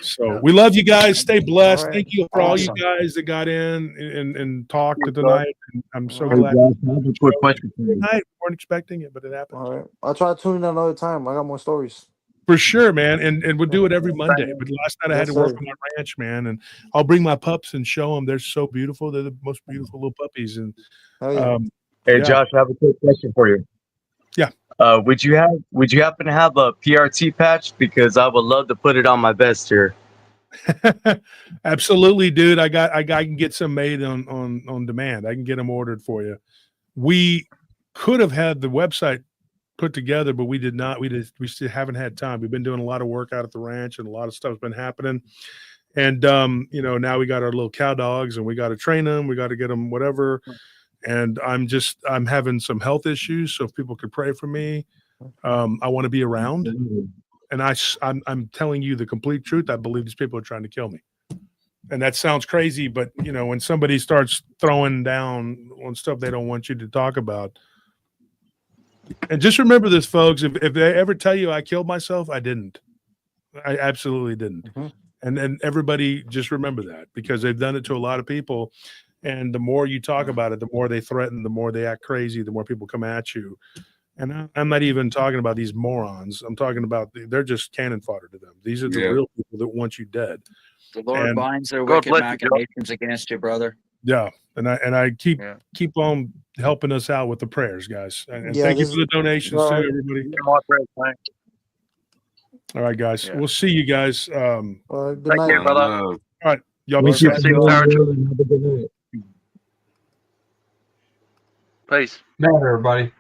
So we love you guys. Stay blessed. All right. Thank you for all you guys that got in and talked tonight. And I'm so glad. Quick question. Tonight, we weren't expecting it, but it happened. All right. I'll try to tune in another time. I got more stories. For sure, man, and we'll do it every Monday. But last night I had Yes, to work sir. on my ranch, man, and I'll bring my pups and show them. They're so beautiful. They're the most beautiful little puppies. And Oh yeah. Hey, yeah. Josh, I have a quick question for you. Yeah. Would you happen to have a PRT patch? Because I would love to put it on my vest here. Absolutely, dude. I can get some made on demand. I can get them ordered for you. We could have had the website put together, but we did not. We still haven't had time. We've been doing a lot of work out at the ranch, and a lot of stuff's been happening. And now we got our little cow dogs, and we got to train them. We got to get them whatever. And I'm having some health issues, so if people could pray for me, I want to be around. And I'm telling you the complete truth. I believe these people are trying to kill me. And that sounds crazy, but when somebody starts throwing down on stuff they don't want you to talk about, and just remember this, folks, if they ever tell you I killed myself, I didn't. I absolutely didn't. Mhm. And everybody just remember that, because they've done it to a lot of people. And the more you talk about it, the more they threaten, the more they act crazy, the more people come at you. And I'm not even talking about these morons. I'm talking about they're just cannon fodder to them. These are the Yeah. real people that want you dead. The Lord And- binds their God wicked bless you, Joe. machinations against you, brother. Yeah, and I keep Yeah. on helping us out with the prayers, guys. And Yeah, thank you this for the donations well, too, everybody. My prayers, man. All right, guys. Yeah. We'll see you guys. good Thank night. you, brother. All right, y'all We be should safe. see you, Sarah. Have a good night. Peace. Night, everybody.